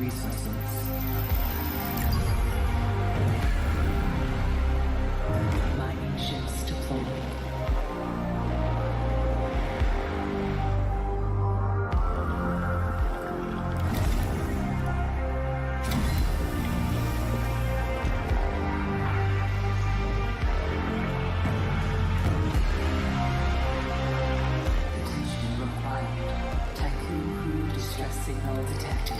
resources. Mining ships deployed. Signal detected.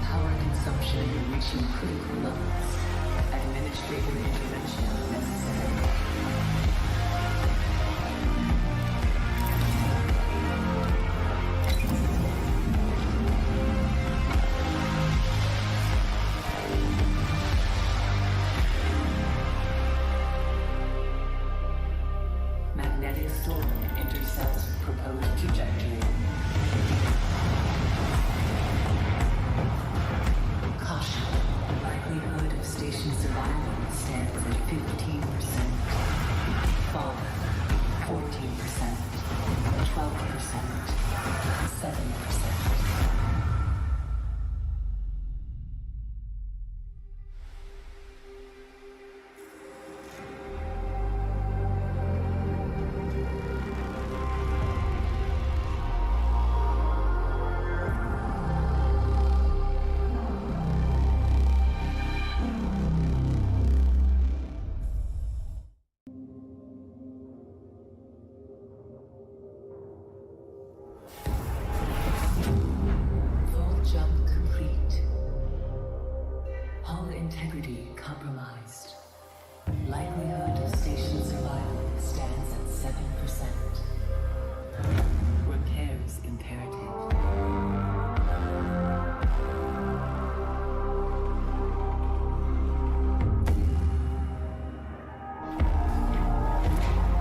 Power consumption reaching critical levels. Administrative intervention necessary. Magnetic storm intercepts proposed trajectory. Caution. Likelihood of station survival stands at 15%. Fall. 14%. 12%. 7%. Vholejump complete. Hull integrity compromised. Likelihood of station survival stands at 7%. Repairs imperative.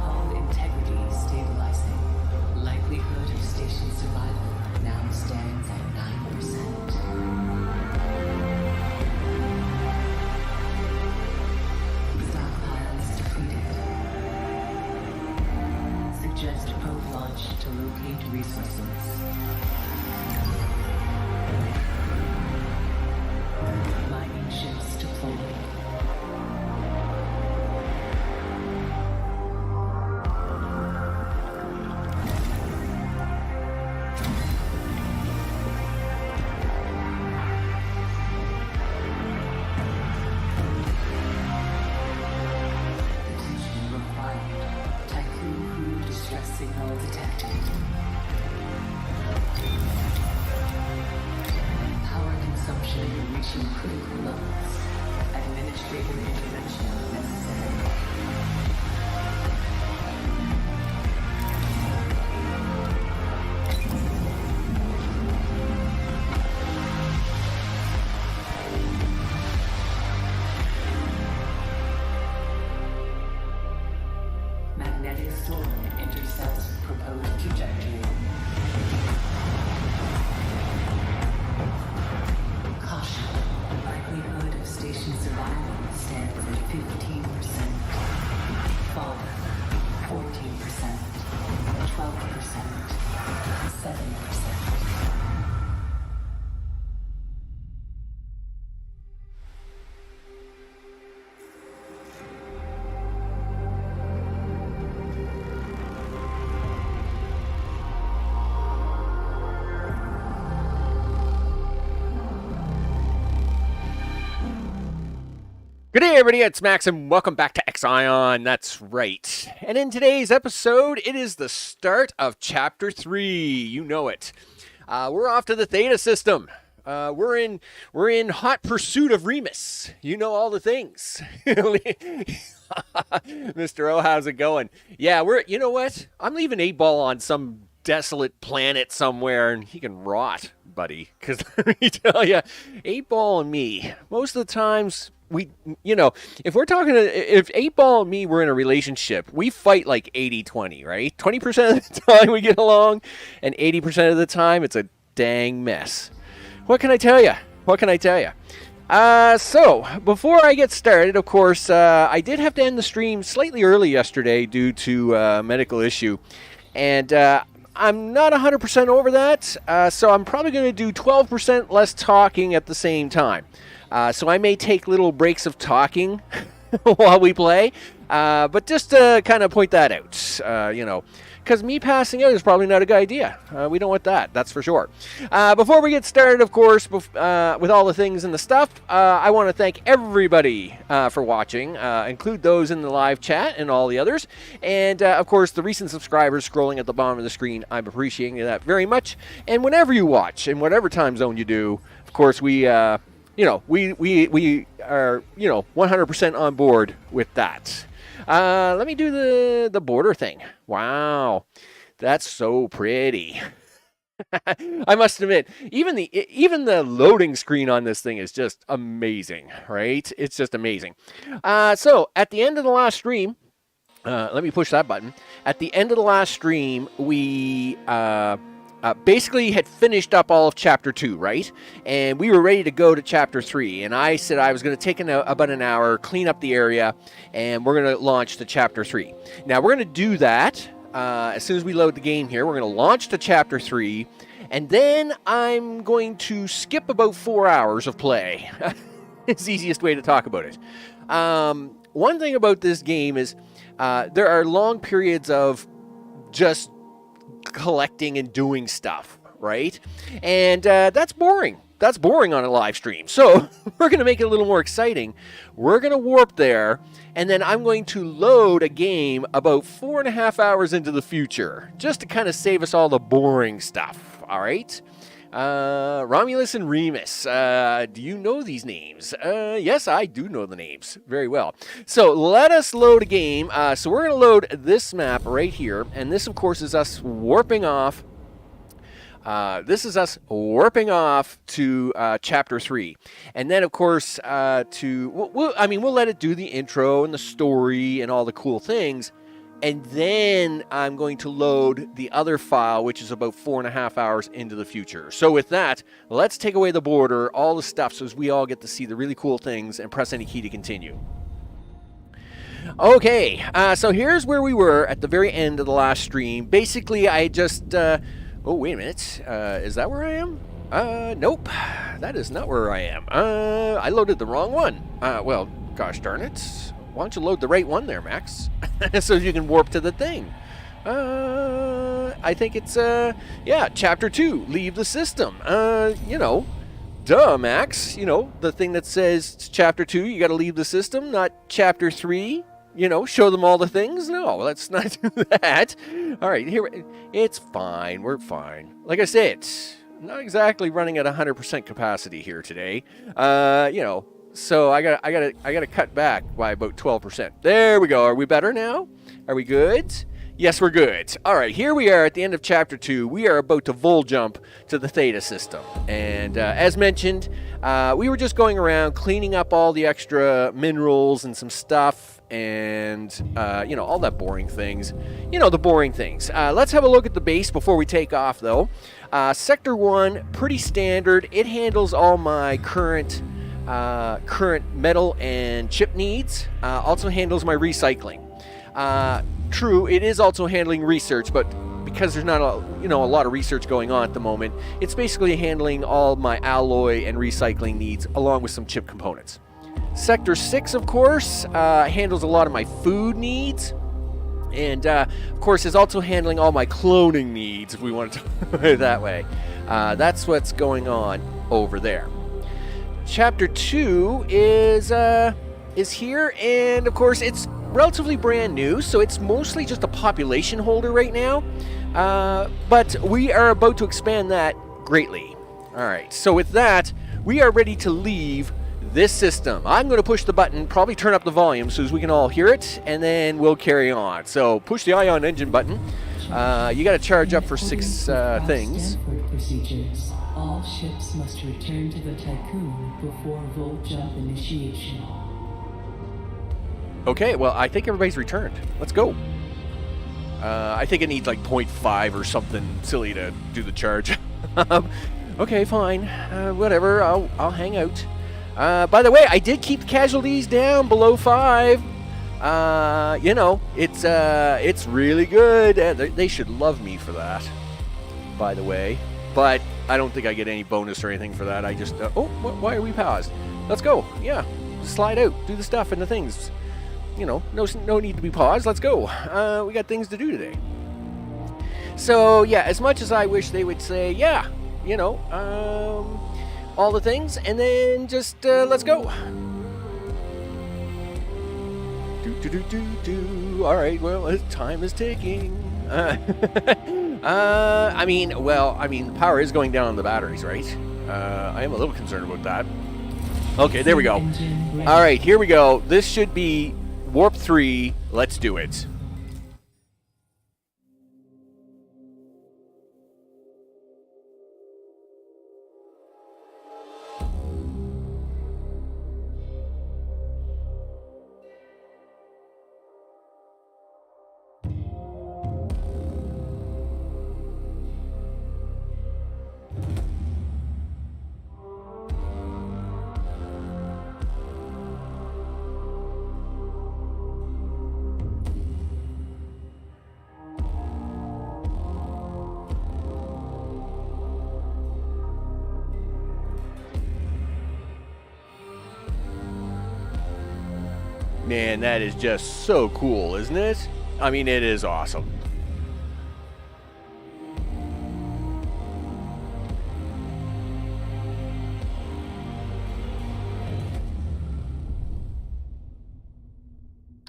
Hull integrity stabilizing. Likelihood of station survival now stands at 9%. Stockpiles depleted. Suggest probe launch to locate resources. Mining ships deployed. Attention required. Tiqqun crew distress signal detected. Power consumption reaching critical levels. Administrative intervention necessary. Magnetic storm intercepts proposed trajectory. Caution. Likelihood of station survival stands at 15%. Fall. 14%. 12%. 7%. Good day, everybody. It's Max, and welcome back to IXION. That's right. And in today's episode, it is the start of Chapter 3. You know it. We're off to the Theta system. We're in hot pursuit of Remus. You know all the things. Mr. O, how's it going? Yeah, you know what? I'm leaving 8-Ball on some desolate planet somewhere, and he can rot, buddy. Because let me tell you, 8-Ball and me, most of the times, if we're talking, if 8-Ball and me were in a relationship, we fight like 80-20, right? 20% of the time we get along, and 80% of the time it's a dang mess. What can I tell you? So, before I get started, of course, I did have to end the stream slightly early yesterday due to a medical issue. And I'm not 100% over that, so I'm probably going to do 12% less talking at the same time. So I may take little breaks of talking while we play, but just to kind of point that out, because me passing out is probably not a good idea. We don't want that, that's for sure. Before we get started, of course, with all the things and the stuff, I want to thank everybody for watching, include those in the live chat and all the others, and of course the recent subscribers scrolling at the bottom of the screen. I'm appreciating that very much. And whenever you watch, in whatever time zone you do, of course we are 100% on board with that. Let me do the border thing. Wow, that's so pretty. I must admit, even the loading screen on this thing is just amazing, right? It's just amazing. So at the end of the last stream, let me push that button. At the end of the last stream, we basically had finished up all of Chapter 2, right? And we were ready to go to Chapter 3. And I said I was going to take about an hour, clean up the area, and we're going to launch to Chapter 3. Now, we're going to do that as soon as we load the game here. We're going to launch to Chapter 3, and then I'm going to skip about 4 hours of play. It's the easiest way to talk about it. One thing about this game is there are long periods of just collecting and doing stuff, right? And that's boring. That's boring on a live stream. So we're going to make it a little more exciting. We're going to warp there, and then I'm going to load a game about 4.5 hours into the future, just to kind of save us all the boring stuff, all right? Romulus and Remus. Do you know these names? Yes, I do know the names very well. So let us load a game. So we're going to load this map right here, and this, of course, is us warping off. This is us warping off to Chapter 3. And then, of course, we'll let it do the intro and the story and all the cool things. And then I'm going to load the other file, which is about 4.5 hours into the future. So with that, let's take away the border, all the stuff, so as we all get to see the really cool things, and press any key to continue. Okay, so here's where we were at the very end of the last stream. Basically, I just... oh, wait a minute. Is that where I am? Nope. That is not where I am. I loaded the wrong one. Well, gosh darn it. Why don't you load the right one there, Max? So you can warp to the thing. I think it's, Chapter 2, leave the system. Duh, Max. The thing that says Chapter 2, you gotta leave the system, not Chapter 3. Show them all the things? No, let's not do that. All right, here, it's fine. We're fine. Like I said, not exactly running at 100% capacity here today. So I gotta cut back by about 12%. There we go. Are we better now? Are we good? Yes, we're good. All right, here we are at the end of Chapter 2. We are about to Vholejump to the Theta system. And as mentioned, we were just going around cleaning up all the extra minerals and some stuff and, all that boring things. The boring things. Let's have a look at the base before we take off, though. Sector 1, pretty standard. It handles all my current metal and chip needs. Also handles my recycling. True, it is also handling research, but because there's not a lot of research going on at the moment, it's basically handling all my alloy and recycling needs along with some chip components. Sector 6, of course, handles a lot of my food needs, and of course is also handling all my cloning needs, if we want to put it that way. That's what's going on over there. Chapter 2 is here, and of course it's relatively brand new, so it's mostly just a population holder right now, but we are about to expand that greatly. Alright, so with that, we are ready to leave this system. I'm going to push the button, probably turn up the volume so as we can all hear it, and then we'll carry on. So push the IXION engine button. You got to charge up for 6 things. Procedures. All ships must return to the Tiqqun before Vholejump initiation. Okay, well, I think everybody's returned. Let's go. I think it needs like 0.5 or something silly to do the charge. Okay, fine. Whatever, I'll hang out. By the way, I did keep the casualties down below 5. It's really good. They should love me for that. by the way. But I don't think I get any bonus or anything for that. I just, why are we paused? Let's go. Yeah, slide out, do the stuff and the things. You know, no need to be paused. Let's go. We got things to do today. So, yeah, as much as I wish they would say, yeah, you know, all the things, and then just, let's go. All right, well, time is ticking. I mean, the power is going down on the batteries, right? I am a little concerned about that. Okay, there we go. All right, here we go. This should be Warp 3. Let's do it. Man, that is just so cool, isn't it? I mean, it is awesome.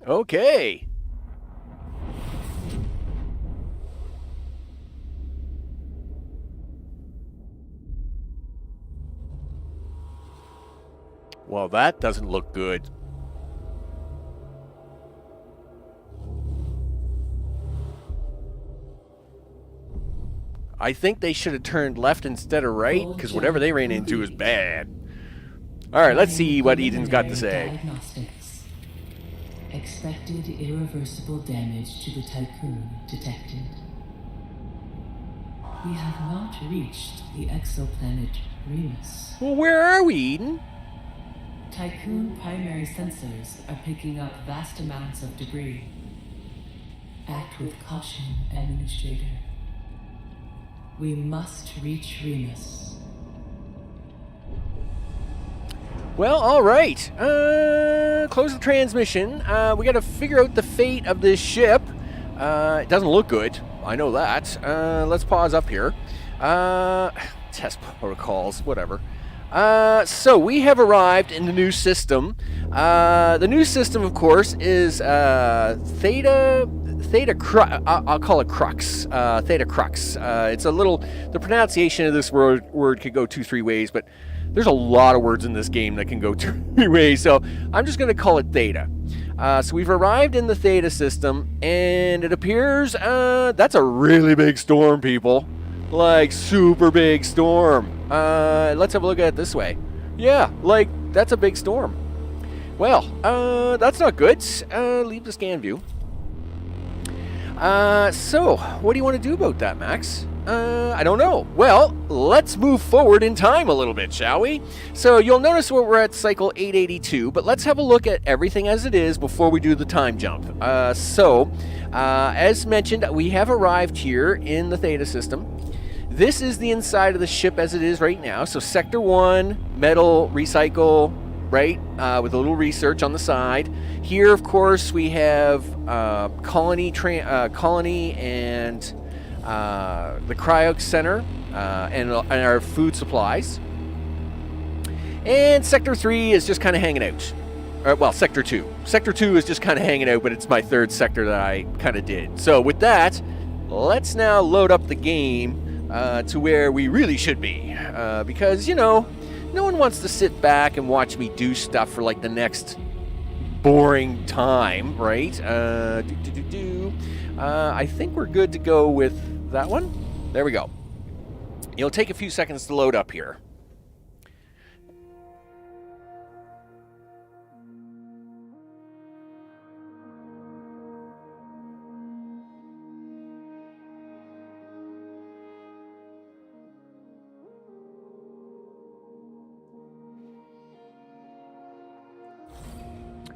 Okay. Well, that doesn't look good. I think they should have turned left instead of right, because whatever they ran into is bad. Alright, let's see what Eden's got to say. Diagnostics. Expected irreversible damage to the Tiqqun detected. We have not reached the exoplanet Remus. Well, where are we, Eden? Tiqqun primary sensors are picking up vast amounts of debris. Act with caution, Administrator. We must reach Remus. Well, alright. Close the transmission. We gotta figure out the fate of this ship. It doesn't look good. I know that. Let's pause up here. Test protocols, whatever. So we have arrived in the new system. The new system, of course, is Theta I'll call it Crux. Theta Crux. It's a little. The pronunciation of this word could go 2-3 ways, but there's a lot of words in this game that can go 2-3 ways. So I'm just going to call it Theta. So we've arrived in the Theta system, and it appears that's a really big storm, people. Like super big storm. Let's have a look at it this way. Yeah, like that's a big storm. Well, that's not good. Leave the scan view. So, what do you want to do about that, Max? I don't know. Well, let's move forward in time a little bit, shall we? So, you'll notice we're at cycle 882, but let's have a look at everything as it is before we do the time jump. As mentioned, we have arrived here in the Theta system. This is the inside of the ship as it is right now. So, Sector 1, metal, recycle, right, with a little research on the side. Here, of course, we have colony and the cryo center and our food supplies. And Sector 3 is just kind of hanging out. Well, Sector 2. Sector 2 is just kind of hanging out, but it's my third sector that I kind of did. So with that, let's now load up the game to where we really should be. Because, you know, no one wants to sit back and watch me do stuff for like the next boring time, right? I think we're good to go with that one. There we go. It'll take a few seconds to load up here.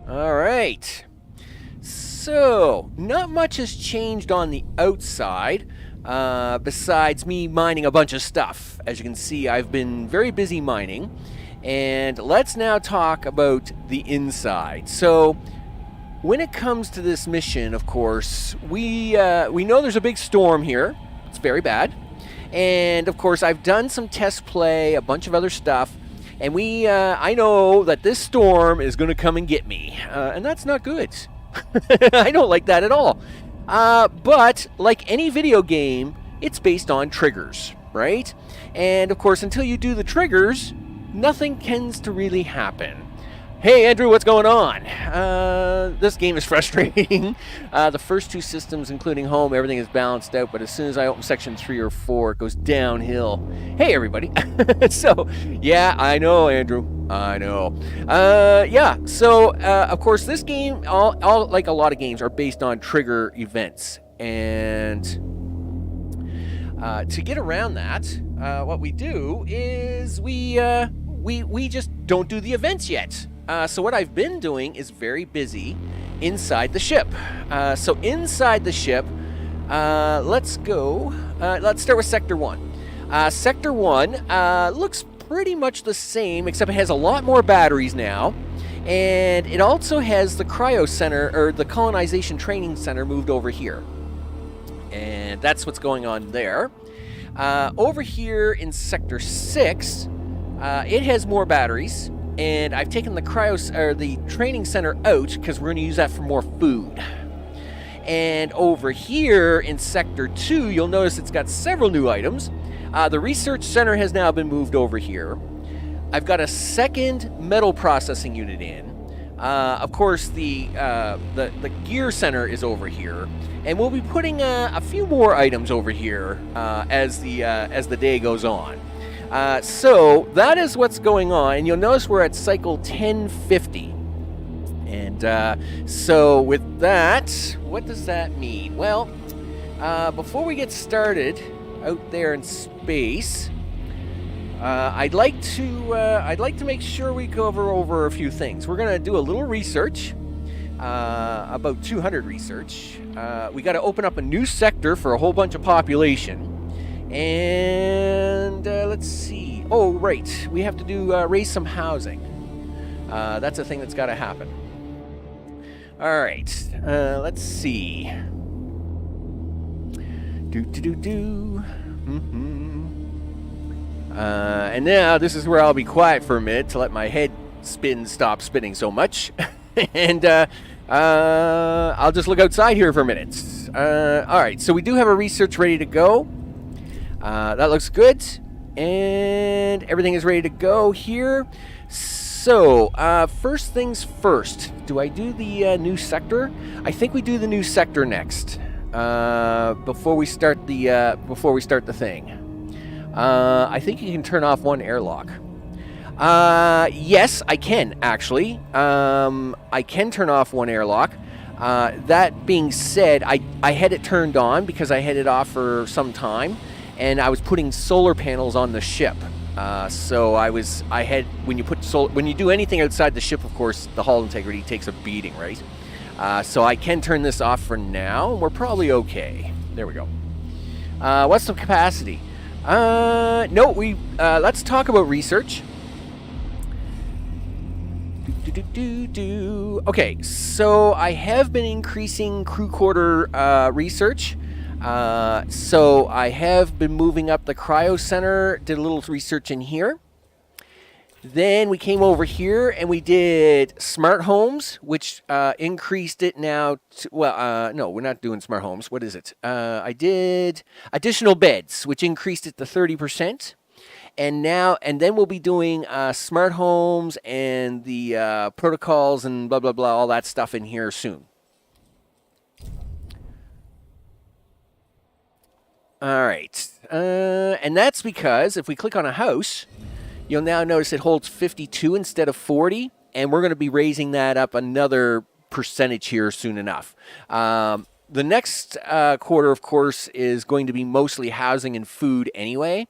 All right, so not much has changed on the outside. besides me mining a bunch of stuff. As you can see, I've been very busy mining. And let's now talk about the inside. So, when it comes to this mission, of course, we know there's a big storm here. It's very bad. And, of course, I've done some test play, a bunch of other stuff. And I know that this storm is going to come and get me. And that's not good. I don't like that at all. But, like any video game, it's based on triggers, right? And, of course, until you do the triggers, nothing tends to really happen. Hey, Andrew, what's going on? This game is frustrating. The first two systems, including home, everything is balanced out, but as soon as I open section 3 or 4, it goes downhill. Hey, everybody. So, yeah, I know, Andrew. I know. Yeah, so, of course, this game, all like a lot of games, are based on trigger events. And to get around that, what we do is we just don't do the events yet. So what I've been doing is very busy inside the ship. So inside the ship, let's go. Let's start with Sector 1. Sector 1 looks pretty much the same, except it has a lot more batteries now. And it also has the cryo center, or the colonization training center, moved over here. And that's what's going on there. Over here in Sector 6, it has more batteries. And I've taken the the training center out because we're going to use that for more food. And over here in Sector 2, you'll notice it's got several new items. The research center has now been moved over here. I've got a second metal processing unit in. Of course, the gear center is over here, and we'll be putting a few more items over here as the day goes on. So that is what's going on, and you'll notice we're at cycle 1050. And so with that, what does that mean? Well, before we get started out there in space, I'd like to make sure we cover over a few things. We're gonna do a little research, about 200 research. We got to open up a new sector for a whole bunch of population. And let's see. Oh, right. We have to do raise some housing. That's a thing that's got to happen. All right. Let's see. And now this is where I'll be quiet for a minute to let my head stop spinning so much. And I'll just look outside here for a minute. All right. So we do have a research ready to go. That looks good, and everything is ready to go here. So, first things first, do I do the new sector? I think we do the new sector next, before we start the thing. I think you can turn off one airlock. Yes, I can actually. I can turn off one airlock. That being said, I had it turned on because I had it off for some time. And I was putting solar panels on the ship. So when you do anything outside the ship, of course, the hull integrity takes a beating, right? So I can turn this off for now. We're probably okay. There we go. What's the capacity? No, let's talk about research. Okay, so I have been increasing crew quarter research. So I have been moving up the cryo center, did a little research in here. Then we came over here and we did smart homes, which increased it now to, no, we're not doing smart homes. What is it? I did additional beds, which increased it to 30%. And then we'll be doing smart homes and the protocols and blah, blah, blah, all that stuff in here soon. All right. And that's because if we click on a house, you'll now notice it holds 52 instead of 40. And we're going to be raising that up another percentage here soon enough. the next quarter, of course, is going to be mostly housing and food anyway,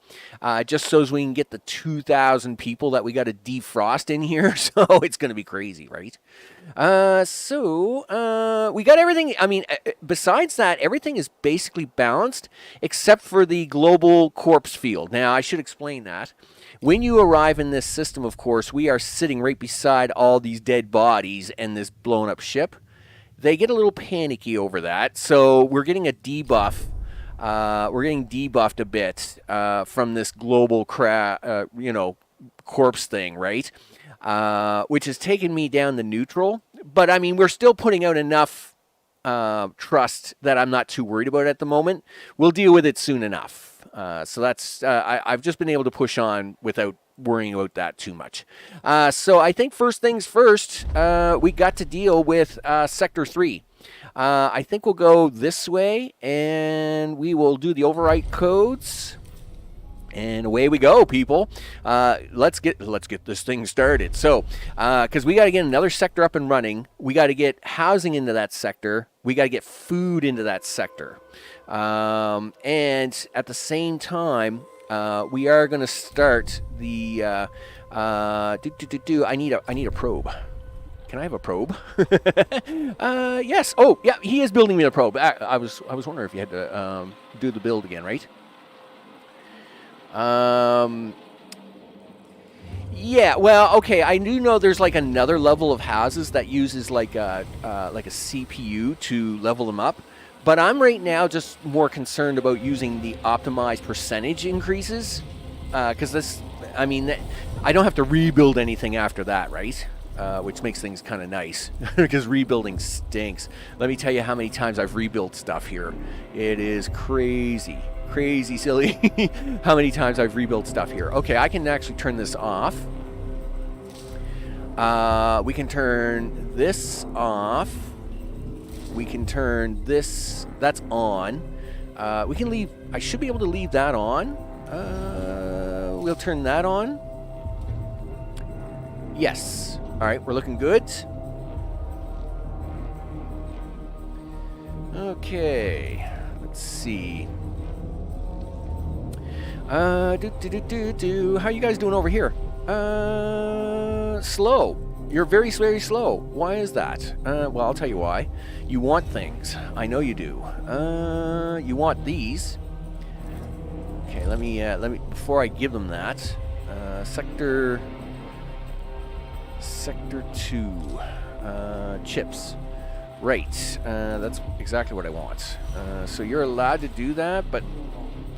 just so as we can get the 2,000 people that we got to defrost in here. So it's going to be crazy, right? We got everything. I mean, besides that, everything is basically balanced except for the global corpse field. Now, I should explain that. When you arrive in this system, of course, we are sitting right beside all these dead bodies and this blown up ship. They get a little panicky over that, so we're getting a debuff. We're getting debuffed a bit from this global corpse thing, right? Which has taken me down to neutral. But I mean, we're still putting out enough trust that I'm not too worried about it at the moment. We'll deal with it soon enough. So that's I've just been able to push on without worrying about that too much. So I think first things first, we got to deal with Sector 3. I think we'll go this way, and we will do the overwrite codes. And away we go, people. Let's get this thing started. So, because we got to get another sector up and running, we got to get housing into that sector. We got to get food into that sector, and at the same time, we are going to start the. I need a probe. Can I have a probe? Yes. Oh, yeah. He is building me a probe. I was wondering if you had to do the build again, right? Yeah, well, okay, I do know there's like another level of houses that uses like a CPU to level them up, but I'm right now just more concerned about using the optimized percentage increases, because I don't have to rebuild anything after that, right? Which makes things kind of nice, because rebuilding stinks. Let me tell you how many times I've rebuilt stuff here. It is crazy silly how many times I've rebuilt stuff here. Okay, I can actually turn this off. We can turn this off. We can turn this, that's on. We can leave, I should be able to leave that on. We'll turn that on. Yes. All right, we're looking good. Okay, let's see. How are you guys doing over here? Slow. You're very, very slow. Why is that? Well, I'll tell you why. You want things. I know you do. You want these. Okay, let me before I give them that. Sector 2. Chips. Right. That's exactly what I want. So you're allowed to do that, but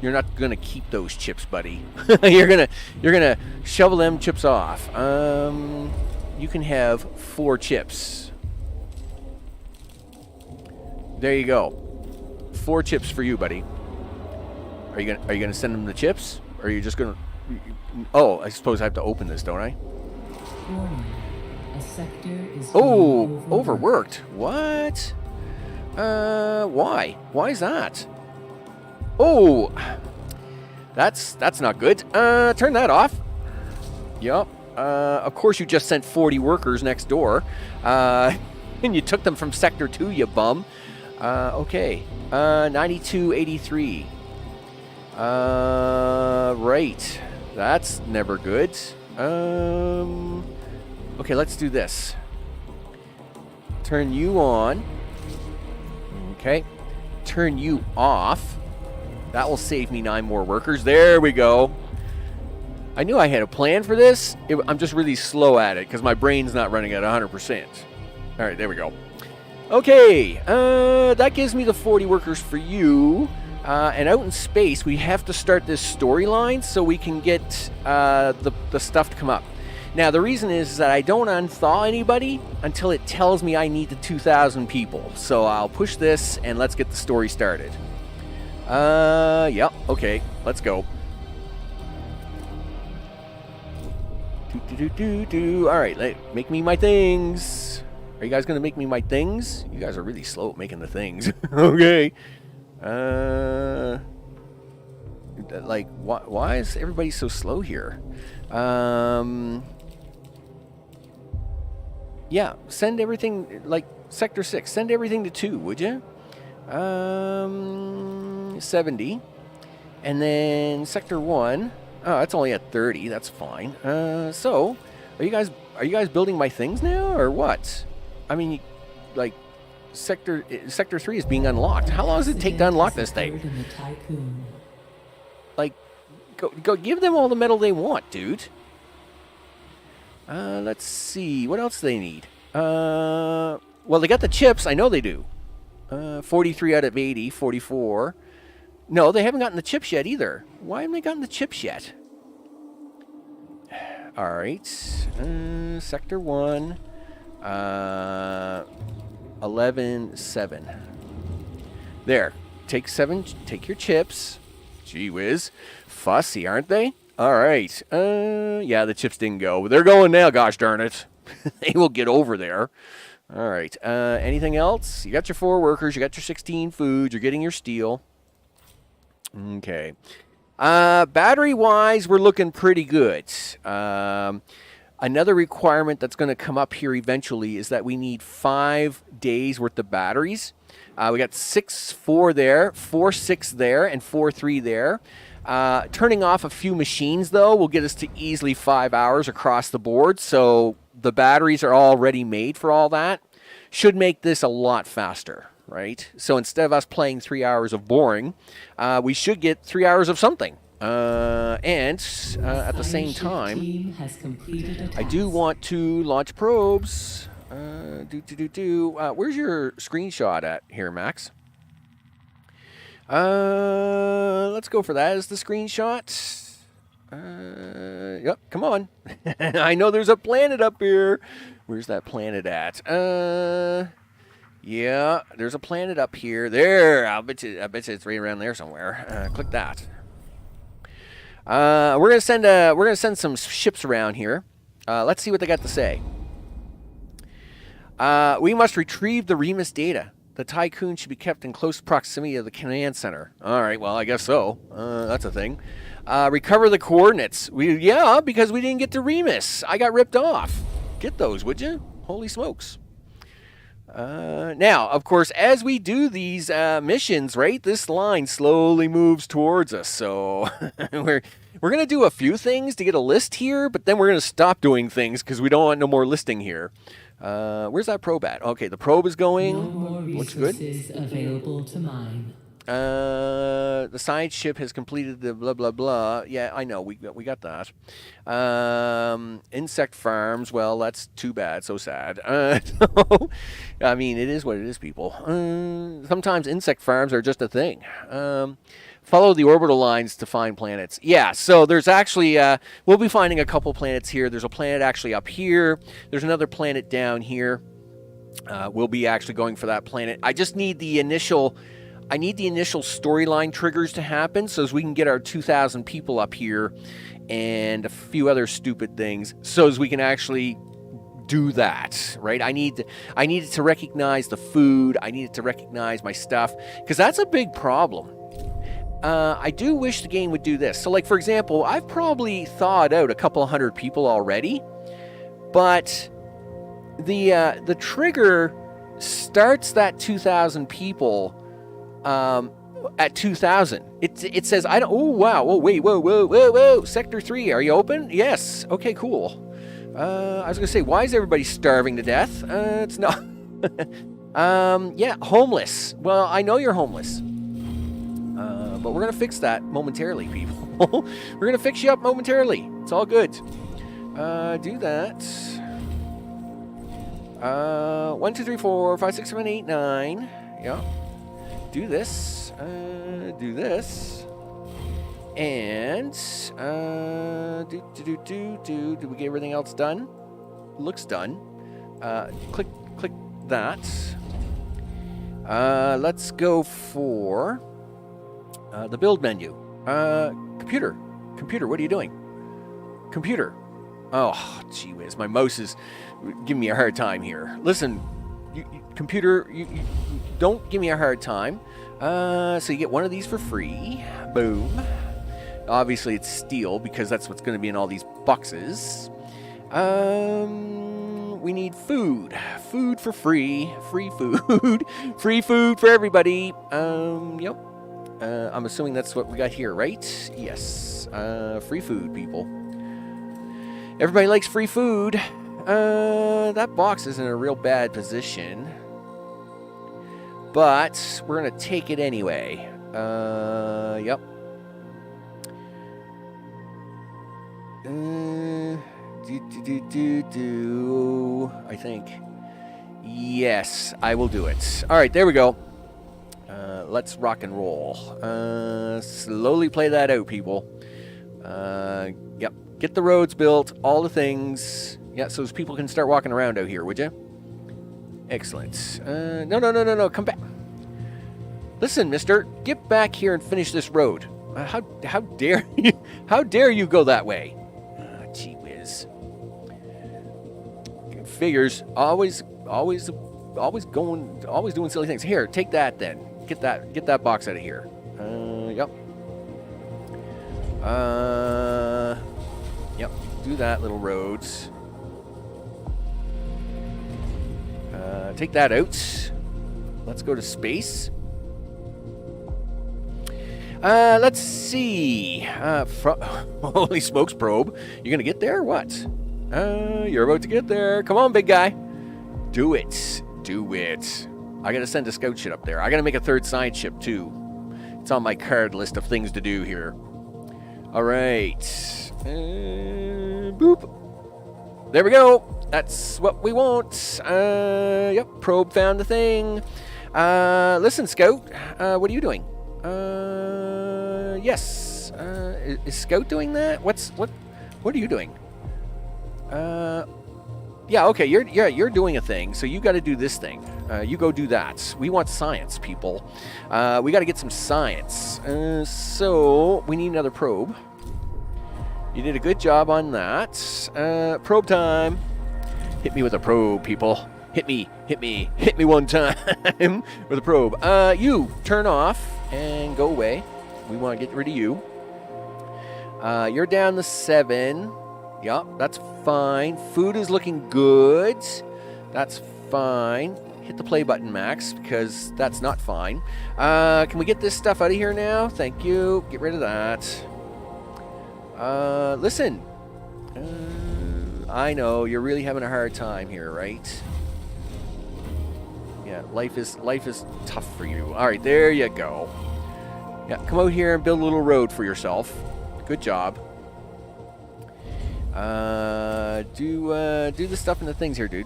you're not gonna keep those chips, buddy. you're gonna shovel them chips off. You can have 4 chips. There you go. 4 chips for you, buddy. Are you gonna send them the chips, or are you just gonna? Oh, I suppose I have to open this, don't I? Warning. A sector is overworked. What? Why? Why is that? Oh, that's not good. Turn that off. Yup. Of course you just sent 40 workers next door. And you took them from Sector 2, you bum. Okay. 9283. Right. That's never good. Okay, let's do this. Turn you on. Okay. Turn you off. That will save me 9 more workers. There we go. I knew I had a plan for this. I'm just really slow at it because my brain's not running at 100%. All right, there we go. Okay, that gives me the 40 workers for you. And out in space, we have to start this storyline so we can get the stuff to come up. Now, the reason is that I don't unthaw anybody until it tells me I need the 2,000 people. So I'll push this and let's get the story started. Yep, okay, let's go. Alright, make me my things. Are you guys gonna make me my things? You guys are really slow at making the things. Okay. Why is everybody so slow here? Yeah, send everything, like, Sector 6, send everything to 2, would you? 70. And then Sector 1. Oh, that's only at 30. That's fine. So, are you guys building my things now, or what? I mean, like, Sector 3 is being unlocked. How long does it take to unlock this thing? Like, go give them all the metal they want, dude. Let's see. What else do they need? Well, they got the chips. I know they do. 43 out of 80. 44. No, they haven't gotten the chips yet either. Why haven't they gotten the chips yet? All right. Sector 1. 11-7. There. Take 7. Take your chips. Gee whiz. Fussy, aren't they? All right. Yeah, the chips didn't go. They're going now, gosh darn it. They will get over there. All right. Anything else? You got your 4 workers. You got your 16 food. You're getting your steel. Okay. Battery-wise, we're looking pretty good. Another requirement that's going to come up here eventually is that we need 5 days worth of batteries. We got 4 there, 6 there, and 3 there. Turning off a few machines, though, will get us to easily 5 hours across the board. So the batteries are already made for all that. Should make this a lot faster, right? So instead of us playing 3 hours of boring, we should get 3 hours of something. And at the same time, I do want to launch probes. Where's your screenshot at here, Max? Let's go for that as the screenshot. Yep, come on. I know there's a planet up here. Where's that planet at? Yeah, there's a planet up here. There, I bet you it's right around there somewhere. Click that. We're gonna send some ships around here. Let's see what they got to say. We must retrieve the Remus data. The Tiqqun should be kept in close proximity of the command center. All right, well, I guess so. That's a thing. Recover the coordinates. Yeah, because we didn't get to Remus. I got ripped off. Get those, would you? Holy smokes. Now, of course, as we do these missions, right, this line slowly moves towards us. So we're going to do a few things to get a list here, but then we're going to stop doing things because we don't want no more listing here. Where's that probe at? Okay, the probe is going. No more Looks good. resources available to mine. The science ship has completed the blah, blah, blah. Yeah, I know. We got that. Insect farms. Well, that's too bad. So sad. I mean, it is what it is, people. Sometimes insect farms are just a thing. Follow the orbital lines to find planets. Yeah, so there's actually, we'll be finding a couple planets here. There's a planet actually up here. There's another planet down here. We'll be actually going for that planet. I just need the initial... storyline triggers to happen so as we can get our 2,000 people up here and a few other stupid things so as we can actually do that, right? I needed to recognize the food. I needed to recognize my stuff because that's a big problem. I do wish the game would do this. So, like, for example, I've probably thawed out a couple hundred people already, but the trigger starts that 2,000 people at 2,000. It says, I don't, oh, wow, oh, wait, whoa, Sector 3, are you open? Yes, okay, cool. I was going to say, why is everybody starving to death? It's not. Yeah, homeless. Well, I know you're homeless. But we're going to fix that momentarily, people. We're going to fix you up momentarily. It's all good. Do that. 1, 2, 3, 4, 5, 6, 7, 8, 9. Yeah. Do this. Do this. And do we get everything else done? Looks done. Click that. Let's go for the build menu. Computer, what are you doing? Computer. Oh, gee whiz, my mouse is giving me a hard time here. Listen, computer, you don't give me a hard time. So you get one of these for free. Boom. Obviously, it's steel because that's what's going to be in all these boxes. We we need food. Food for free. Free food. Free food for everybody. Yep. I'm assuming that's what we got here, right? Yes. Free food, people. Everybody likes free food. That box is in a real bad position. But we're going to take it anyway. Yep. I think. Yes, I will do it. All right, there we go. Let's rock and roll. Slowly play that out, people. Yep. Get the roads built, all the things. Yeah, so people can start walking around out here, would you? Excellent. No. Come back. Listen, mister. Get back here and finish this road. How dare you? How dare you go that way? Gee whiz. Figures. Always doing silly things. Here, take that then. Get that box out of here. Yep. Yep. Do that, little roads. Take that out. Let's go to space. Let's see. Holy smokes, probe. You gonna get there? What? You're about to get there. Come on, big guy. Do it. Do it. I gotta send a scout ship up there. I gotta make a third science ship, too. It's on my card list of things to do here. Alright. Boop. There we go. That's what we want. Yep, probe found the thing. Listen, Scout. What are you doing? Yes. Is Scout doing that? What are you doing? Yeah, okay, you're doing a thing, so you got to do this thing. You go do that. We want science, people. We got to get some science. So we need another probe. You did a good job on that. Probe time. Hit me with a probe, people. Hit me one time with a probe. You turn off and go away. We want to get rid of you. You're down to 7. Yup, that's fine. Food is looking good. That's fine. Hit the play button, Max, because that's not fine. Can we get this stuff out of here now? Thank you. Get rid of that. Listen. I know, you're really having a hard time here, right? Yeah, life is tough for you. All right, there you go. Yeah, come out here and build a little road for yourself. Good job. Do the stuff and the things here, dude.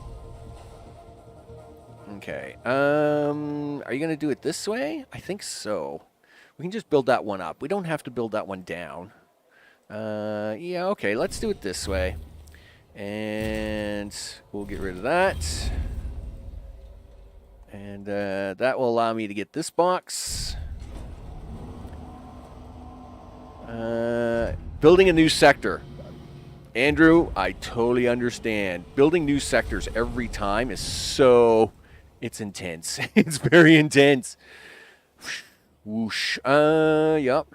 Okay. Are you gonna do it this way? I think so. We can just build that one up. We don't have to build that one down. Yeah, okay. Let's do it this way. And we'll get rid of that. And that will allow me to get this box. Building a new sector. Andrew, I totally understand. Building new sectors every time is it's intense. It's very intense. Whoosh. Yep.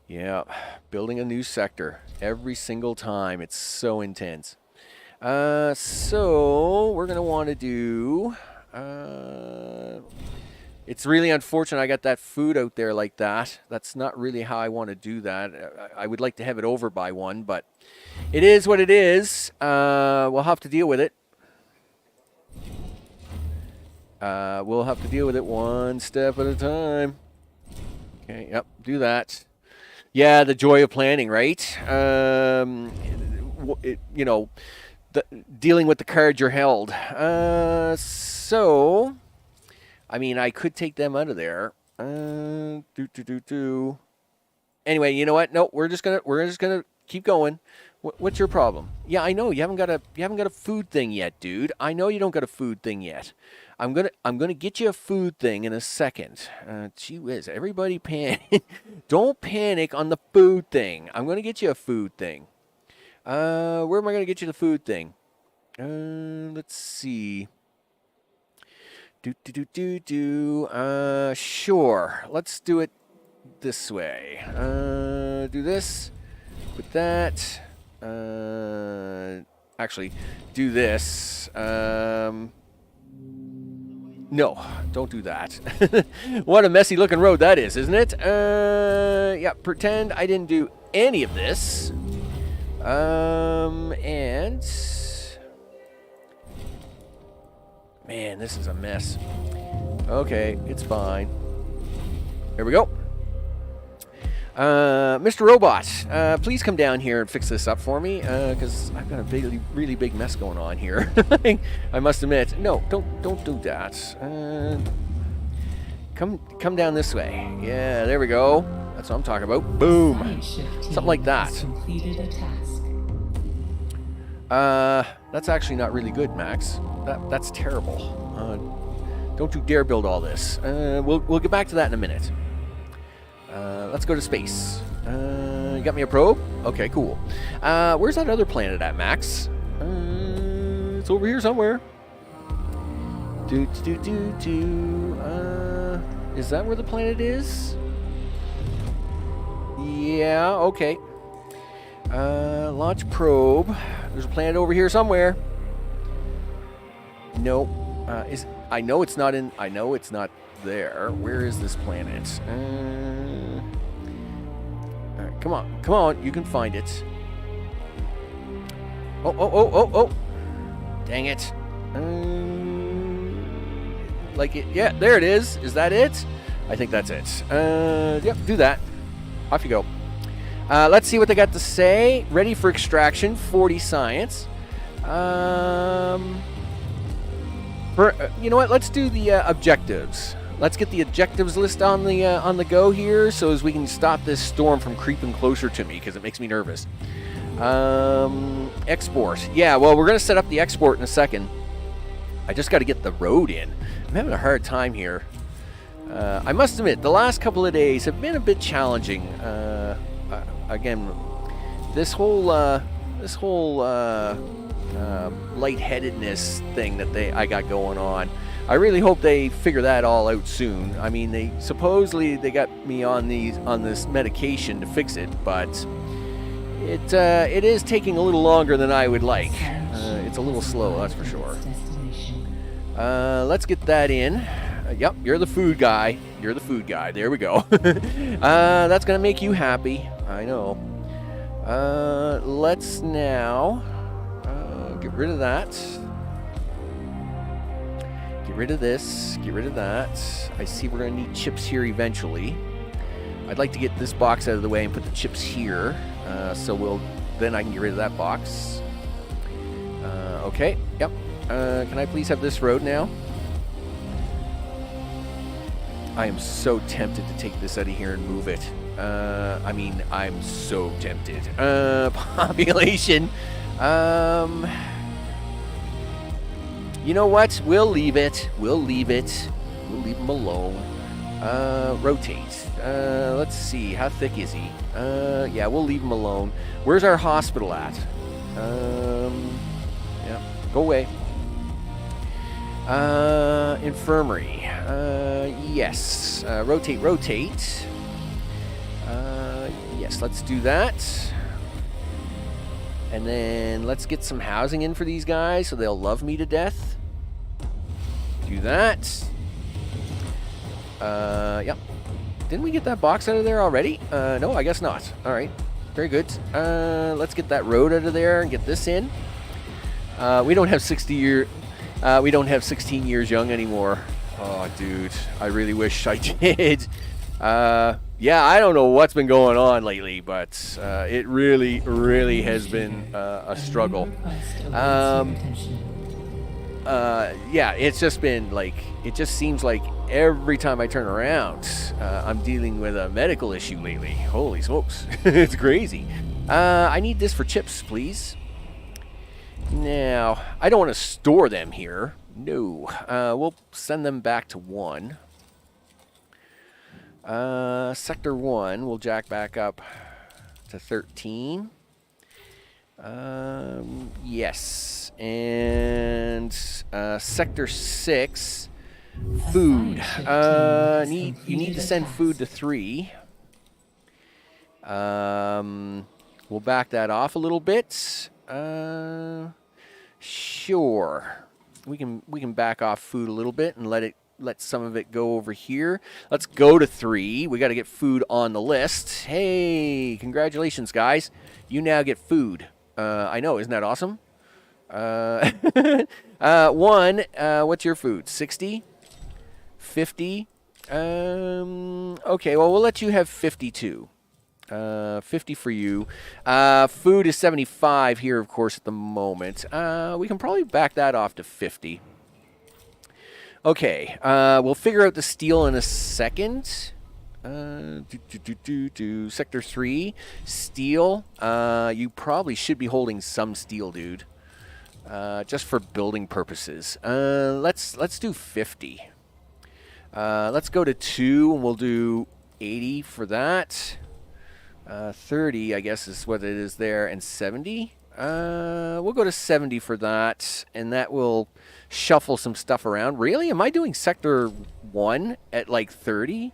Yeah, building a new sector every single time. It's so intense. So we're going to want to do... it's really unfortunate I got that food out there like that. That's not really how I want to do that. I would like to have it over by 1, but it is what it is. We'll have to deal with it. We'll have to deal with it one step at a time. Okay, yep, do that. Yeah, the joy of planning, right? Dealing with the cards you're held. So, I mean, I could take them out of there. Anyway, you know what? No, we're just gonna keep going. What's your problem? Yeah, I know you haven't got a food thing yet, dude. I know you don't got a food thing yet. I'm gonna get you a food thing in a second. Gee whiz, everybody panic. Don't panic on the food thing. I'm gonna get you a food thing. Where am I gonna get you the food thing? Let's see. Sure. Let's do it this way. Do this. Put that. actually do this. No, don't do that. What a messy looking road that is, isn't it? Yeah, pretend I didn't do any of this. And... Man, this is a mess. Okay, it's fine. Here we go. Mr. Robot, please come down here and fix this up for me, because I've got a really big mess going on here. I must admit. No, don't do that. Come down this way. Yeah, there we go. That's what I'm talking about. Boom. Something like that. That's actually not really good, Max. That's terrible. Don't you dare build all this. We'll get back to that in a minute. Let's go to space. You got me a probe? Okay, cool. Where's that other planet at, Max? It's over here somewhere. Is that where the planet is? Yeah, okay. Launch probe. There's a planet over here somewhere. No. I know it's not in... I know it's not there. Where is this planet? All right, come on, you can find it. Oh. Dang it. Like it, yeah, there it is. Is that it? I think that's it. Yep, do that. Off you go. Let's see what they got to say. Ready for extraction, 40 science. You know what? Let's do the objectives. Let's get the objectives list on the go here, so as we can stop this storm from creeping closer to me, because it makes me nervous. Export. Yeah, well, we're going to set up the export in a second. I just got to get the road in. I'm having a hard time here. I must admit, the last couple of days have been a bit challenging. Again, this whole lightheadedness thing that I got going on. I really hope they figure that all out soon. I mean, they supposedly got me on this medication to fix it, but it is taking a little longer than I would like. It's a little slow, that's for sure. Let's get that in. Yep, you're the food guy. You're the food guy. There we go. That's gonna make you happy. I know. Let's now get rid of that. Get rid of this. Get rid of that. I see we're gonna need chips here eventually. I'd like to get this box out of the way and put the chips here. So then I can get rid of that box. Okay. Yep. Can I please have this road now? I am so tempted to take this out of here and move it. I mean, I'm so tempted. Population. You know what? We'll leave it. We'll leave them alone. Rotate. Let's see. How thick is he? Yeah, we'll leave him alone. Where's our hospital at? Yeah, go away. Infirmary. Yes. Rotate. Yes, let's do that. And then let's get some housing in for these guys so they'll love me to death. Do that. Yep. Didn't we get that box out of there already? No, I guess not. All right. Very good. Let's get that road out of there and get this in. We don't have 16 years young anymore. Oh, dude. I really wish I did. Yeah, I don't know what's been going on lately, but it really has been a struggle. Yeah, it's just been like, it just seems like every time I turn around, I'm dealing with a medical issue lately. Holy smokes. It's crazy. I need this for chips, please. Now, I don't want to store them here. No. We'll send them back to 1. Sector 1, we'll jack back up to 13. Yes. And Sector 6, food. You need to send food to 3. We'll back that off a little bit. Sure. We can back off food a little bit and let some of it go over here. Let's go to 3. We got to get food on the list. Hey, congratulations, guys. You now get food. I know, isn't that awesome? 1, what's your food? 60? 50? Okay, well, we'll let you have 52. 50 for you. Food is 75 here, of course, at the moment. We can probably back that off to 50. Okay, we'll figure out the steel in a second. Sector 3, steel. You probably should be holding some steel, dude. Just for building purposes. Let's do 50. Let's go to 2, and we'll do 80 for that. 30, I guess, is what it is there, and 70. We'll go to 70 for that, and that will shuffle some stuff around. Really? Am I doing Sector 1 at, like, 30?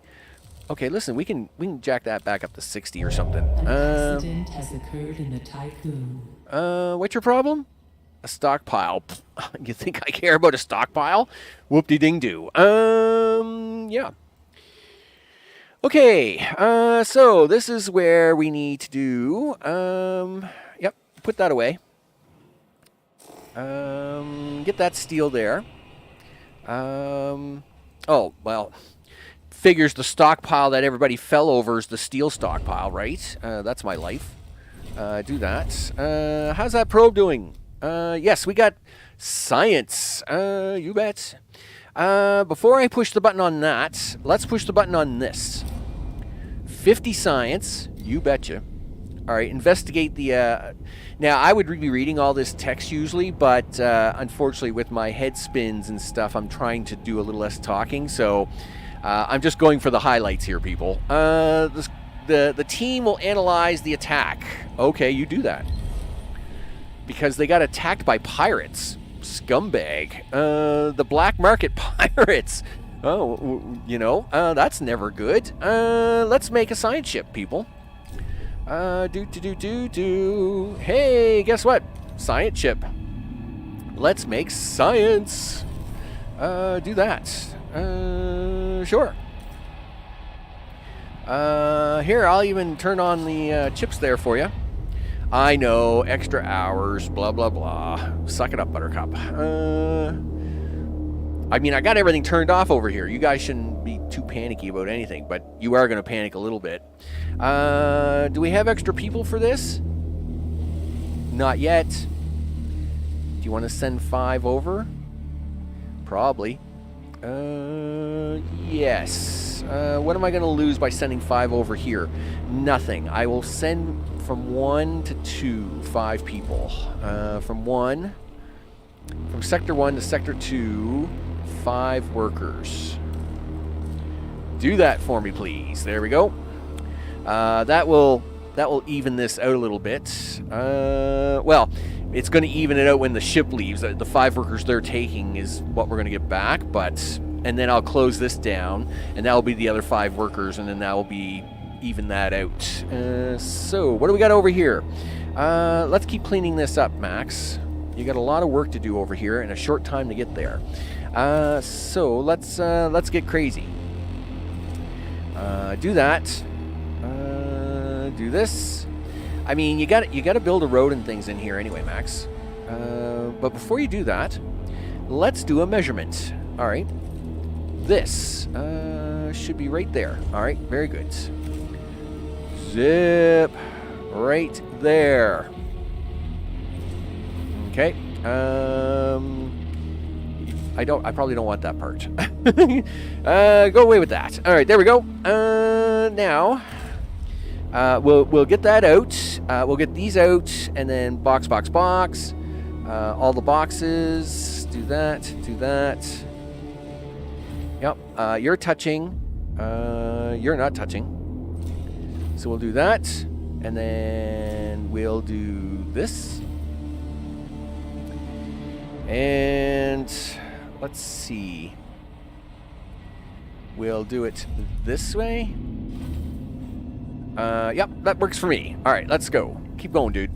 Okay, listen, we can jack that back up to 60 or something. An accident has occurred in the Tiqqun. What's your problem? A stockpile. You think I care about a stockpile? Whoop-de-ding-do. Yeah. Okay, so this is where we need to do, yep, put that away. Get that steel there. Oh, well, figures the stockpile that everybody fell over is the steel stockpile, right? That's my life. Do that. How's that probe doing? Yes, we got science. You bet. Before I push the button on that, let's push the button on this. 50 science, you betcha. All right, investigate the... Now, I would be reading all this text usually, but unfortunately with my head spins and stuff, I'm trying to do a little less talking, so I'm just going for the highlights here, people. The team will analyze the attack. Okay, you do that. Because they got attacked by pirates. Scumbag. The black market pirates. Oh, you know, that's never good. Let's make a science ship, people. Hey, guess what? Science ship. Let's make science. Do that. Sure. Here, I'll even turn on the chips there for you. I know, extra hours, blah, blah, blah. Suck it up, Buttercup. I mean, I got everything turned off over here. You guys shouldn't be too panicky about anything, but you are going to panic a little bit. Do we have extra people for this? Not yet. Do you want to send 5 over? Probably. Yes. What am I going to lose by sending 5 over here? Nothing. I will send from 1 to 2, 5 people. From Sector 1 to Sector 2, 5 workers. Do that for me, please. There we go. That will even this out a little bit. Well, it's going to even it out when the ship leaves. The 5 workers they're taking is what we're going to get back, and then I'll close this down, and that'll be the other 5 workers, and then that will be even that out. So, what do we got over here? Let's keep cleaning this up, Max. You got a lot of work to do over here and a short time to get there. So let's get crazy. Do that. Do this. I mean, you got to build a road and things in here anyway, Max. But before you do that, let's do a measurement. All right. This should be right there. All right. Very good. Zip right there. Okay. I probably don't want that part. Go away with that. All right, there we go. Now, we'll get that out. We'll get these out, and then box. All the boxes. Do that. Yep. You're touching. You're not touching. So we'll do that, and then we'll do this. And let's see. We'll do it this way. Yep, that works for me. All right, let's go. Keep going, dude.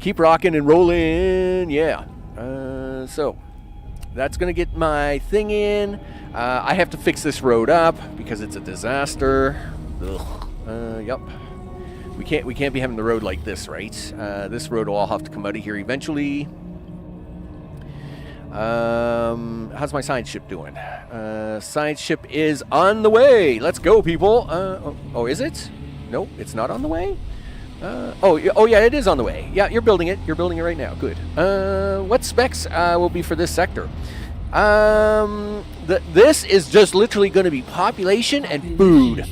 Keep rocking and rolling. Yeah. So that's going to get my thing in. I have to fix this road up because it's a disaster. Ugh. Yep. We can't be having the road like this, right? This road will all have to come out of here eventually. How's my science ship doing? Science ship is on the way. Let's go, people. Oh, is it? No, it's not on the way. Oh yeah, it is on the way. Yeah, you're building it. You're building it right now. Good. What specs will be for this sector? This is just literally going to be population and food.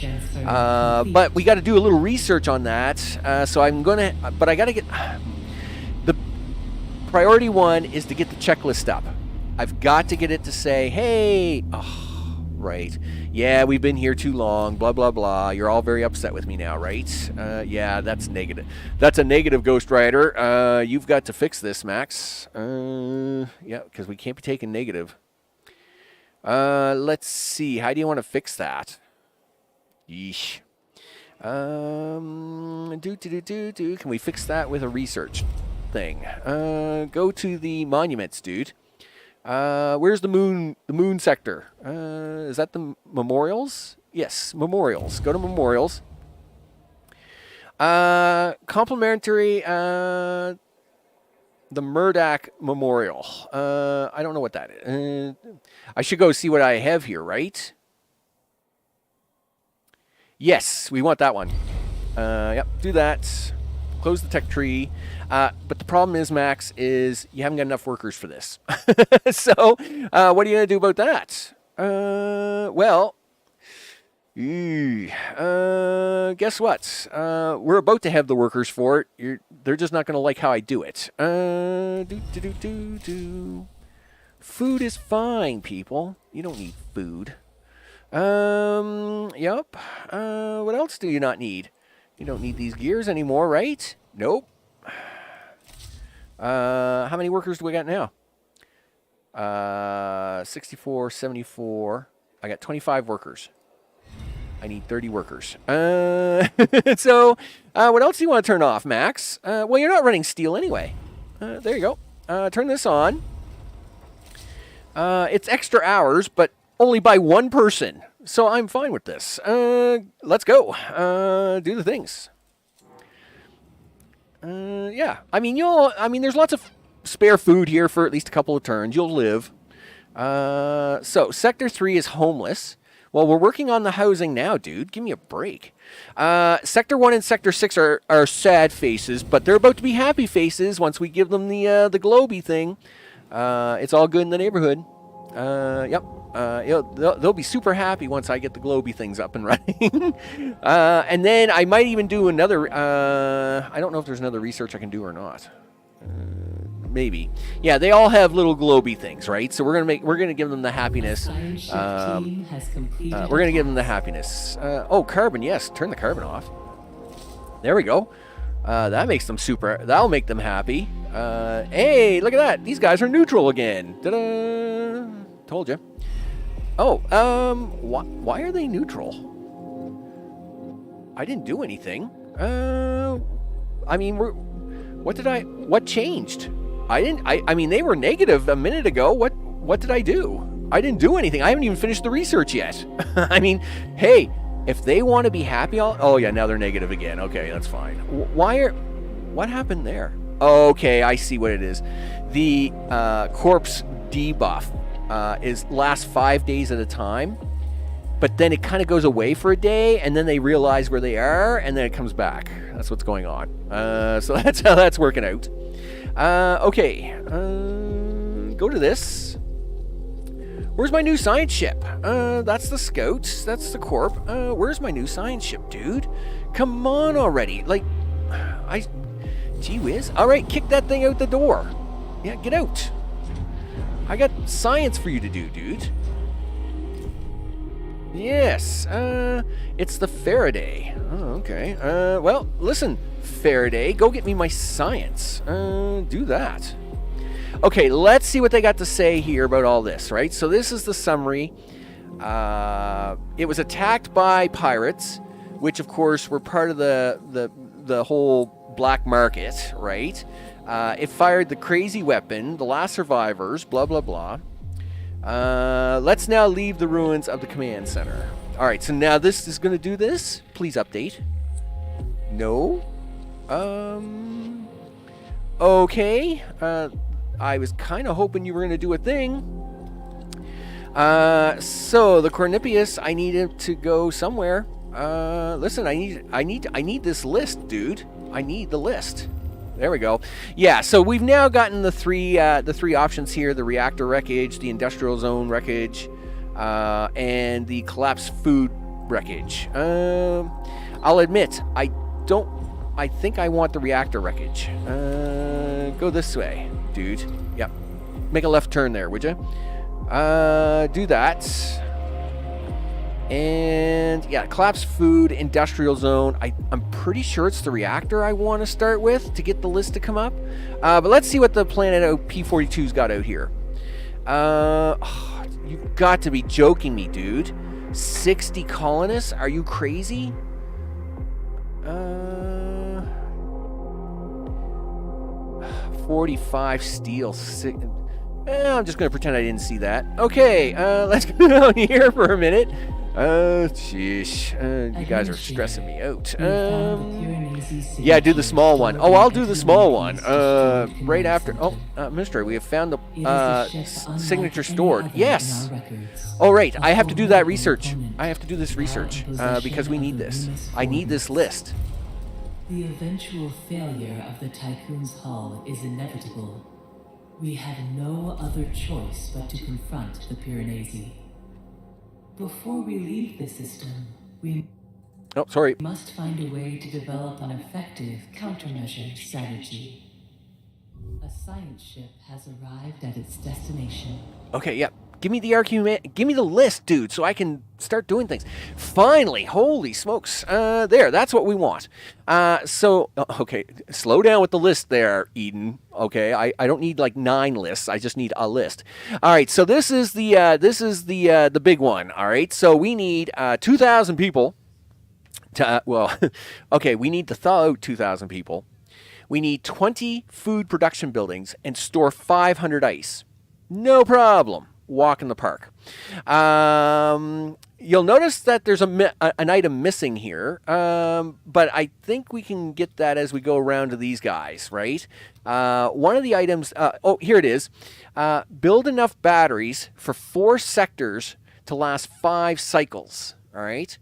But we got to do a little research on that. So I'm gonna, but I got to get the priority one is to get the checklist up. I've got to get it to say, hey, oh, right, yeah, we've been here too long, blah blah blah. You're all very upset with me now, right? Yeah, that's negative. That's a negative, Ghost Rider. You've got to fix this, Max. Yeah, because we can't be taking negative. Let's see. How do you want to fix that? Yeesh. Can we fix that with a research thing? Go to the monuments, dude. Where's the moon sector? Is that the memorials? Yes, memorials. Go to memorials. Complimentary, the Murdoch Memorial. I don't know what that is. I should go see what I have here, right? Yes, we want that one. Yep, do that. Close the tech tree. But the problem is, Max, is you haven't got enough workers for this. So, what are you going to do about that? Well, guess what? We're about to have the workers for it. They're just not going to like how I do it. Food is fine, people. You don't need food. Yep. What else do you not need? You don't need these gears anymore, right? Nope. How many workers do we got now? 64, 74. I got 25 workers. I need 30 workers. So, what else do you want to turn off, Max? Well, you're not running steel anyway. There you go. Turn this on. It's extra hours, but only by one person. So I'm fine with this. Let's go. Do the things. Yeah. I mean, there's lots of spare food here for at least a couple of turns. You'll live. So Sector 3 is homeless. Well, we're working on the housing now, dude. Give me a break. Sector 1 and Sector 6 are sad faces, but they're about to be happy faces once we give them the globy thing. It's all good in the neighborhood. Yep. They'll be super happy once I get the globy things up and running. And then I might even do another, I don't know if there's another research I can do or not. Maybe. Yeah, they all have little globy things, right? So we're gonna give them the happiness. We're gonna give them the happiness. Oh, carbon, yes. Turn the carbon off. There we go. That makes them that'll make them happy. Hey, look at that. These guys are neutral again. Ta-da! Told you. Oh, why are they neutral? I didn't do anything. I mean, what changed? I mean, they were negative a minute ago. What did I do? I didn't do anything. I haven't even finished the research yet. I mean, hey, if they want to be happy, oh yeah, now they're negative again. Okay, that's fine. What happened there? Okay, I see what it is. The corpse debuff lasts 5 days at a time, but then it kind of goes away for a day, and then they realize where they are, and then it comes back. That's what's going on. So that's how that's working out. Okay, go to this. Where's my new science ship? That's the Scout. That's the Corp. Where's my new science ship, dude? Come on already. Like, gee whiz. All right, kick that thing out the door. Yeah, get out. I got science for you to do, dude. Yes, it's the Faraday. Oh, okay. Well, listen, Faraday, go get me my science. Do that. Okay, let's see what they got to say here about all this, right? So this is the summary. It was attacked by pirates, which of course were part of the whole black market, right? It fired the crazy weapon, the last survivors, blah, blah, blah. Let's now leave the ruins of the command center. All right, so now this is going to do this. Please update. No. Okay. I was kind of hoping you were going to do a thing. So the Cornipius, I need it to go somewhere. Listen, I need this list, dude. I need the list. There we go. Yeah, so we've now gotten the three options here: the reactor wreckage, the industrial zone wreckage, and the collapsed food wreckage. I'll admit, I think I want the reactor wreckage. Go this way, dude. Yep. Make a left turn there, would you? Do that. And yeah, collapsed food, industrial zone. I'm pretty sure it's the reactor I want to start with to get the list to come up. But let's see what the planet P42's got out here. You've got to be joking me, dude. 60 colonists? Are you crazy? 45 steel. I'm just going to pretend I didn't see that. Okay, let's go down here for a minute. Sheesh. You guys are stressing me out. Yeah, do the small one. Oh, I'll do the small one. Right after. Oh, Minister, we have found the signature stored. Yes. Oh, right. I have to do that research. I have to do this research because we need this. I need this list. The eventual failure of the Tiqqun's hull is inevitable. We have no other choice but to confront the Piranesi. Before we leave the system, we must find a way to develop an effective countermeasure strategy. A science ship has arrived at its destination. Okay, yeah. Give me the argument. Give me the list, dude, so I can start doing things. Finally, holy smokes. There, that's what we want. Okay, slow down with the list there, Eden. Okay, I don't need like 9 lists. I just need a list. All right, so this is the big one. All right, so we need 2,000 people. Okay, we need to thaw out 2,000 people. We need 20 food production buildings and store 500 ice. No problem. Walk in the park. You'll notice that there's an item missing here, but I think we can get that as we go around to these guys, right? One of the items, here it is. Build enough batteries for 4 sectors to last 5 cycles, all right?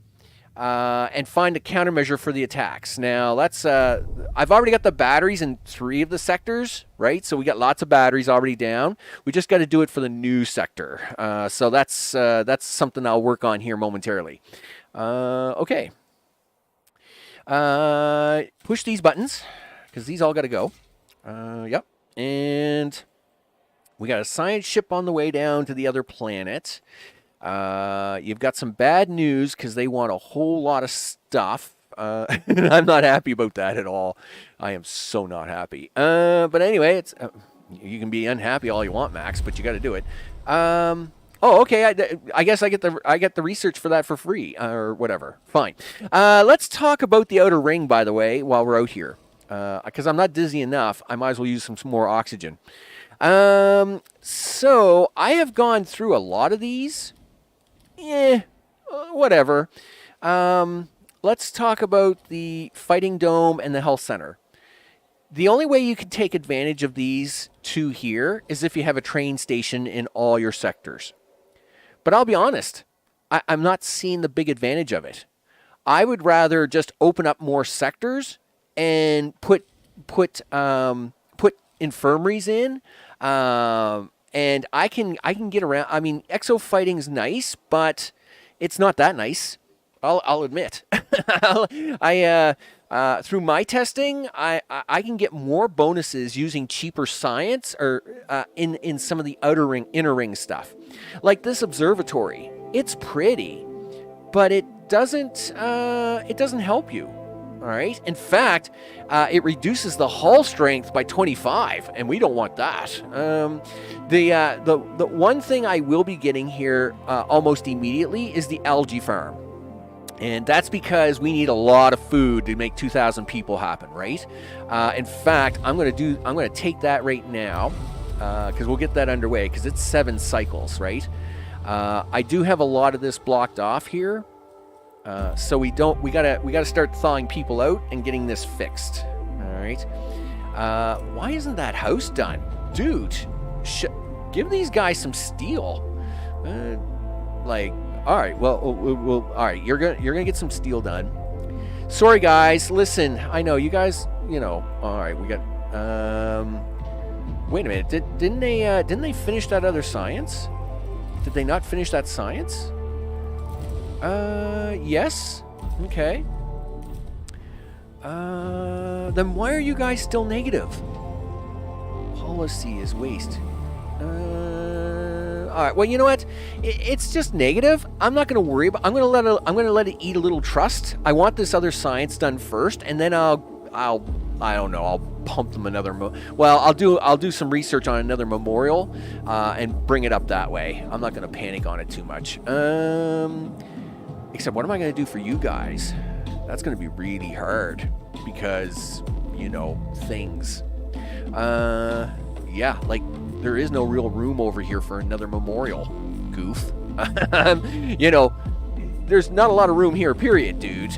And find a countermeasure for the attacks. Now, that's I've already got the batteries in 3 of the sectors, right? So we got lots of batteries already down. We just got to do it for the new sector. So that's something I'll work on here momentarily. Okay. Push these buttons, because these all got to go. Yep. And we got a science ship on the way down to the other planet. You've got some bad news because they want a whole lot of stuff. And I'm not happy about that at all. I am so not happy. But anyway, it's you can be unhappy all you want, Max, but you got to do it. Okay. I guess I get the research for that for free or whatever. Fine. Let's talk about the outer ring, by the way, while we're out here. Because I'm not dizzy enough, I might as well use some more oxygen. So I have gone through a lot of these. Whatever. Let's talk about the Fighting Dome and the Health Center. The only way you can take advantage of these 2 here is if you have a train station in all your sectors. But I'll be honest, I'm not seeing the big advantage of it. I would rather just open up more sectors and put infirmaries in. And I can get around. I mean, exo fighting's nice, but it's not that nice. I'll admit. Through my testing, I can get more bonuses using cheaper science or in some of the inner ring stuff, like this observatory. It's pretty, but it doesn't help you. All right. In fact, it reduces the hull strength by 25, and we don't want that. The one thing I will be getting here almost immediately is the algae farm. And that's because we need a lot of food to make 2,000 people happen, right? In fact, I'm gonna take that right now, because we'll get that underway, because it's 7 cycles, right? I do have a lot of this blocked off here, so we gotta start thawing people out and getting this fixed. All right. Why isn't that house done, dude? Give these guys some steel. All right, well, all right, you're gonna get some steel done. Sorry, guys. Listen, I know you guys. All right, we got. Wait a minute. Didn't they finish that other science? Did they not finish that science? Yes. Okay. Then why are you guys still negative? Policy is waste. All right. Well, you know what? It's just negative. I'm not going to worry about. I'm going to let it eat a little trust. I want this other science done first, and then I don't know. I'll pump them another. I'll do some research on another memorial, and bring it up that way. I'm not going to panic on it too much. Except, what am I going to do for you guys? That's going to be really hard because things. Yeah, like. There is no real room over here for another memorial, goof. There's not a lot of room here, period, dude.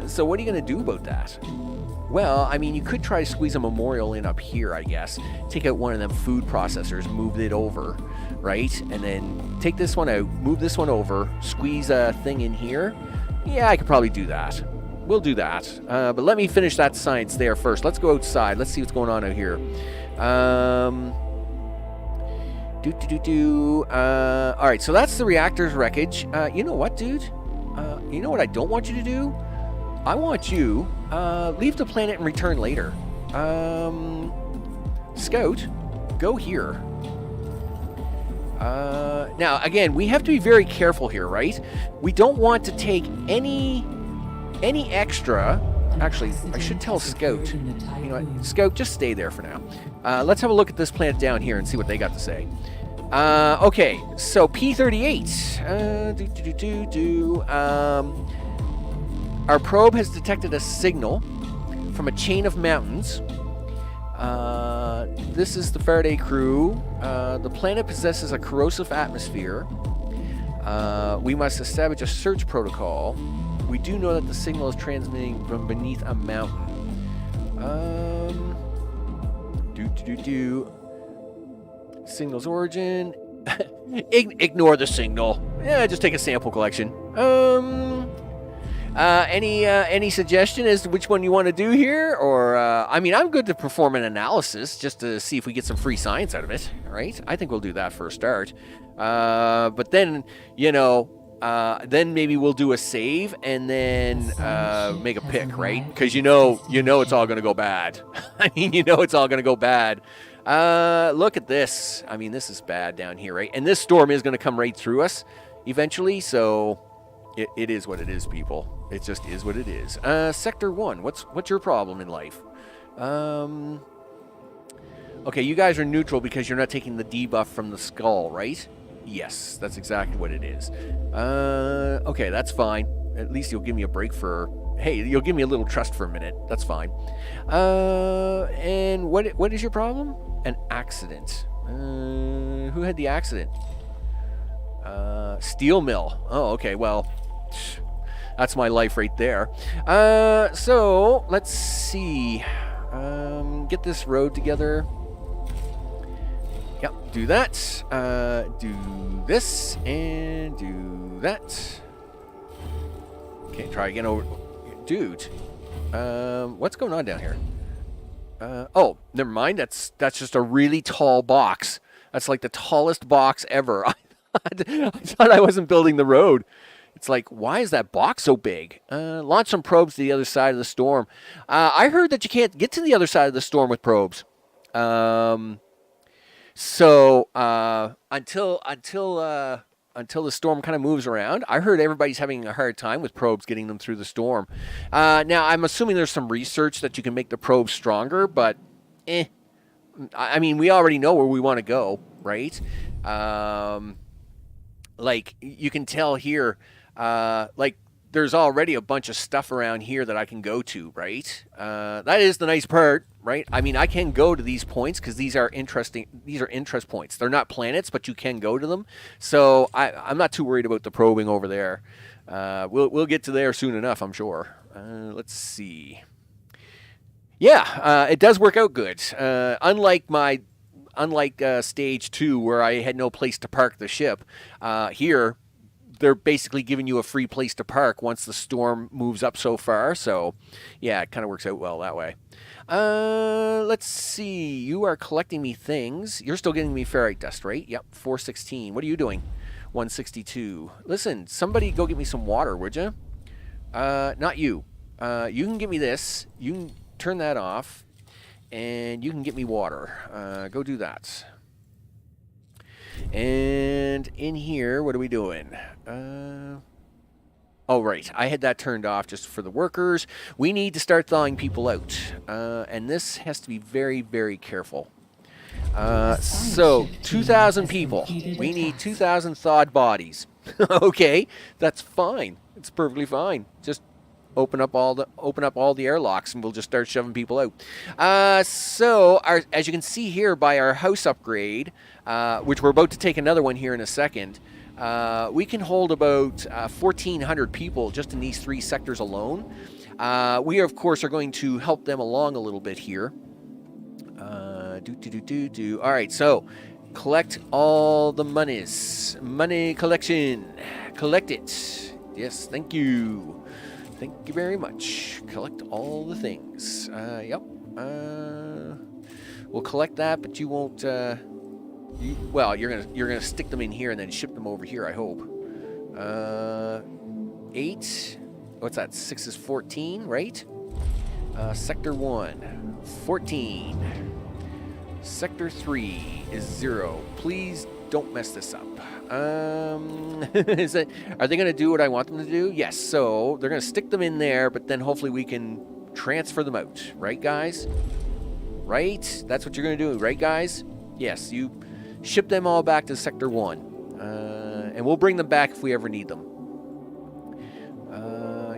So what are you going to do about that? Well, I mean, you could try to squeeze a memorial in up here, I guess. Take out one of them food processors, move it over, right? And then take this one out, move this one over, squeeze a thing in here. Yeah, I could probably do that. We'll do that. But let me finish that science there first. Let's go outside. Let's see what's going on out here. All right, so that's the reactor's wreckage. You know what, dude? You know what I don't want you to do? I want you leave the planet and return later. Scout, go here. Now, again, we have to be very careful here, right? We don't want to take any extra. Actually, I should tell Scout. You know what? Scout, just stay there for now. Let's have a look at this planet down here and see what they got to say. Okay, so P38. Our probe has detected a signal from a chain of mountains. This is the Faraday crew. The planet possesses a corrosive atmosphere. We must establish a search protocol. We do know that the signal is transmitting from beneath a mountain. Signal's origin. Ignore the signal. Yeah, just take a sample collection. Any suggestion as to which one you want to do here? Or, I mean, I'm good to perform an analysis just to see if we get some free science out of it, right? I think we'll do that for a start. But then, then maybe we'll do a save and then make a pick, right? Because you know it's all going to go bad. I mean, it's all going to go bad. Look at this. I mean, this is bad down here, right? And this storm is going to come right through us eventually, so it is what it is, people. It just is what it is. Sector 1, what's your problem in life? Okay, you guys are neutral because you're not taking the debuff from the skull, right? Yes, that's exactly what it is. Okay, that's fine. At least you'll give me a break for... Hey, you'll give me a little trust for a minute. That's fine. And what is your problem? An accident. Who had the accident? Steel mill. Oh, okay, well... That's my life right there. So, let's see. Get this road together. Yep, do that. Do this, and do that. Okay, try again over... Dude. What's going on down here? Oh, never mind. That's just a really tall box. That's like the tallest box ever. I thought I wasn't building the road. It's like, why is that box so big? Launch some probes to the other side of the storm. I heard that you can't get to the other side of the storm with probes. So until the storm kind of moves around, I heard everybody's having a hard time with probes getting them through the storm. Now, I'm assuming there's some research that you can make the probes stronger, but I mean, we already know where we want to go, right? Like, you can tell here... like there's already a bunch of stuff around here that I can go to, right? That is the nice part, right? I mean, I can go to these points because these are interest points. They're not planets, but you can go to them. So I'm not too worried about the probing over there. We'll get to there soon enough, I'm sure. Let's see. Yeah, it does work out good. Unlike stage 2 where I had no place to park the ship, here they're basically giving you a free place to park once the storm moves up so far. So, yeah, it kind of works out well that way. Let's see. You are collecting me things. You're still getting me ferrite dust, right? Yep, 416. What are you doing? 162. Listen, somebody go get me some water, would you? Not you. You can give me this. You can turn that off, and you can get me water. Go do that. And in here, what are we doing? Oh, right. I had that turned off just for the workers. We need to start thawing people out. And this has to be very, very careful. So, 2,000 people. We need 2,000 thawed bodies. Okay, that's fine. It's perfectly fine. Just open up all the airlocks, and we'll just start shoving people out. So, as you can see here by our house upgrade, which we're about to take another one here in a second, we can hold about 1,400 people just in these 3 sectors alone. We, of course, are going to help them along a little bit here. All right, so collect all the monies. Money collection. Collect it. Yes, thank you. Thank you very much. Collect all the things. Yep. We'll collect that, but you won't. Well, you're gonna stick them in here and then ship them over here, I hope. 8. What's that? 6 is 14, right? Sector 1, 14. Sector 3 is 0. Please don't mess this up. Are they going to do what I want them to do? Yes, so they're going to stick them in there, but then hopefully we can transfer them out. Right, guys? Right? That's what you're going to do, right, guys? Yes, you ship them all back to Sector 1. And we'll bring them back if we ever need them.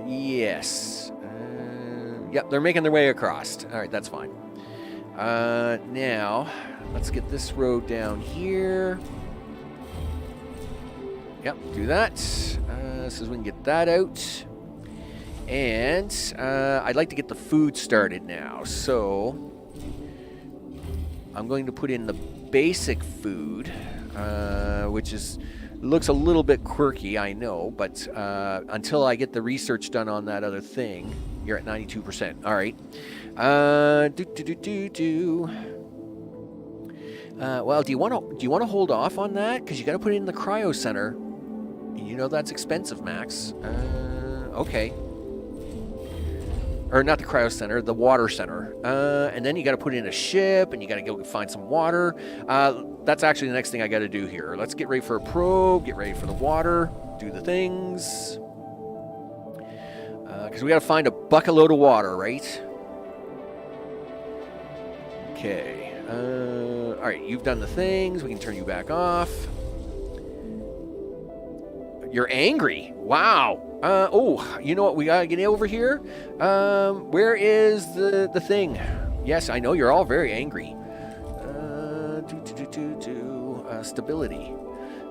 Yes. Yep, they're making their way across. All right, that's fine. Now, let's get this road down here. Yep, do that. So we can get that out. And I'd like to get the food started now. So I'm going to put in the basic food, which looks a little bit quirky, I know, but until I get the research done on that other thing, you're at 92%. All right. Well, do you want to hold off on that? Because you got to put it in the cryo center. You know that's expensive, Max. Okay. Or not the cryo center, the water center. And then you got to put in a ship, and you got to go find some water. That's actually the next thing I got to do here. Let's get ready for a probe, get ready for the water, do the things. Because we got to find a bucket load of water, right? Okay. All right, you've done the things. We can turn you back off. You're angry. Wow. Oh, you know what? We got to get over here. Where is the thing? Yes, I know you're all very angry. Stability.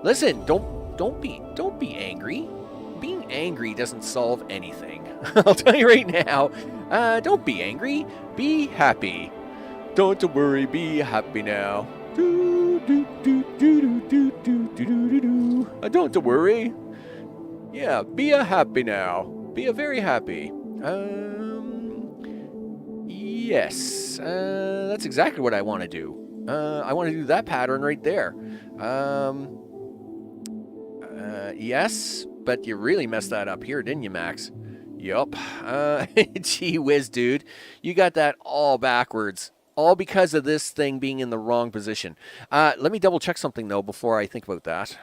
Listen, don't be angry. Being angry doesn't solve anything. I'll tell you right now. Don't be angry. Be happy. Don't worry. Be happy now. Don't worry. Yeah, be a happy now. Be a very happy. Yes. That's exactly what I want to do. I want to do that pattern right there. Yes, but you really messed that up here, didn't you, Max? Yup. Gee whiz, dude. You got that all backwards. All because of this thing being in the wrong position. Let me double check something, though, before I think about that.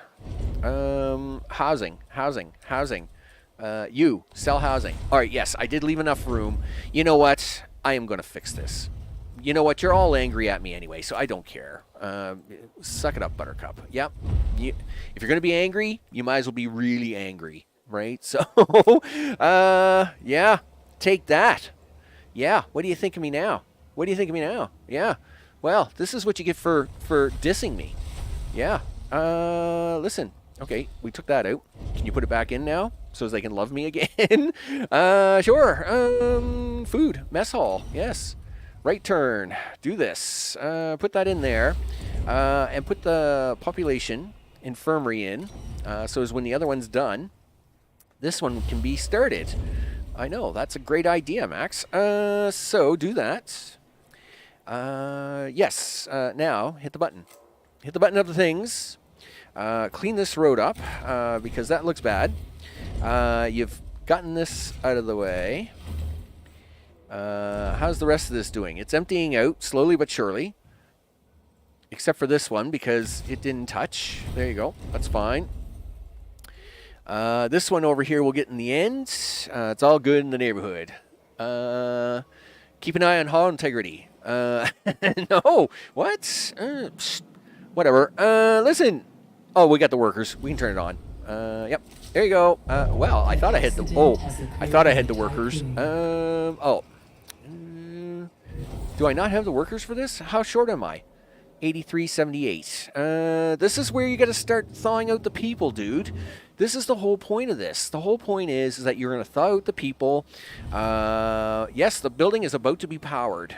Housing. You, sell housing. All right, yes, I did leave enough room. You know what? I am going to fix this. You know what? You're all angry at me anyway, so I don't care. Suck it up, Buttercup. Yep. If you're going to be angry, you might as well be really angry. right? So, yeah, take that. Yeah, what do you think of me now? What do you think of me now? Yeah, well, this is what you get for dissing me. Yeah, listen. Okay, we took that out. Can you put it back in now so they can love me again? Sure. Food, mess hall, yes. Right turn, do this. Put that in there. And put the population infirmary in. So as when the other one's done, this one can be started. I know, that's a great idea, Max. So do that. Yes, now hit the button. Hit the button of the things. Clean this road up, because that looks bad. You've gotten this out of the way. How's the rest of this doing? It's emptying out, slowly but surely. Except for this one, because it didn't touch. There you go. That's fine. This one over here we'll get in the end. It's all good in the neighborhood. Keep an eye on hall integrity. No. What? Whatever. Listen. Oh, we got the workers. We can turn it on. Yep. There you go. Well, I thought I had the... Oh, I thought I had the workers. Oh. Do I not have the workers for this? How short am I? 8378. This is where you got to start thawing out the people, dude. This is the whole point of this. The whole point is that you're going to thaw out the people. Yes, the building is about to be powered.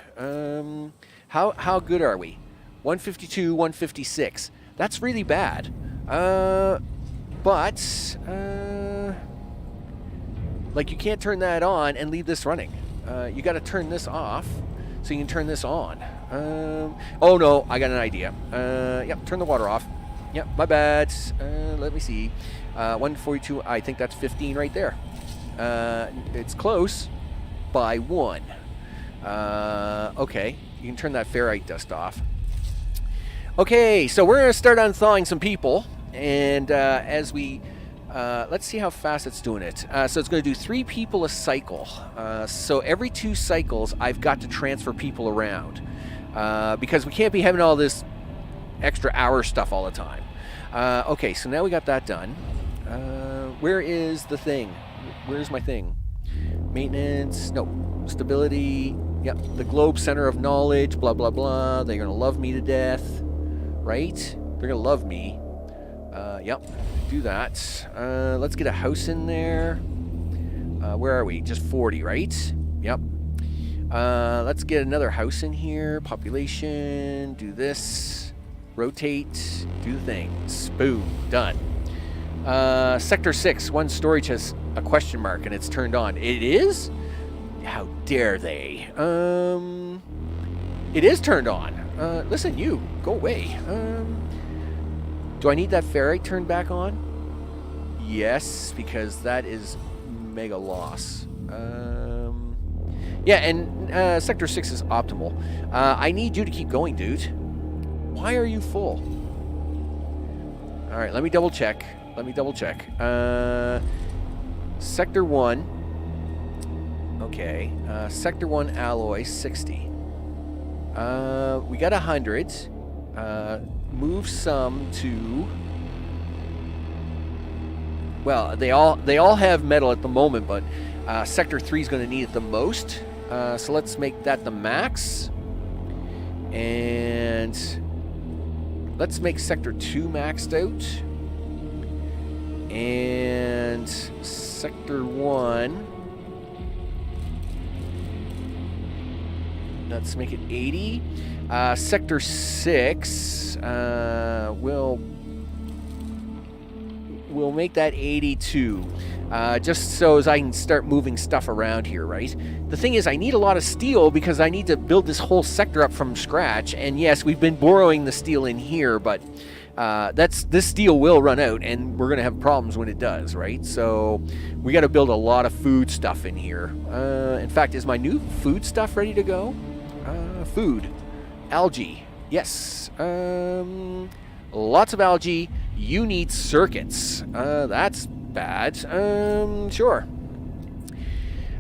How good are we? 152, 156. That's really bad. But like, you can't turn that on and leave this running. You got to turn this off so you can turn this on. Oh no, I got an idea. Yep, turn the water off. Yep, my bad. Let me see. 142, I think that's 15 right there. It's close by 1. Okay, you can turn that ferrite dust off. Okay, so we're going to start unthawing some people. And as we... let's see how fast it's doing it. So it's going to do 3 people a cycle. So every 2 cycles, I've got to transfer people around. Because we can't be having all this extra hour stuff all the time. Okay, so now we got that done. Where is the thing? Where's my thing? Maintenance. No. Stability. Yep. The globe center of knowledge. Blah, blah, blah. They're going to love me to death. Right? They're going to love me. Yep. Do that. Let's get a house in there. Where are we? Just 40, right? Yep. Let's get another house in here. Population. Do this. Rotate. Do things. Boom. Done. Sector 6. 1 storage has a question mark and it's turned on. It is? How dare they? It is turned on. Listen, you. Go away. Do I need that ferrite turned back on? Yes, because that is mega loss. Yeah, and Sector 6 is optimal. I need you to keep going, dude. Why are you full? All right, let me double check. Sector 1. Okay. Sector 1 alloy, 60. We got 100. Move some to... Well, they all have metal at the moment, but Sector 3 is going to need it the most. So let's make that the max. And let's make Sector 2 maxed out. And Sector 1... Let's make it 80. Sector 6, we'll make that 82. Just so as I can start moving stuff around here, right? The thing is, I need a lot of steel because I need to build this whole sector up from scratch. And yes, we've been borrowing the steel in here, but this steel will run out, and we're going to have problems when it does, right? So we got to build a lot of food stuff in here. In fact, is my new food stuff ready to go? Food. Algae. Yes. Lots of algae. You need circuits. That's bad. Sure.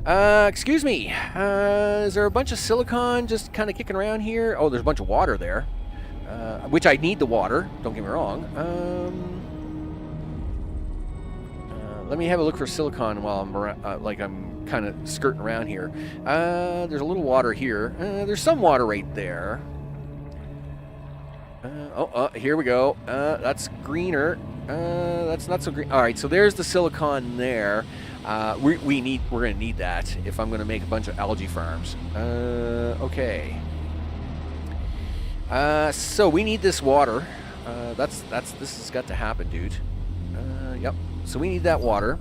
Excuse me. Is there a bunch of silicon just kind of kicking around here? Oh, there's a bunch of water there. Which I need the water. Don't get me wrong. Let me have a look for silicon while I'm I'm kind of skirting around here. There's a little water here. There's some water right there. Here we go. That's greener. That's not so green. All right, so there's the silicon there. We're gonna need that if I'm gonna make a bunch of algae farms. Okay. So we need this water. This has got to happen, dude. Yep. So we need that water.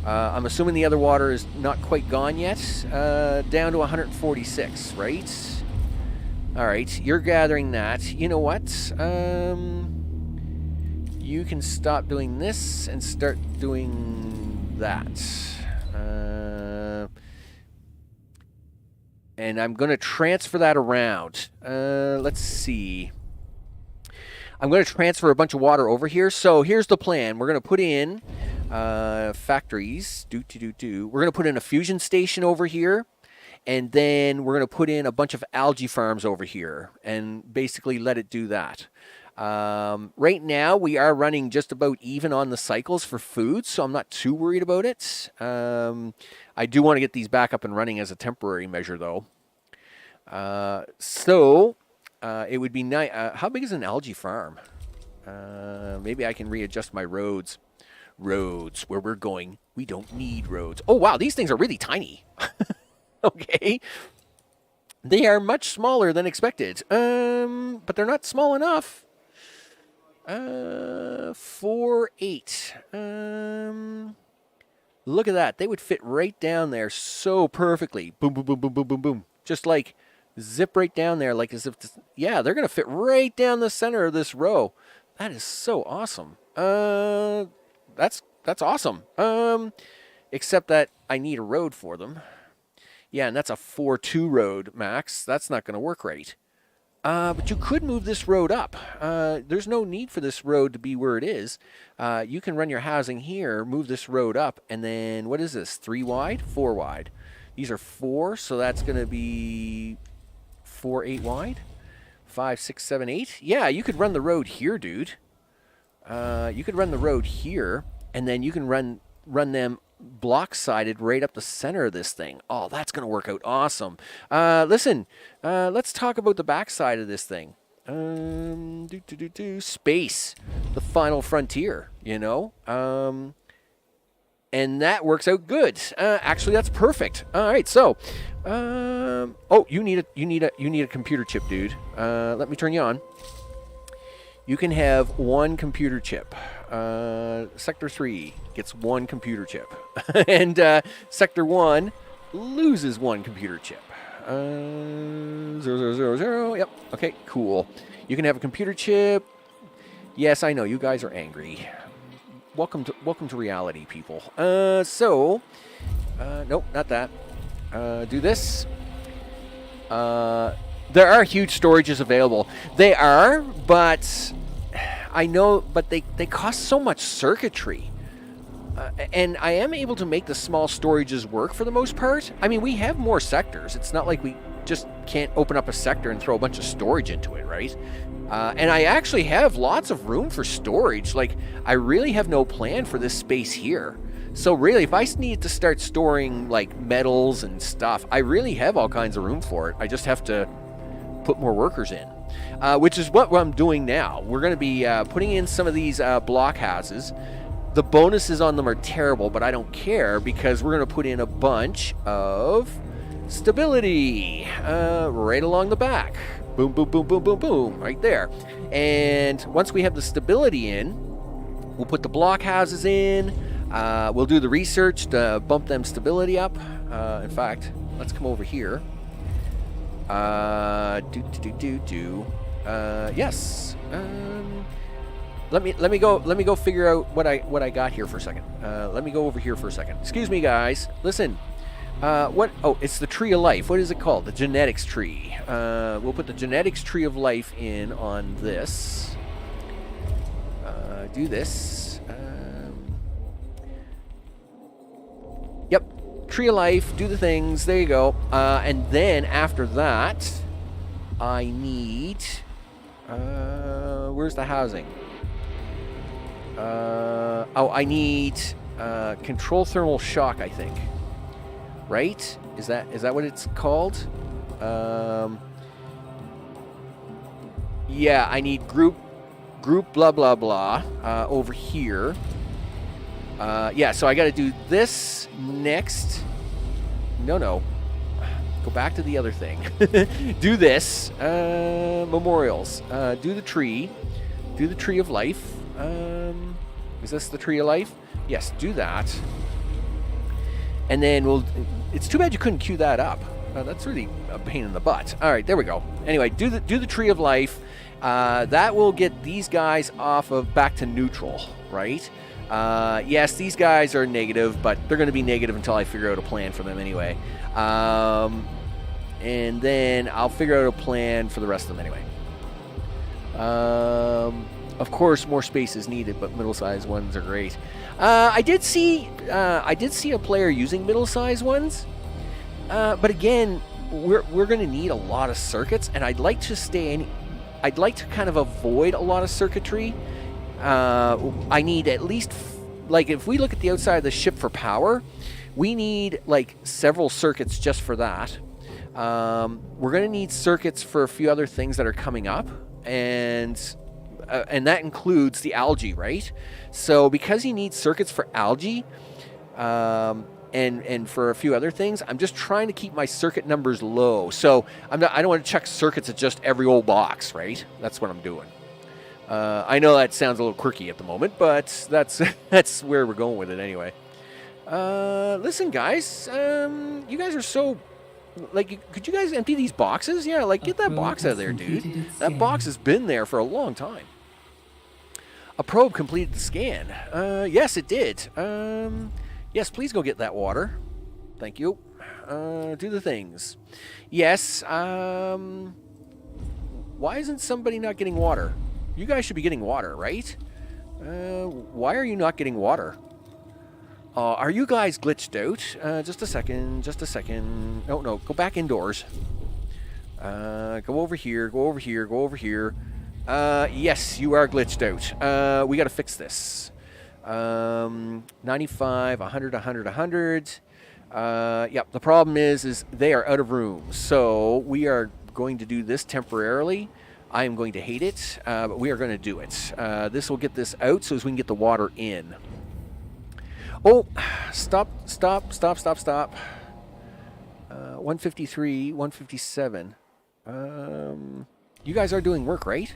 I'm assuming the other water is not quite gone yet. Down to 146, right? All right, you're gathering that. You know what? You can stop doing this and start doing that. And I'm going to transfer that around. Let's see. I'm going to transfer a bunch of water over here. So here's the plan. We're going to put in factories. We're going to put in a fusion station over here. And then we're going to put in a bunch of algae farms over here and basically let it do that. Right now, we are running just about even on the cycles for food, so I'm not too worried about it. I do want to get these back up and running as a temporary measure, though. It would be nice. How big is an algae farm? Maybe I can readjust my roads. Roads, where we're going, we don't need roads. Oh, wow, these things are really tiny. Okay. They are much smaller than expected. But they're not small enough. 4, 8. Look at that. They would fit right down there so perfectly. Boom, boom, boom, boom, boom, boom, boom. Just like zip right down there like as if, yeah, they're going to fit right down the center of this row. That is so awesome. That's awesome. Except that I need a road for them. Yeah, and that's a 4-2 road, Max. That's not going to work right. But you could move this road up. There's no need for this road to be where it is. You can run your housing here, move this road up, and then, what is this, 3 wide? 4 wide. These are 4, so that's going to be 4, 8 wide? 5, 6, 7, 8? Yeah, you could run the road here, dude. You could run the road here, and then you can run them block-sided right up the center of this thing. Oh, that's going to work out awesome. Listen, let's talk about the backside of this thing. Space, the final frontier, you know? And that works out good. Actually, that's perfect. All right, so, oh, you need a computer chip, dude. Let me turn you on. You can have 1 computer chip. Sector 3 gets 1 computer chip. And Sector 1 loses 1 computer chip. 0, 0, 0, 0. Yep. Okay, cool. You can have a computer chip. Yes, I know. You guys are angry. Welcome to reality, people. Nope, not that. Do this. There are huge storages available. They are, but I know, but they cost so much circuitry. And I am able to make the small storages work for the most part. I mean, we have more sectors. It's not like we just can't open up a sector and throw a bunch of storage into it, right? And I actually have lots of room for storage. Like, I really have no plan for this space here. So really, if I need to start storing, like, metals and stuff, I really have all kinds of room for it. I just have to put more workers in, which is what I'm doing now. We're going to be putting in some of these block houses. The bonuses on them are terrible, but I don't care because we're going to put in a bunch of stability right along the back. Boom, boom, boom, boom, boom, boom, right there. And once we have the stability in, we'll put the block houses in. We'll do the research to bump them stability up. In fact, let's come over here. Yes. Let me go figure out what I got here for a second. Let me go over here for a second. Excuse me, guys. Listen. What? Oh, it's the tree of life. What is it called? The genetics tree. We'll put the genetics tree of life in on this. Do this. Yep. Tree of life. Do the things. There you go. And then after that, I need. Where's the housing? I need Control thermal shock, I think. Right? Is that what it's called? Yeah, I need group blah blah blah over here. Yeah, so I got to do this next. No. Go back to the other thing. Do this. Memorials. Do the tree. Do the tree of life. Is this the tree of life? Yes, do that. And then it's too bad you couldn't queue that up. That's really a pain in the butt. All right, there we go. Anyway, do the tree of life. That will get these guys off of back to neutral, right? Yes, these guys are negative, but they're going to be negative until I figure out a plan for them anyway. And then I'll figure out a plan for the rest of them anyway. Of course, more space is needed, but middle-sized ones are great. I did see a player using middle-sized ones, but again, we're going to need a lot of circuits, and I'd like to kind of avoid a lot of circuitry. I need at least, like, if we look at the outside of the ship for power, we need like several circuits just for that. We're going to need circuits for a few other things that are coming up, and that includes the algae, right? So because you need circuits for algae, and for a few other things, I'm just trying to keep my circuit numbers low. So I don't want to check circuits at just every old box, right? That's what I'm doing. I know that sounds a little quirky at the moment, but that's where we're going with it anyway. Listen, guys, you guys are so... Like, could you guys empty these boxes? Yeah, like, get that box out of there, dude. That box has been there for a long time. A probe completed the scan. Yes, it did. Yes, please go get that water. Thank you. Do the things. Yes, why isn't somebody not getting water? You guys should be getting water, right? Why are you not getting water? Are you guys glitched out? Just a second. No, go back indoors. Go over here. Yes, you are glitched out. We got to fix this. 95, 100, 100. Yep, the problem is they are out of room. So we are going to do this temporarily. I am going to hate it, but we are going to do it. This will get this out so as we can get the water in. Oh, stop. 153, 157. You guys are doing work, right?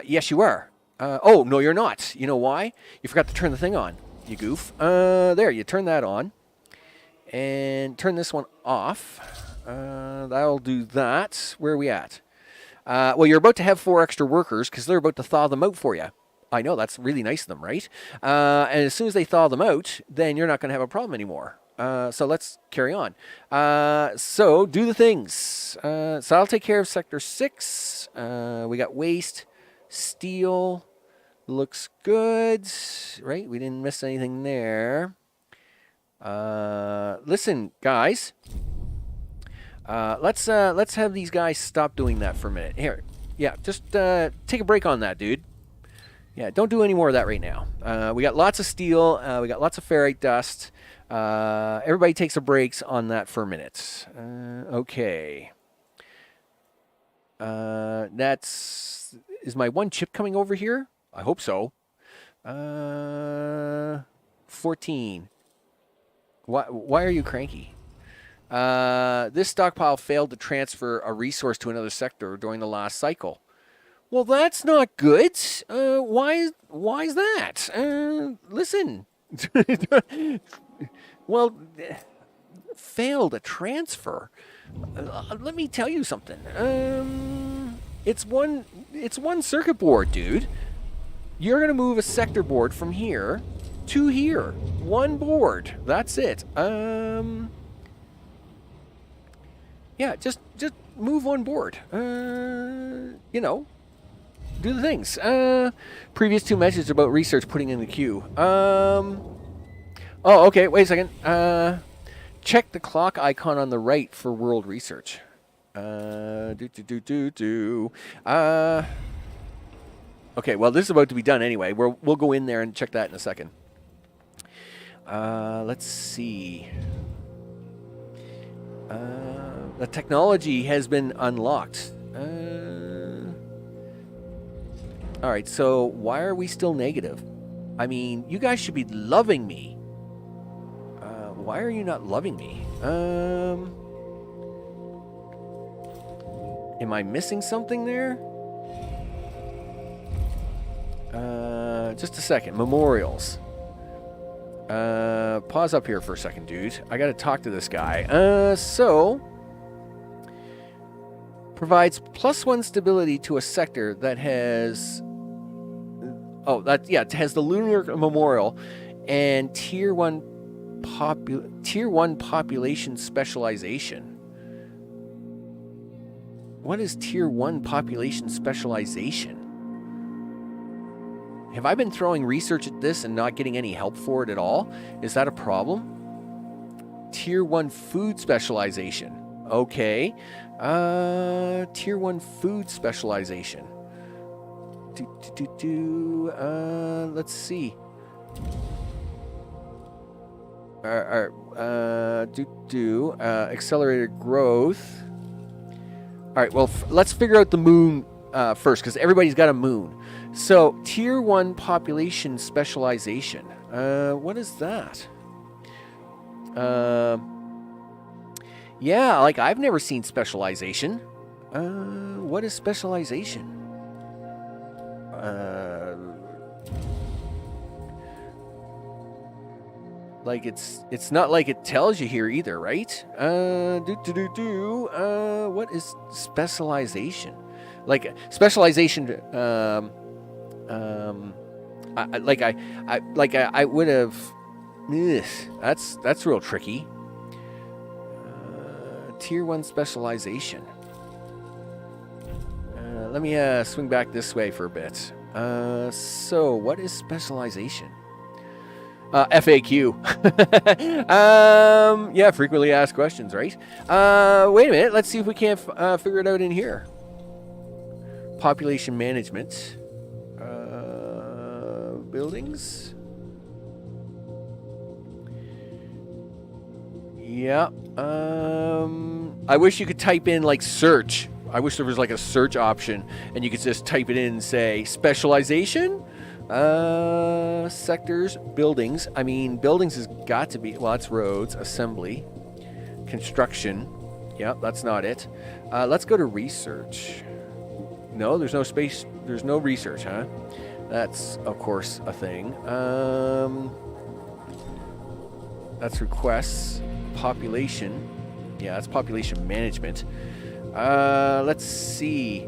Yes, you are. Oh, no, you're not. You know why? You forgot to turn the thing on, you goof. There, you turn that on. And turn this one off. That'll do that. Where are we at? Well, you're about to have 4 extra workers because they're about to thaw them out for you. I know, that's really nice of them, right? And as soon as they thaw them out, then you're not going to have a problem anymore. So let's carry on. So do the things. So I'll take care of Sector 6. We got waste, steel. Looks good, right? We didn't miss anything there. Listen, guys. Let's have these guys stop doing that for a minute. Here, yeah, just take a break on that, dude. Yeah, don't do any more of that right now. We got lots of steel. We got lots of ferrite dust. Everybody takes a break on that for a minute. Okay. Is my one chip coming over here? I hope so. 14. Why are you cranky? This stockpile failed to transfer a resource to another sector during the last cycle. Well, that's not good. Why is that? Listen. Well, failed a transfer. Let me tell you something. It's one circuit board, dude. You're gonna move a sector board from here to here. One board. That's it. Yeah, just move one board. You know. Do the things. Previous 2 messages about research putting in the queue. Oh, okay. Wait a second. Check the clock icon on the right for world research. Okay, well, this is about to be done anyway. We'll go in there and check that in a second. Let's see. The technology has been unlocked. All right, so why are we still negative? I mean, you guys should be loving me. Why are you not loving me? Am I missing something there? Just a second. Memorials. Pause up here for a second, dude. I gotta talk to this guy. So... provides +1 stability to a sector that has... Oh, it has the Lunar Memorial and Tier 1 population specialization. What is Tier 1 population specialization? Have I been throwing research at this and not getting any help for it at all? Is that a problem? Tier 1 food specialization. Okay. Tier 1 food specialization. Let's see. Accelerated growth. All right, well, let's figure out the moon first, because everybody's got a moon. So, Tier 1 population specialization. What is that? Yeah, like, I've never seen specialization. What is specialization? Like, it's not like it tells you here either, right? What is specialization? Like, specialization, I would have... That's real tricky. Tier 1 specialization. Let me swing back this way for a bit. So, what is specialization? FAQ. Yeah, frequently asked questions, right? Wait a minute. Let's see if we can't figure it out in here. Population management. Buildings. Yeah. I wish you could type in, like, search. I wish there was, like, a search option, and you could just type it in and say, specialization? Sectors, buildings. I mean, buildings has got to be... Well, that's roads, assembly, construction. Yep, that's not it. Let's go to research. No, there's no space. There's no research, huh? That's, of course, a thing. That's requests. Population. Yeah, that's population management. Let's see.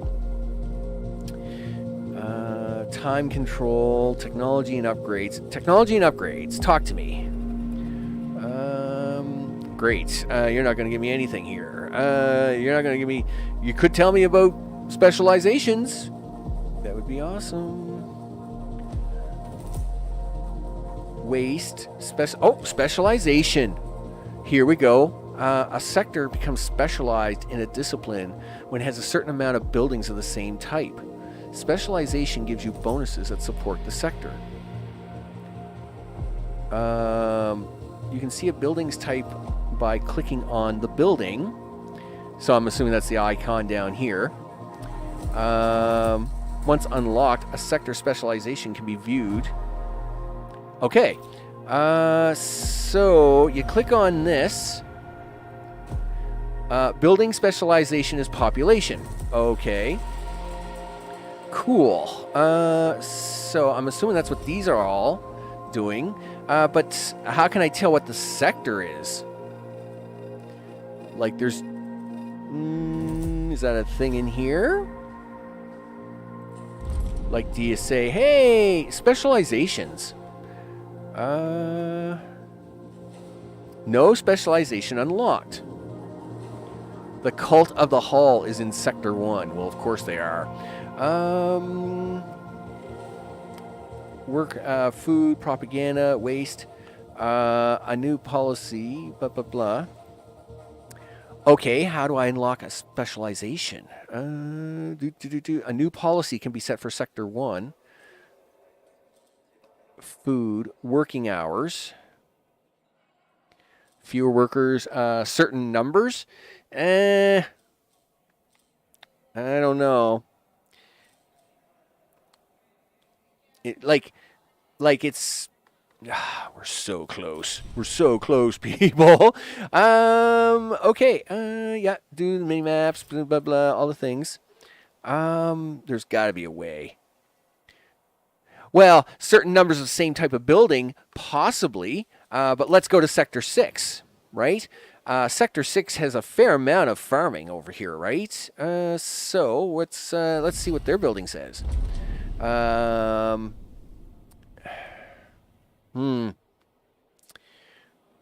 Time control, technology and upgrades. Technology and upgrades. Talk to me. Great. You're not going to give me anything here. You're not going to give me... You could tell me about specializations. That would be awesome. Waste. Specialization. Here we go. A sector becomes specialized in a discipline when it has a certain amount of buildings of the same type. Specialization gives you bonuses that support the sector. You can see a building's type by clicking on the building. So I'm assuming that's the icon down here. Once unlocked, a sector specialization can be viewed. Okay. So you click on this. Building specialization is population. Okay. Cool. So I'm assuming that's what these are all doing. But how can I tell what the sector is? Like, there's... is that a thing in here? Like, do you say, hey, specializations? No specialization unlocked. The Cult of the Hall is in Sector 1. Well, of course they are. Work, food, propaganda, waste, a new policy, blah, blah, blah. Okay, how do I unlock a specialization? A new policy can be set for Sector 1. Food, working hours, fewer workers, certain numbers. I don't know. It's we're so close. We're so close, people. Okay. Yeah, do the mini maps, blah blah blah, all the things. There's got to be a way. Well, certain numbers of the same type of building, possibly. But let's go to Sector 6, right? Sector 6 has a fair amount of farming over here, right? So let's see what their building says.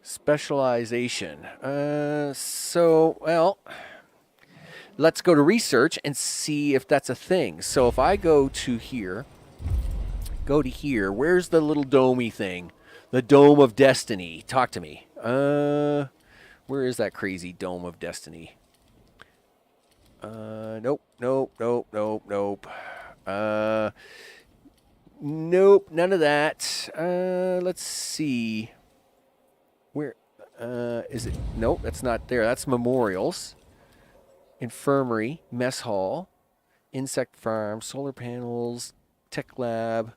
Specialization. Well, let's go to research and see if that's a thing. So if I go to here, where's the little domey thing? The Dome of Destiny. Talk to me. Where is that crazy Dome of Destiny? Nope. Nope, none of that. Let's see. Where is it? Nope, that's not there. That's memorials. Infirmary, mess hall, insect farm, solar panels, tech lab,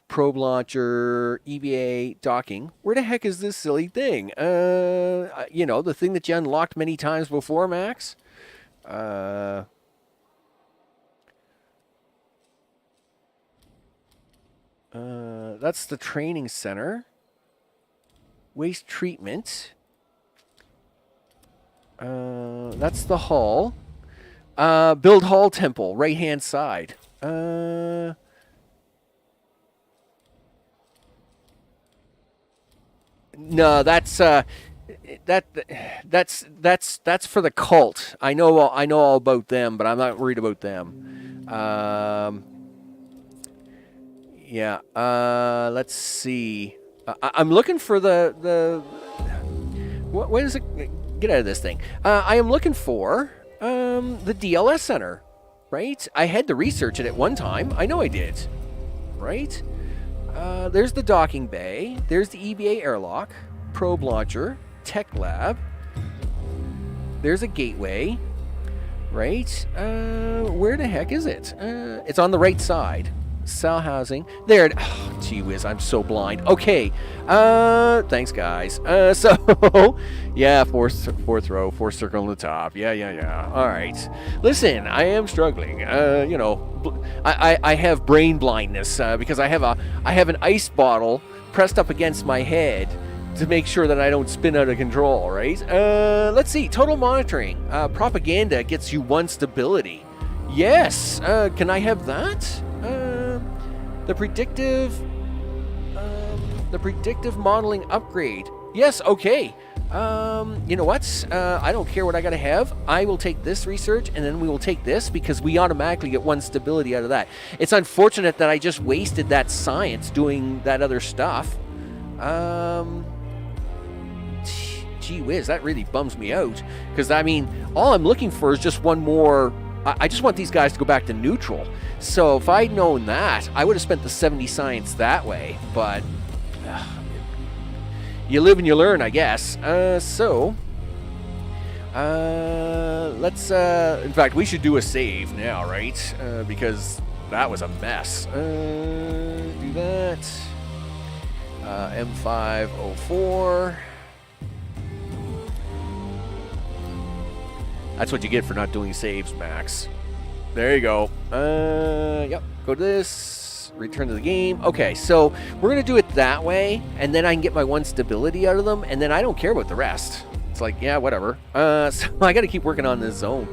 probe launcher, EVA, docking. Where the heck is this silly thing? The thing that you unlocked many times before, Max? That's the training center. Waste treatment. That's the hall. Build hall temple, right hand side. No, that's that's for the cult. I know all about them, but I'm not worried about them. Yeah. Let's see. I'm looking for the what is it? Get out of this thing. I am looking for the DLS center, right? I had to research it at one time. I know I did, right? There's the docking bay. There's the EVA airlock, probe launcher, tech lab. There's a gateway, right? Where the heck is it? It's on the right side. Cell housing. There. Oh, gee whiz, I'm so blind. Okay. Thanks, guys. So, yeah, fourth row, fourth circle on the top. Yeah. All right. Listen, I am struggling. I have brain blindness because I have an ice bottle pressed up against my head to make sure that I don't spin out of control, right? Let's see. Total monitoring. Propaganda gets you 1 stability. Yes. Can I have that? The predictive modeling upgrade. Yes, okay. You know what? I don't care what I gotta have. I will take this research, and then we will take this, because we automatically get 1 stability out of that. It's unfortunate that I just wasted that science doing that other stuff. Gee whiz, that really bums me out. Because, I mean, all I'm looking for is just one more... I just want these guys to go back to neutral. So if I'd known that, I would have spent the 70 science that way. But you live and you learn, I guess. Let's... in fact, we should do a save now, right? Because that was a mess. Do that. M504. That's what you get for not doing saves, Max. There you go. Yep. Go to this. Return to the game. Okay, so we're going to do it that way, and then I can get my 1 stability out of them, and then I don't care about the rest. It's like, yeah, whatever. So I got to keep working on this zone.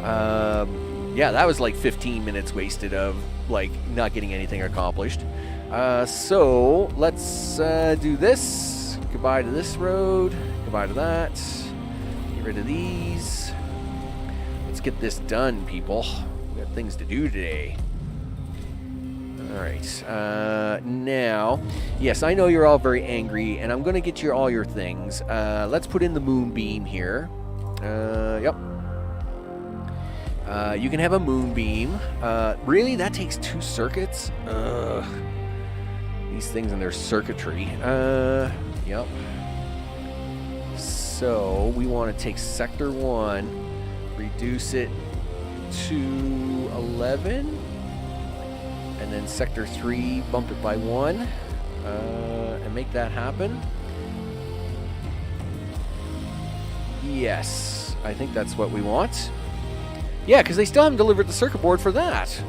Yeah, that was like 15 minutes wasted of, like, not getting anything accomplished. So let's do this. Goodbye to this road. Goodbye to that. Get rid of these. Get this done, people. We got things to do today. All right. Now, yes, I know you're all very angry, and I'm going to get you all your things. Let's put in the moonbeam here. Yep. You can have a moonbeam. Really? That takes 2 circuits? These things and their circuitry. Yep. So, we want to take Sector 1, reduce it to 11, and then Sector 3, bump it by 1, and make that happen. Yes, I think that's what we want. Yeah, because they still haven't delivered the circuit board for that.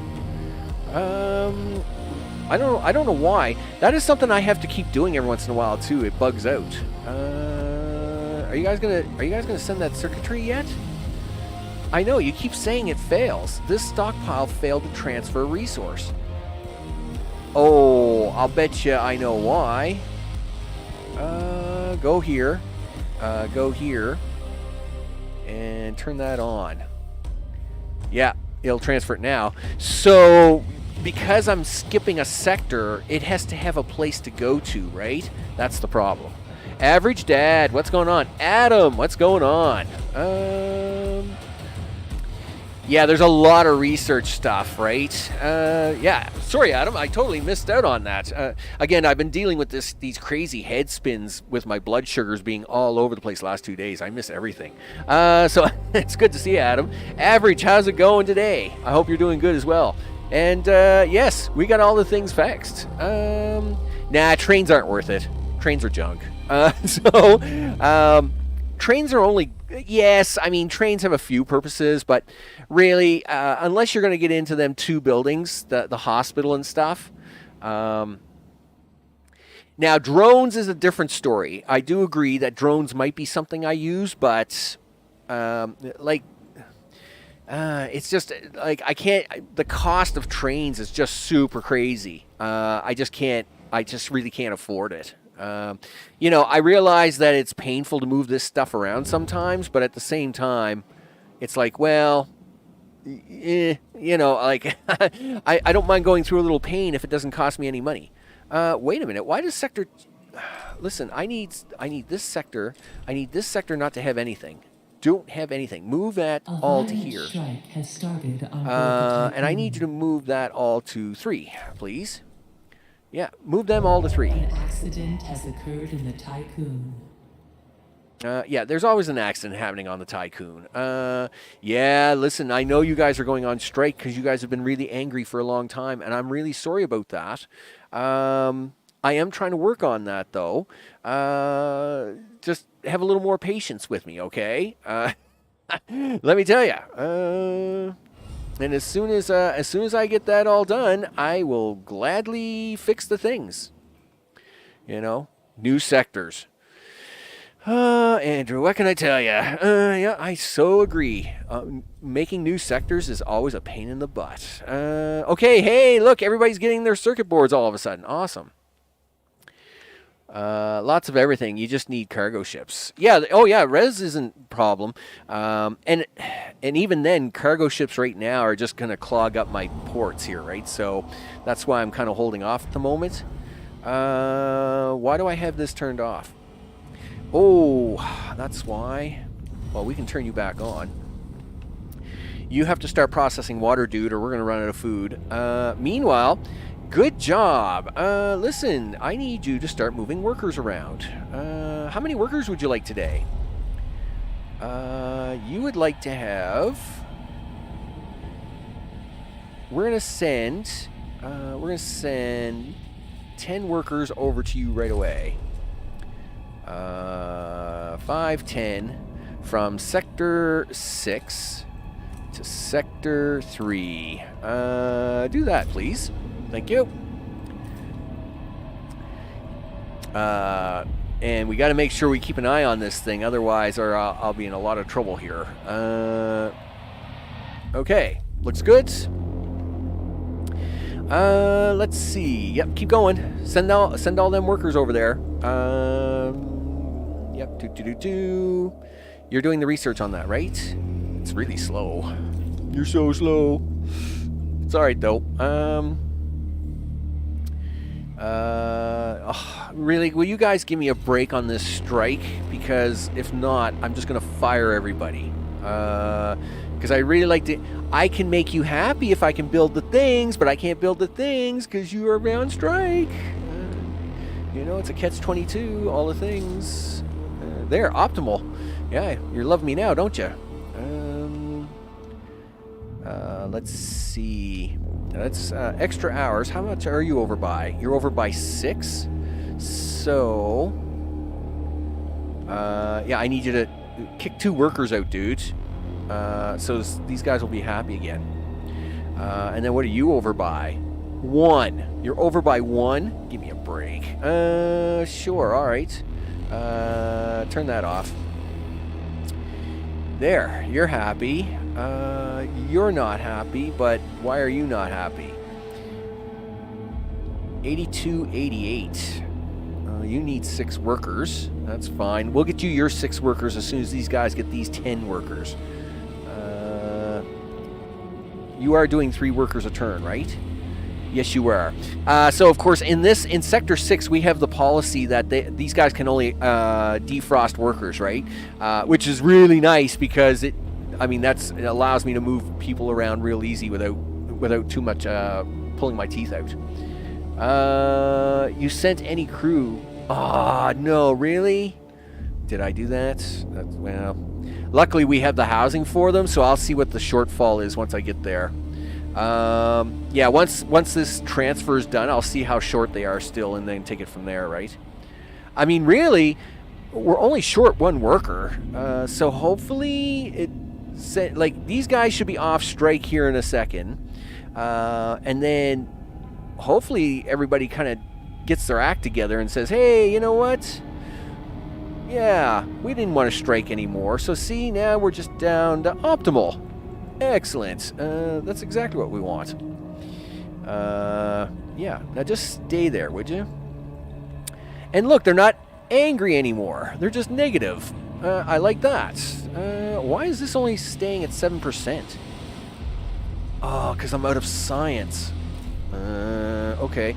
I don't know why. That is something I have to keep doing every once in a while too. It bugs out. Are you guys gonna send that circuitry yet? I know you keep saying it fails. This stockpile failed to transfer a resource. Oh, I'll bet you I know why. Go here. Go here. And turn that on. Yeah, it'll transfer it now. So, because I'm skipping a sector, it has to have a place to go to, right? That's the problem. Average Dad, what's going on? Adam, what's going on? Yeah, there's a lot of research stuff, right? Yeah, sorry, Adam, I totally missed out on that. Again, I've been dealing with these crazy head spins with my blood sugars being all over the place the last 2 days. I miss everything. So it's good to see you, Adam. Average, how's it going today? I hope you're doing good as well. And yes, we got all the things fixed. Nah, trains aren't worth it. Trains are junk. Trains are only... Yes, I mean, trains have a few purposes, but really, unless you're going to get into them 2 buildings, the hospital and stuff. Now, drones is a different story. I do agree that drones might be something I use, but, it's just, like, I can't... The cost of trains is just super crazy. I just really can't afford it. You know, I realize that it's painful to move this stuff around sometimes, but at the same time, it's like, well, you know, like, I don't mind going through a little pain if it doesn't cost me any money. Wait a minute, why does sector... Listen, I need this sector. I need this sector not to have anything. Don't have anything. Move that all to here. Has started on and I need you to move that all to 3, please. Yeah, move them all to 3. An accident has occurred in the Tiqqun. Yeah, there's always an accident happening on the Tiqqun. Yeah, listen, I know you guys are going on strike because you guys have been really angry for a long time, and I'm really sorry about that. I am trying to work on that, though. Just have a little more patience with me, okay? Let me tell you. And as soon as I get that all done, I will gladly fix the things. You know, new sectors. Andrew, what can I tell you? Yeah, I so agree. Making new sectors is always a pain in the butt. Okay, hey, look, everybody's getting their circuit boards all of a sudden. Awesome. Lots of everything. You just need cargo ships. Yeah. Oh, yeah. Res isn't a problem. And even then, cargo ships right now are just going to clog up my ports here, right? So that's why I'm kind of holding off at the moment. Why do I have this turned off? Oh, that's why. Well, we can turn you back on. You have to start processing water, dude, or we're going to run out of food. Meanwhile... Good job. Listen, I need you to start moving workers around. How many workers would you like today? You would like to have... We're going to send 10 workers over to you right away. 5, 10 from Sector 6 to Sector 3. Do that, please. Thank you. And we got to make sure we keep an eye on this thing, otherwise I'll be in a lot of trouble here. Okay, looks good. Let's see. Yep, keep going. Send all them workers over there. Yep, You're doing the research on that, right? It's really slow. You're so slow. It's all right though. Really, will you guys give me a break on this strike? Because if not, I'm just going to fire everybody. Because I really like to... I can make you happy if I can build the things, but I can't build the things because you are on strike. You know, it's a catch-22, all the things. There, optimal. Yeah, you love me now, don't you? Let's see. That's extra hours. How much are you over by? You're over by 6. So, yeah, I need you to kick 2 workers out, dude. So these guys will be happy again. And then what are you over by? 1. You're over by 1? Give me a break. Sure, alright. Turn that off. There, you're happy. You're not happy, but why are you not happy? 82, 88. You need 6 workers. That's fine. We'll get you your 6 workers as soon as these guys get these 10 workers. You are doing 3 workers a turn, right? Yes, you are. So, of course, in Sector 6, we have the policy that these guys can only defrost workers, right? Which is really nice because it allows me to move people around real easy without too much pulling my teeth out. You sent any crew? Ah, no, really? Did I do that? Well, luckily we have the housing for them, so I'll see what the shortfall is once I get there. Yeah, once this transfer is done, I'll see how short they are still, and then take it from there, right? I mean, really, we're only short 1 worker, so hopefully these guys should be off strike here in a second, and then hopefully everybody kind of gets their act together and says, hey, you know what? Yeah, we didn't want to strike anymore, so see, now we're just down to optimal. Excellent. That's exactly what we want. Yeah, now just stay there, would you? And look, they're not angry anymore. They're just negative. I like that. Why is this only staying at 7%? Oh, because I'm out of science. Okay.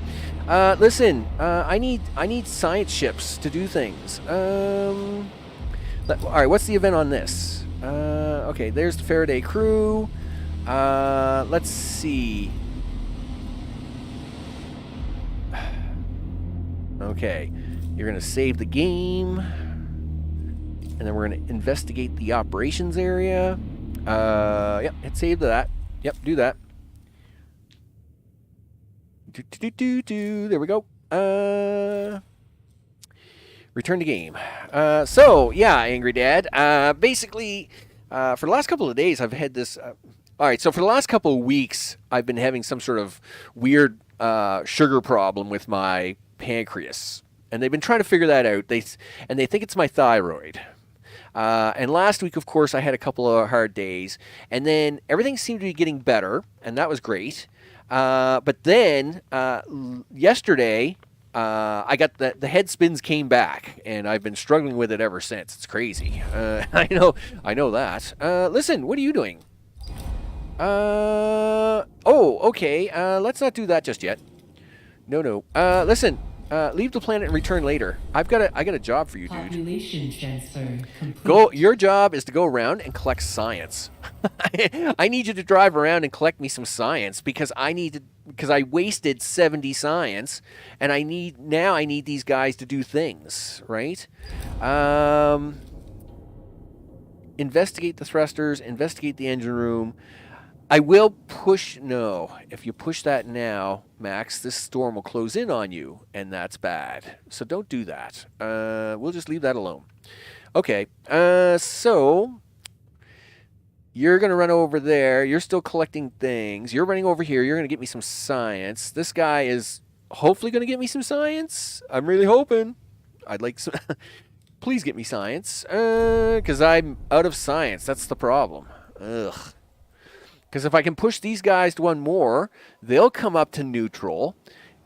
Listen, I need science ships to do things. All right, what's the event on this? Okay, there's the Faraday crew. Let's see. Okay, you're going to save the game. And then we're going to investigate the operations area. Yep, hit save to that. Yep, do that. There we go. Return to game. So, yeah, Angry Dad. Basically, for the last couple of days, I've had this... all right, so for the last couple of weeks, I've been having some sort of weird sugar problem with my pancreas. And they've been trying to figure that out. They think it's my thyroid. And last week, of course, I had a couple of hard days. And then everything seemed to be getting better, and that was great. But then, yesterday... I got the head spins came back, and I've been struggling with it ever since. It's crazy. I know that. Listen, what are you doing? Oh, okay. Let's not do that just yet. No. Listen, leave the planet and return later. I got a job for you, dude. Population transfer complete. Your job is to go around and collect science. I need you to drive around and collect me some science because I wasted 70 science, and I need these guys to do things, right? Investigate the thrusters, investigate the engine room. I will push... No, if you push that now, Max, this storm will close in on you, and that's bad. So don't do that. We'll just leave that alone. Okay, so... You're going to run over there. You're still collecting things. You're running over here. You're going to get me some science. This guy is hopefully going to get me some science. I'm really hoping. I'd like some... Please get me science. Because I'm out of science. That's the problem. Ugh. Because if I can push these guys to 1 more, they'll come up to neutral.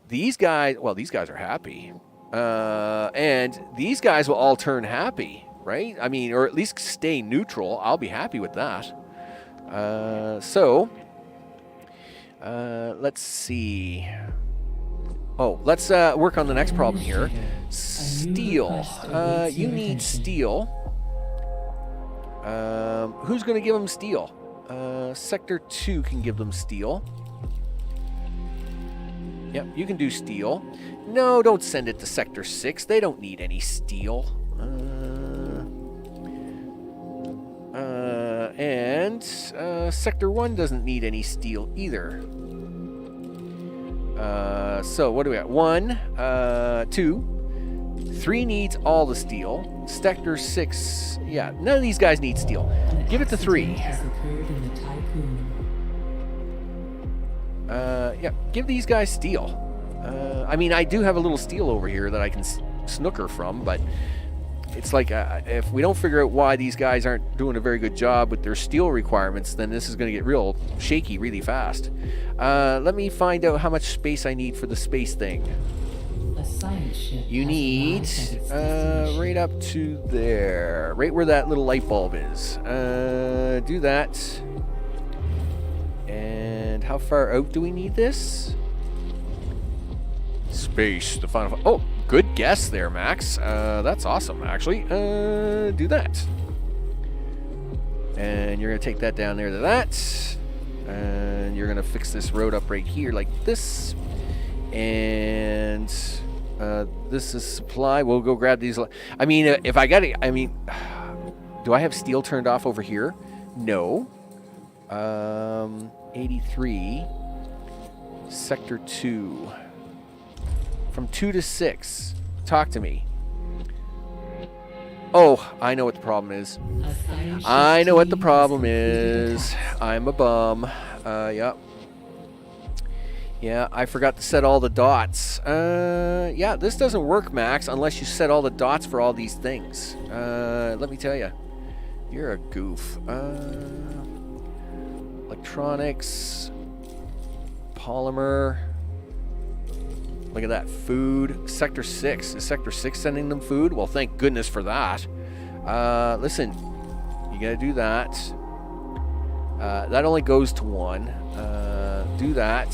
These guys... Well, these guys are happy. And these guys will all turn happy. Right? I mean, or at least stay neutral. I'll be happy with that. So, let's see. Oh, let's work on the next problem here. Steel. You need steel. Who's going to give them steel? Sector 2 can give them steel. Yep, you can do steel. No, don't send it to Sector 6. They don't need any steel. And Sector 1 doesn't need any steel either. So what do we got? 1, 2, 3 needs all the steel. Sector 6, yeah, none of these guys need steel. Give it to 3. Yeah, give these guys steel. I mean, I do have a little steel over here that I can snooker from, but it's like if we don't figure out why these guys aren't doing a very good job with their steel requirements, then this is going to get real shaky really fast. Let me find out how much space I need for the space thing. You need right up to there, right where that little light bulb is. Do that. And how far out do we need this? Space, the final. Oh, good guess there, Max. That's awesome, actually. Do that. And you're going to take that down there to that. And you're going to fix this road up right here like this. And this is supply. We'll go grab these. I mean, if I got it, I mean, do I have steel turned off over here? No. 83. Sector 2. From 2 to 6. Talk to me. Oh, I know what the problem is. I know what the problem is. I'm a bum. Yep. Yeah, I forgot to set all the dots. Yeah, this doesn't work, Max, unless you set all the dots for all these things. Let me tell you. You're a goof. Electronics. Polymer. Look at that. Food. Sector 6. Is Sector 6 sending them food? Well, thank goodness for that. Listen. You gotta do that. That only goes to 1. Do that.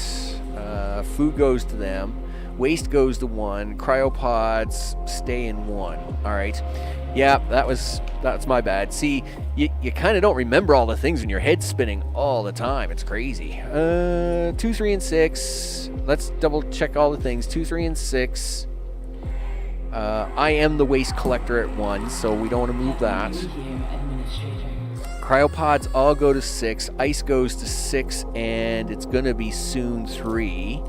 Food goes to them. Waste goes to 1. Cryopods stay in 1. Alright. Yeah, that's my bad. See, you kind of don't remember all the things when your head's spinning all the time. It's crazy. 2, 3, and 6. Let's double check all the things. 2, 3, and 6. I am the waste collector at 1, so we don't want to move that. Cryopods all go to 6. Ice goes to 6, and it's going to be soon 3.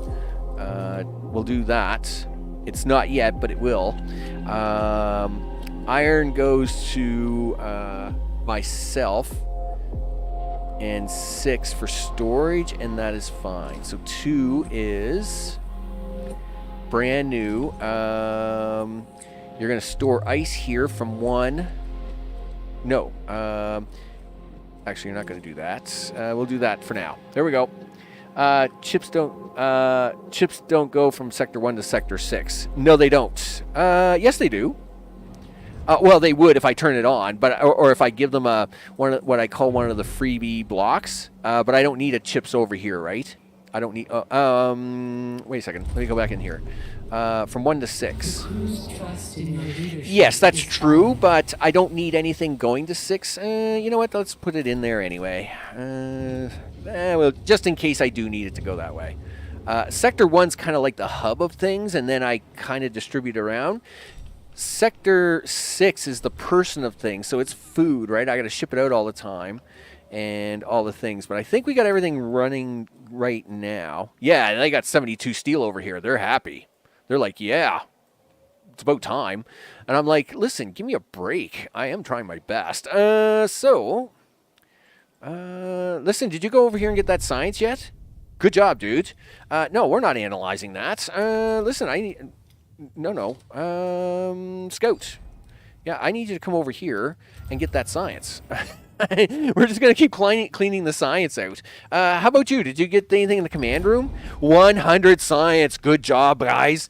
We'll do that. It's not yet, but it will. Iron goes to myself, and 6 for storage, and that is fine. So 2 is brand new. You're going to store ice here from 1. No. Actually, you're not going to do that. We'll do that for now. There we go. Chips don't go from Sector 1 to Sector 6. No, they don't. Yes, they do. Well, they would if I turn it on, but or if I give them what I call one of the freebie blocks. But I don't need a chips over here, right? I don't need. Wait a second. Let me go back in here. From 1 to 6. Yes, that's true, but I don't need anything going to 6. You know what? Let's put it in there anyway. Well, just in case I do need it to go that way. Sector 1's kind of like the hub of things, and then I kind of distribute around. Sector 6 is the person of things, so it's food, right? I got to ship it out all the time and all the things. But I think we got everything running right now. Yeah, they got 72 steel over here. They're happy. They're like, yeah, it's about time. And I'm like, listen, give me a break. I am trying my best. Listen, did you go over here and get that science yet? Good job, dude. No, we're not analyzing that. Listen, I need... No. Scout. Yeah, I need you to come over here and get that science. We're just going to keep cleaning the science out. How about you? Did you get anything in the command room? 100 science. Good job, guys.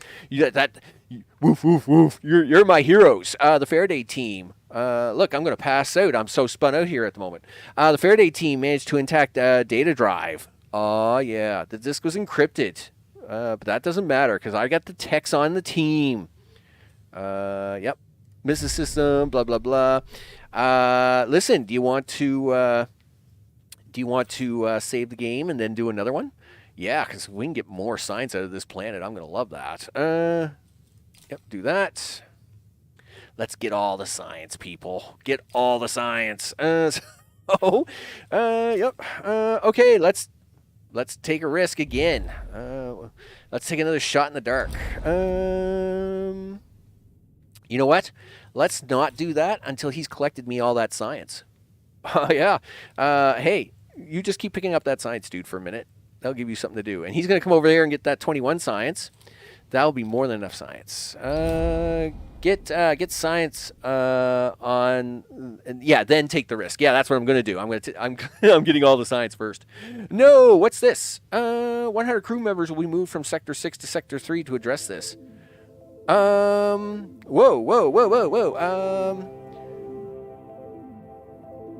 Woof, woof, woof. You're my heroes. The Faraday team. Look, I'm going to pass out. I'm so spun out here at the moment. The Faraday team managed to intact data drive. Oh, yeah. The disk was encrypted. But that doesn't matter because I got the techs on the team. Yep. Missile system, blah, blah, blah. Listen, do you want to save the game and then do another one? Yeah, because we can get more science out of this planet. I'm going to love that. Yep, do that. Let's get all the science, people. Get all the science. Yep. Okay, let's take a risk again. Let's take another shot in the dark. You know what? Let's not do that until he's collected me all that science. Yeah. Hey, you just keep picking up that science, dude, for a minute. That'll give you something to do. And he's going to come over there and get that 21 science. That'll be more than enough science. Get science on, yeah, then take the risk. Yeah, that's what I'm going to do. I'm getting all the science first. No, what's this? 100 crew members will be moved from Sector 6 to Sector 3 to address this.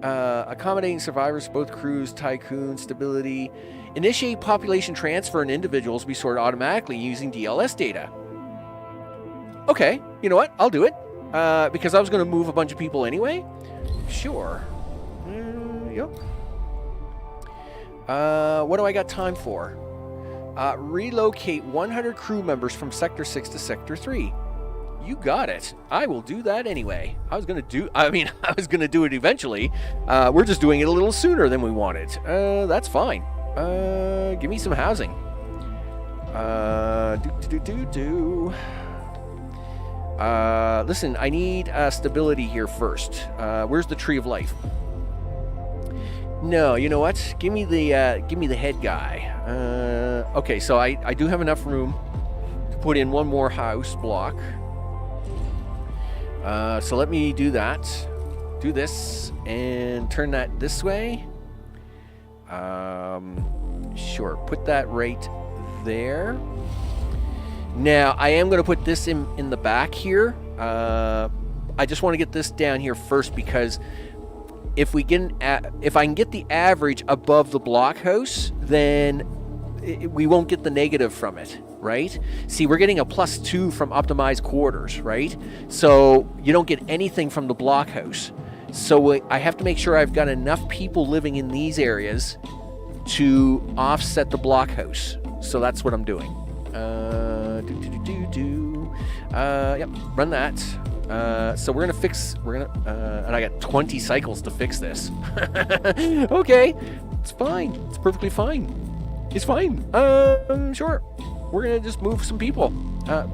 Accommodating survivors, both crews, Tiqqun, stability. Initiate population transfer and individuals be sorted automatically using DLS data. Okay, you know what? I'll do it. Because I was going to move a bunch of people anyway. Sure. Yep. What do I got time for? Relocate 100 crew members from Sector 6 to Sector 3. You got it. I will do that anyway. I was going to do it eventually. We're just doing it a little sooner than we wanted. That's fine. Give me some housing. Listen, I need stability here first. Where's the Tree of Life? No, you know what? Give me the head guy. Okay, so I do have enough room to put in one more house block. So let me do that. Do this and turn that this way. Sure, put that right there. Now, I am going to put this in the back here. I just want to get this down here first because if I can get the average above the blockhouse, then we won't get the negative from it, right? See, we're getting a +2 from optimized quarters, right? So you don't get anything from the blockhouse. So I have to make sure I've got enough people living in these areas to offset the blockhouse. So that's what I'm doing. Yep, run that. So we're gonna and I got 20 cycles to fix this. Okay, it's fine. It's perfectly fine. It's fine. Sure. We're gonna just move some people.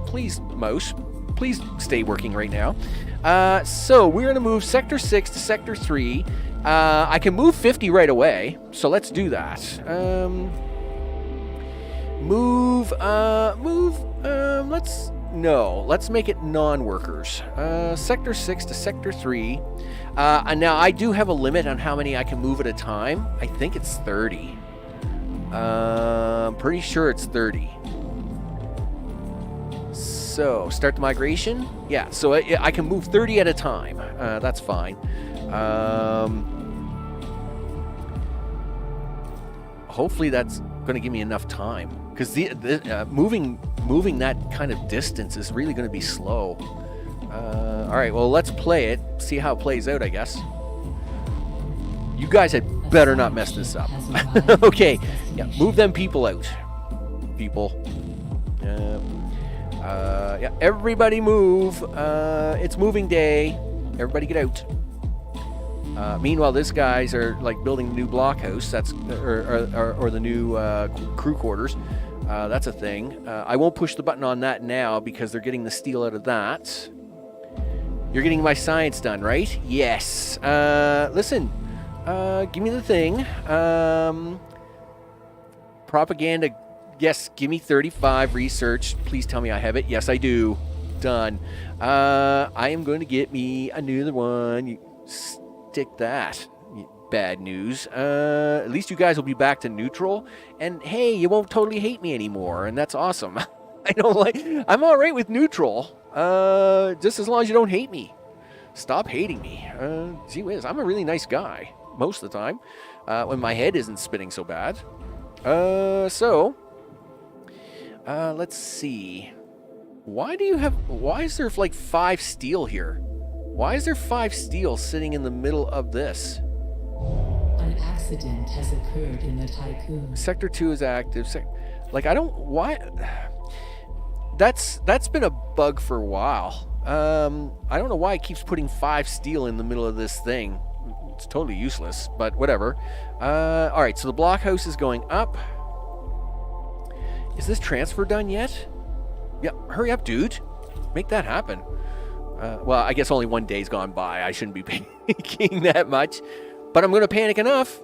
Please, mouse, please stay working right now. So we're gonna move Sector 6 to Sector 3. I can move 50 right away, so let's do that. Let's make it non-workers. Sector 6 to Sector 3. And now I do have a limit on how many I can move at a time. I think it's 30. I'm pretty sure it's 30. So, start the migration. Yeah, so I can move 30 at a time. That's fine. Hopefully that's going to give me enough time. Because moving that kind of distance is really going to be slow. All right, well, let's play it. See how it plays out, I guess. You guys had better not mess this up. Okay, yeah, move them people out. People. Yeah, everybody move. It's moving day. Everybody get out. Meanwhile, these guys are like building a new blockhouse. That's or the new crew quarters. That's a thing. I won't push the button on that now because they're getting the steel out of that. You're getting my science done, right? Yes. Listen. Give me the thing. Propaganda. Yes, give me 35 research. Please tell me I have it. Yes, I do. Done. I am going to get me another one. You stick that. Bad news. At least you guys will be back to neutral. And hey, you won't totally hate me anymore. And that's awesome. I'm all right with neutral. Just as long as you don't hate me. Stop hating me. Gee whiz, I'm a really nice guy. Most of the time. Let's see. Why is there like 5 steel here? Why is there 5 steel sitting in the middle of this? An accident has occurred in the Tiqqun. Sector 2 is active. Why? That's been a bug for a while. I don't know why it keeps putting 5 steel in the middle of this thing. It's totally useless, but whatever. All right, so the blockhouse is going up. Is this transfer done yet? Yeah, hurry up, dude. Make that happen. Well, I guess only 1 day's gone by. I shouldn't be panicking that much, but I'm going to panic enough.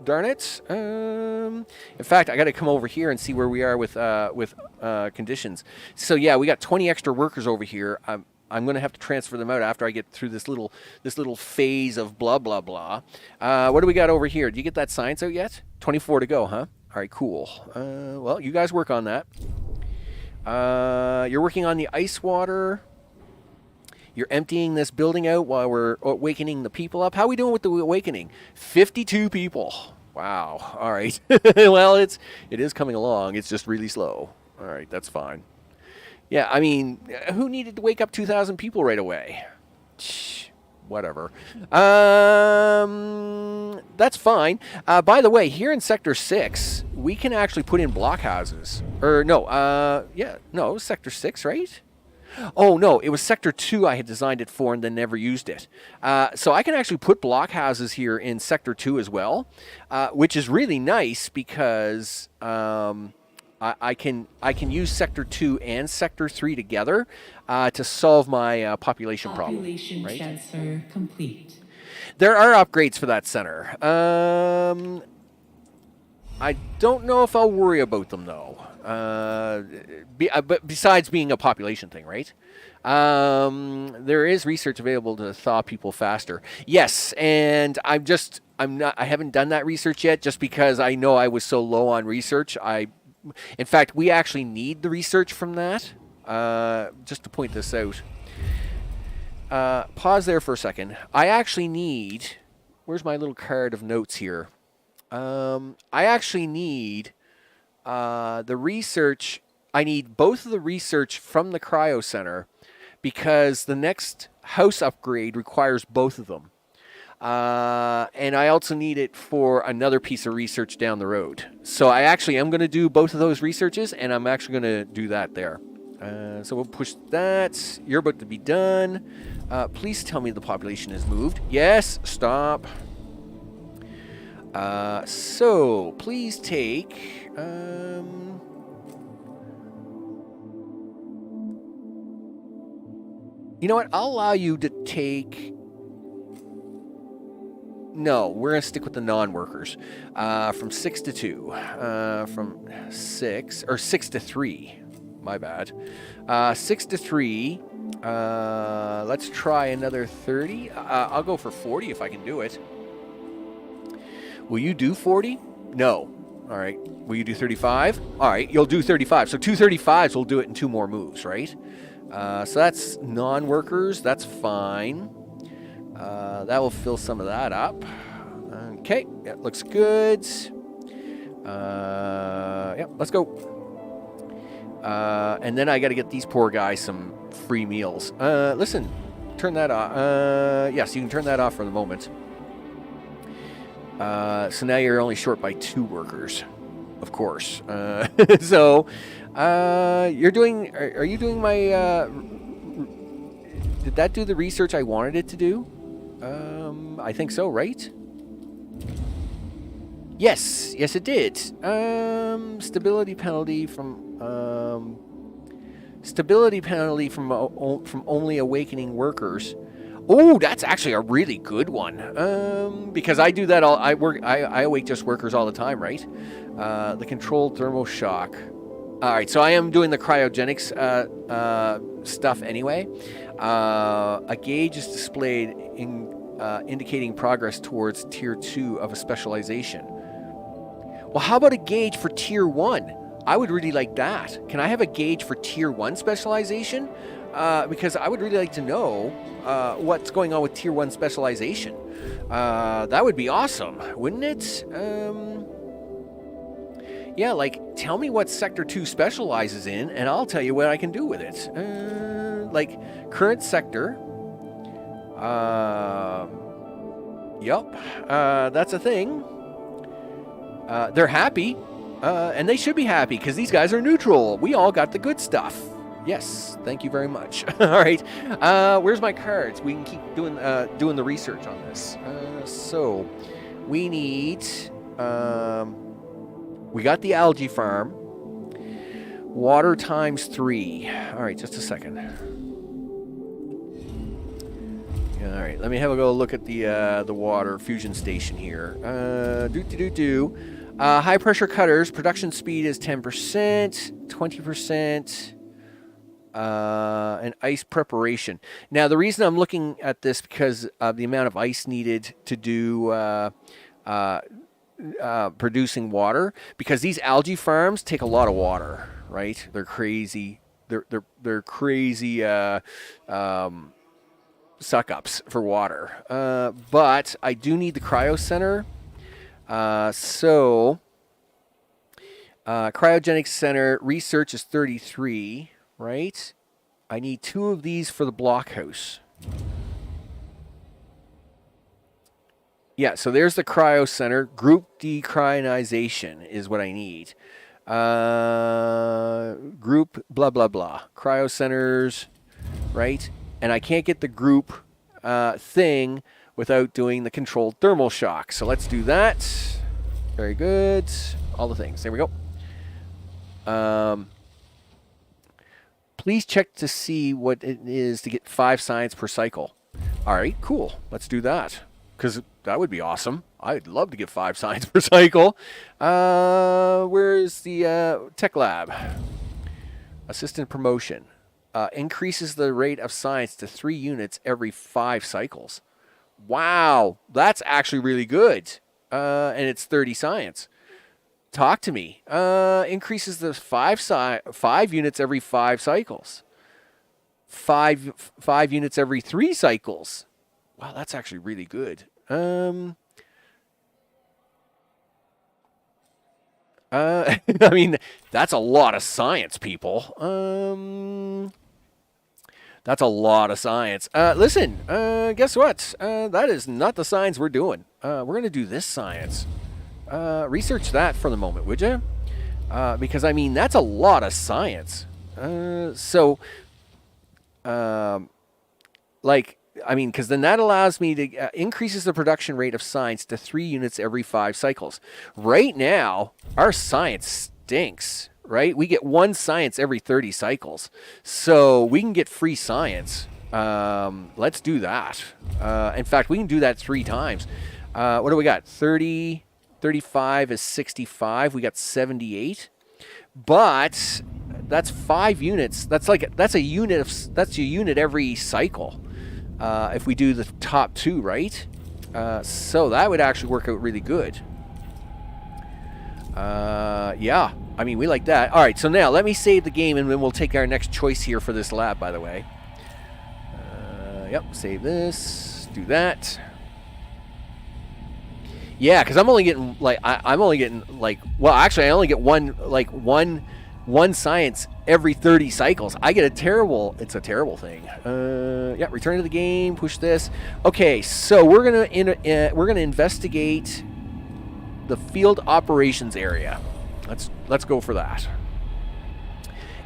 Darn it. In fact, I got to come over here and see where we are with conditions. So yeah, we got 20 extra workers over here. I'm going to have to transfer them out after I get through this little phase of blah blah blah. What do we got over here? Do you get that science out yet? 24 to go, huh? All right, cool. Well, you guys work on that. You're working on the ice water. You're emptying this building out while we're awakening the people up. How are we doing with the awakening? 52 people. Wow. All right. Well, it is coming along. It's just really slow. All right, that's fine. Yeah, I mean, who needed to wake up 2,000 people right away? Whatever. That's fine. By the way, here in Sector 6, we can actually put in blockhouses. Or no, no, Sector 6, right? Oh, no, it was Sector 2 I had designed it for and then never used it. So I can actually put blockhouses here in Sector 2 as well, which is really nice because I can use Sector 2 and Sector 3 together to solve my population problem. Population right? transfer complete. There are upgrades for that center. I don't know if I'll worry about them, though. But besides being a population thing, right? There is research available to thaw people faster. Yes, and I haven't done that research yet just because I know I was so low on research. In fact, we actually need the research from that. Just to point this out. Pause there for a second. I actually need... Where's my little card of notes here? I actually need the research. I need both of the research from the cryo center because the next house upgrade requires both of them. And I also need it for another piece of research down the road. So I actually am going to do both of those researches, and I'm actually going to do that there. So we'll push that. You're about to be done. Please tell me the population has moved. Yes, stop. So please take... you know what? I'll allow you to take... No, we're going to stick with the non-workers. From 6 to 2. From 6 to 3. My bad. 6 to 3. Let's try another 30. I'll go for 40 if I can do it. Will you do 40? No. All right. Will you do 35? All right. You'll do 35. So 2 35s will do it in 2 more moves, right? So that's non-workers. That's fine. That will fill some of that up. Okay. Yeah, looks good. Yeah, let's go. And then I got to get these poor guys some free meals. Listen, turn that off. Yes, you can turn that off for the moment. So now you're only short by 2 workers, of course. So you're doing. Are you doing my? Did that do the research I wanted it to do? I think so, right? Yes, it did. Stability penalty from only awakening workers. Oh, that's actually a really good one. Because I do that I awake just workers all the time, right? The controlled thermal shock. All right, so I am doing the cryogenics stuff anyway. A gauge is displayed indicating progress towards Tier 2 of a specialization. Well, how about a gauge for Tier 1? I would really like that. Can I have a gauge for Tier 1 specialization? Because I would really like to know what's going on with Tier 1 specialization. That would be awesome, wouldn't it? Yeah, like, tell me what Sector 2 specializes in, and I'll tell you what I can do with it. Like, current sector. Yup. That's a thing. They're happy. And they should be happy, because these guys are neutral. We all got the good stuff. Yes, thank you very much. All right. Where's my cards? We can keep doing the research on this. So, we need... we got the algae farm. Water times 3. All right, just a second. All right, let me have a go look at the water fusion station here. High pressure cutters. Production speed is 10%, 20%. And ice preparation. Now, the reason I'm looking at this because of the amount of ice needed to do producing water, because these algae farms take a lot of water, right? They're crazy. They're crazy suck ups for water. But I do need the cryo center. So cryogenic center research is 33, right? I need 2 of these for the blockhouse. Yeah, so there's the cryo center. Group decryonization is what I need. Group blah, blah, blah. Cryo centers, right? And I can't get the group thing without doing the controlled thermal shock. So let's do that. Very good. All the things. There we go. Please check to see what it is to get 5 science per cycle. All right, cool. Let's do that. Because that would be awesome. I'd love to get 5 science per cycle. Where's the tech lab? Assistant promotion. Increases the rate of science to 3 units every 5 cycles. Wow, that's actually really good. And it's 30 science. Talk to me. Increases the 5 units every 5 cycles. 5 units every 3 cycles. Wow, that's actually really good. I mean, that's a lot of science, people. That's a lot of science. Listen, guess what? That is not the science we're doing. We're going to do this science. Research that for the moment, would you? Because, I mean, that's a lot of science. Because then that allows me to increases the production rate of science to 3 units every 5 cycles. Right now, our science stinks, right? We get 1 science every 30 cycles. So we can get free science. Let's do that. In fact, we can do that 3 times. What do we got? 30, 35 is 65. We got 78. But that's 5 units. That's a unit every cycle. If we do the top 2, right? So that would actually work out really good. Yeah, I mean, we like that. All right, so now let me save the game, and then we'll take our next choice here for this lab, by the way. Yep, save this, do that. Yeah, because I'm only getting, well, actually, I only get one science every 30 cycles. I get it's a terrible thing. Yeah, return to the game, push this. Okay, so we're gonna investigate the field operations area. Let's go for that,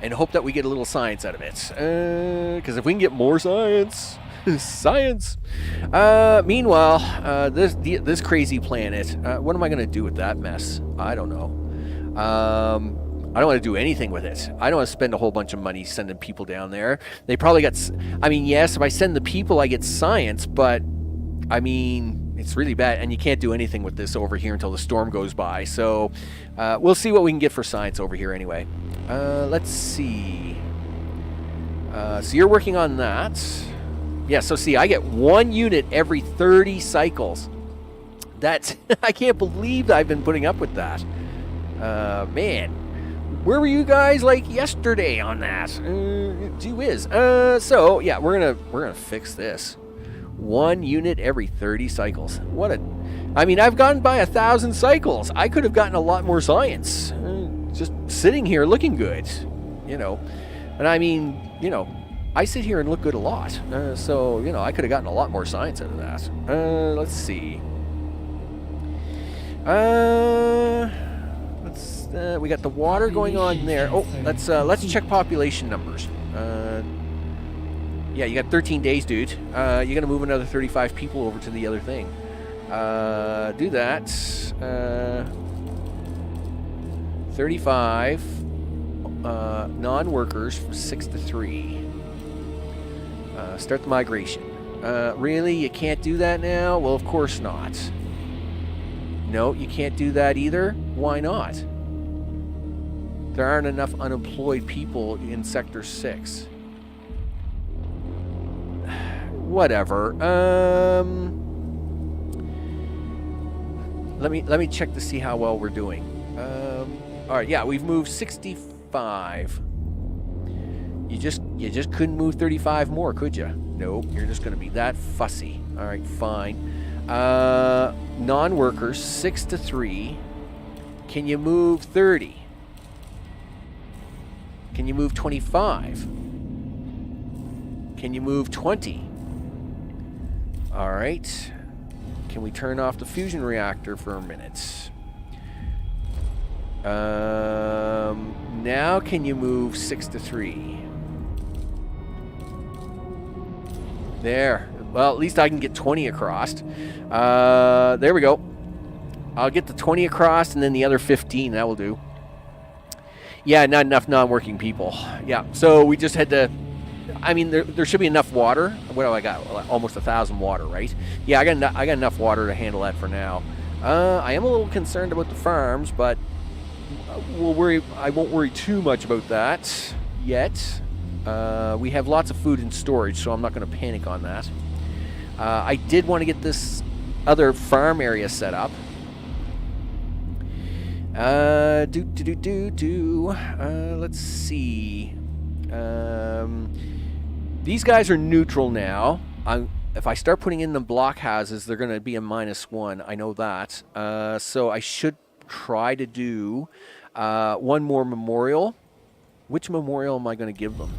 and hope that we get a little science out of it. Because if we can get more science, science. Meanwhile, this crazy planet. What am I gonna do with that mess? I don't know. I don't want to do anything with it. I don't want to spend a whole bunch of money sending people down there. They probably got... I mean, yes, if I send the people, I get science, but, I mean, it's really bad, and you can't do anything with this over here until the storm goes by. So, we'll see what we can get for science over here anyway. Let's see. So you're working on that. Yeah, so see, I get 1 unit every 30 cycles. That's... I can't believe I've been putting up with that. Man. Where were you guys like yesterday on that? Gee whiz. So yeah, we're gonna fix this. 1 unit every 30 cycles. I mean, I've gone by 1,000 cycles. I could have gotten a lot more science. just sitting here looking good, you know. And I mean, you know, I sit here and look good a lot. So, you know, I could have gotten a lot more science out of that. Let's see. We got the water going on there. Oh, let's check population numbers. Yeah, you got 13 days, dude. You're gonna move another 35 people over to the other thing. Do that. 35 non-workers from 6 to 3. Start the migration. Really? You can't do that now? Well, of course not. No, you can't do that either. Why not? There aren't enough unemployed people in Sector 6. Whatever. Let me check to see how well we're doing. All right, yeah, we've moved 65. You just couldn't move 35 more, could you? Nope, you're just going to be that fussy. All right, fine. Non-workers, 6 to 3. Can you move 30? Can you move 25? Can you move 20? All right. Can we turn off the fusion reactor for a minute? Now can you move 6 to 3? There. Well, at least I can get 20 across. There we go. I'll get the 20 across and then the other 15. That will do. Yeah, not enough non-working people. Yeah, so we just had to... I mean, there should be enough water. What do I got? Almost 1,000 water, right? Yeah, I got enough water to handle that for now. I am a little concerned about the farms, but I won't worry too much about that yet. We have lots of food in storage, so I'm not going to panic on that. I did want to get this other farm area set up. Let's see. These guys are neutral now. If I start putting in the blockhouses, they're going to be a -1. I know that. So I should try to do one more memorial. Which memorial am I going to give them?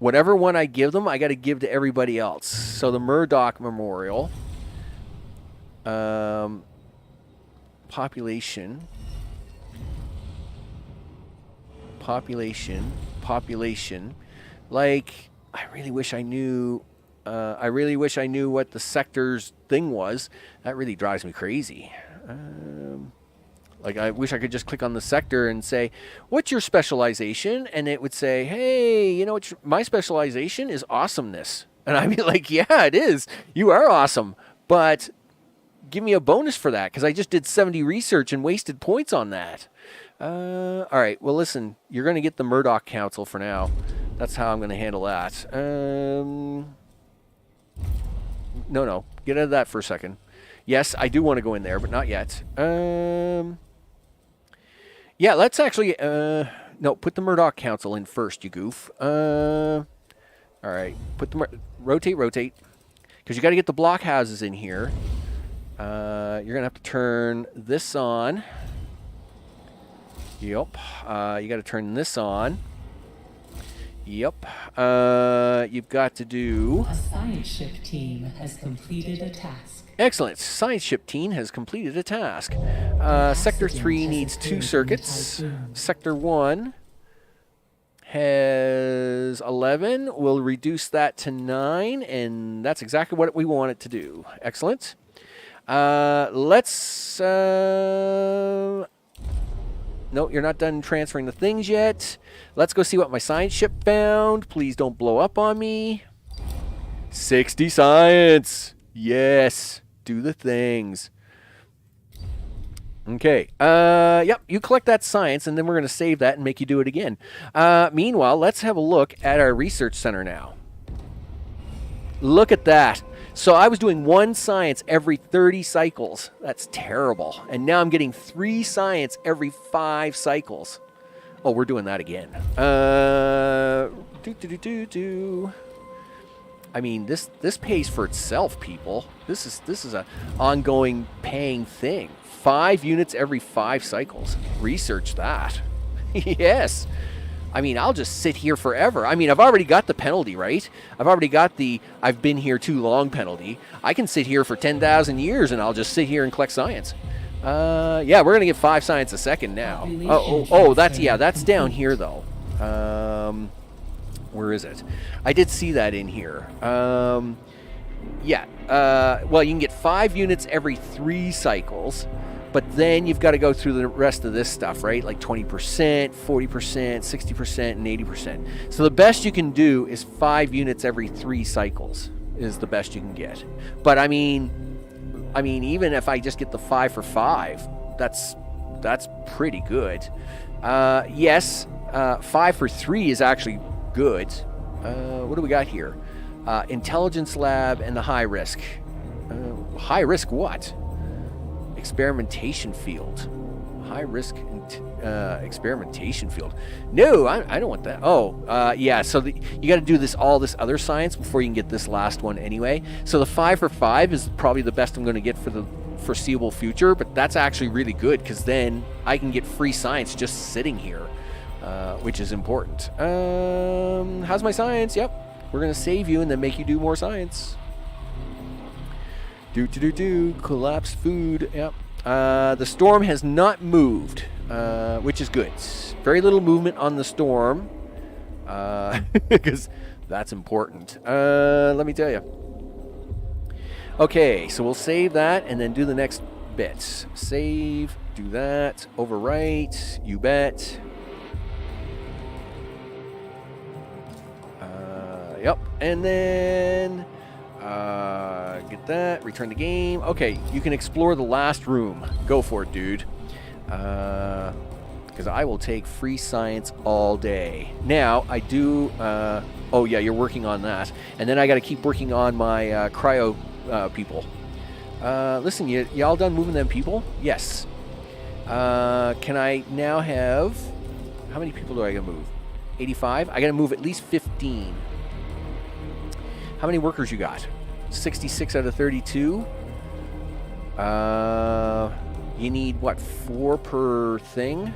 Whatever one I give them, I got to give to everybody else. So the Murdoch Memorial. Population. Like, I really wish I knew what the sector's thing was. That really drives me crazy. Like, I wish I could just click on the sector and say, what's your specialization? And it would say, hey, you know what, my specialization is awesomeness. And I'd be like, yeah, it is. You are awesome. But give me a bonus for that, because I just did 70 research and wasted points on that. All right, well, listen, you're going to get the Murdoch Council for now. That's how I'm going to handle that. No, get out of that for a second. Yes, I do want to go in there, but not yet. Yeah, let's actually... no, put the Murdoch Council in first, you goof. All right, put the... Rotate. Because you got to get the blockhouses in here. You're going to have to turn this on. Yep. You got to turn this on. Yep. You've got to do... A science ship team has completed a task. Excellent. Science ship team has completed a task. Sector 3 needs 2 circuits. Sector 1 has 11. We'll reduce that to 9, and that's exactly what we want it to do. Excellent. Let's... No, you're not done transferring the things yet. Let's go see what my science ship found. Please don't blow up on me. 60 science. Yes. Do the things. Okay. Yep, you collect that science, and then we're going to save that and make you do it again. Meanwhile, let's have a look at our research center now. Look at that. So I was doing 1 science every 30 cycles. That's terrible. And now I'm getting 3 science every 5 cycles. Oh, we're doing that again. I mean, this pays for itself, people. This is a ongoing paying thing. 5 units every 5 cycles. Research that. Yes. I mean, I'll just sit here forever. I mean, I've already got the penalty, right? I've already got the I've been here too long penalty. I can sit here for 10,000 years and I'll just sit here and collect science. Yeah, we're going to get 5 science a second now. That's down here, though. Where is it? I did see that in here. Well, you can get 5 units every 3 cycles, but then you've got to go through the rest of this stuff, right? Like 20%, 40%, 60%, and 80%. So the best you can do is 5 units every 3 cycles is the best you can get. But I mean, even if I just get the 5 for 5, that's pretty good. Yes, 5 for 3 is actually good. What do we got here? Intelligence lab and the high risk. High risk what? Experimentation field. High risk experimentation field. No, I don't want that. Yeah. So you got to do all this other science before you can get this last one anyway. So the 5 for 5 is probably the best I'm going to get for the foreseeable future. But that's actually really good because then I can get free science just sitting here, which is important. How's my science? Yep. We're going to save you and then make you do more science. Collapsed food. Yep. The storm has not moved, which is good. Very little movement on the storm, because that's important. Let me tell you. Okay, so we'll save that and then do the next bit. Save, do that, overwrite, you bet. Yep, and then get that, return the game. Okay, you can explore the last room. Go for it, dude. Because I will take free science all day. Now, I do... oh, yeah, you're working on that. And then I got to keep working on my cryo people. Listen, you all done moving them people? Yes. Can I now have... How many people do I got to move? 85? I got to move at least 15. How many workers you got? 66 out of 32. You need what, 4 per thing?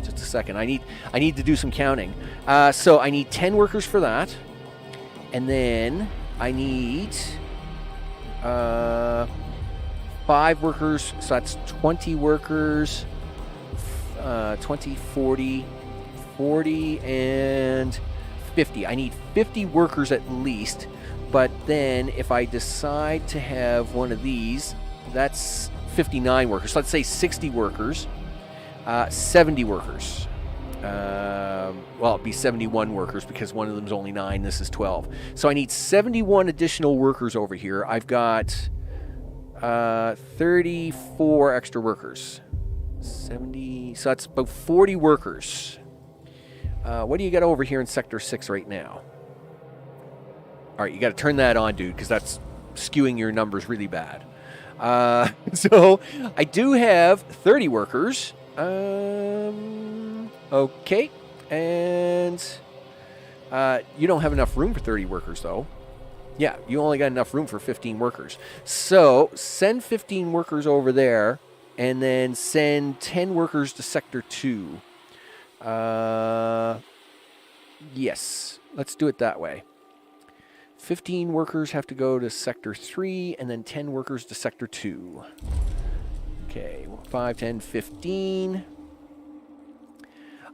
Just a second. I need to do some counting. So I need 10 workers for that, and then I need 5 workers. So that's 20 workers. 20, 40, 40, and 50. I need 50 workers at least. But then if I decide to have one of these, that's 59 workers. So let's say 60 workers, 70 workers. Well, it'd be 71 workers because one of them's only 9, this is 12. So I need 71 additional workers over here. I've got 34 extra workers. 70, so that's about 40 workers. What do you got over here in Sector 6 right now? All right, you got to turn that on, dude, because that's skewing your numbers really bad. So I do have 30 workers. Okay, and you don't have enough room for 30 workers, though. Yeah, you only got enough room for 15 workers. So send 15 workers over there, and then send 10 workers to Sector 2. Yes, let's do it that way. 15 workers have to go to Sector 3, and then 10 workers to Sector 2. Okay, 5, 10, 15.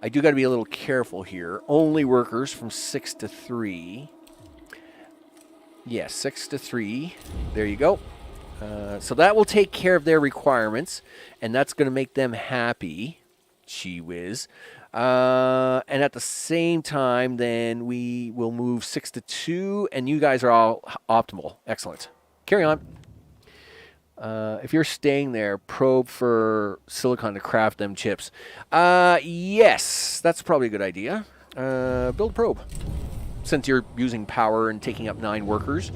I do got to be a little careful here. Only workers from 6 to 3. Yes, 6 to 3. There you go. So that will take care of their requirements, and that's going to make them happy. Gee whiz. And at the same time, then we will move 6 to 2, and you guys are all optimal. Excellent. Carry on. If you're staying there, probe for silicon to craft them chips. Yes, that's probably a good idea. Build probe. Since you're using power and taking up 9 workers,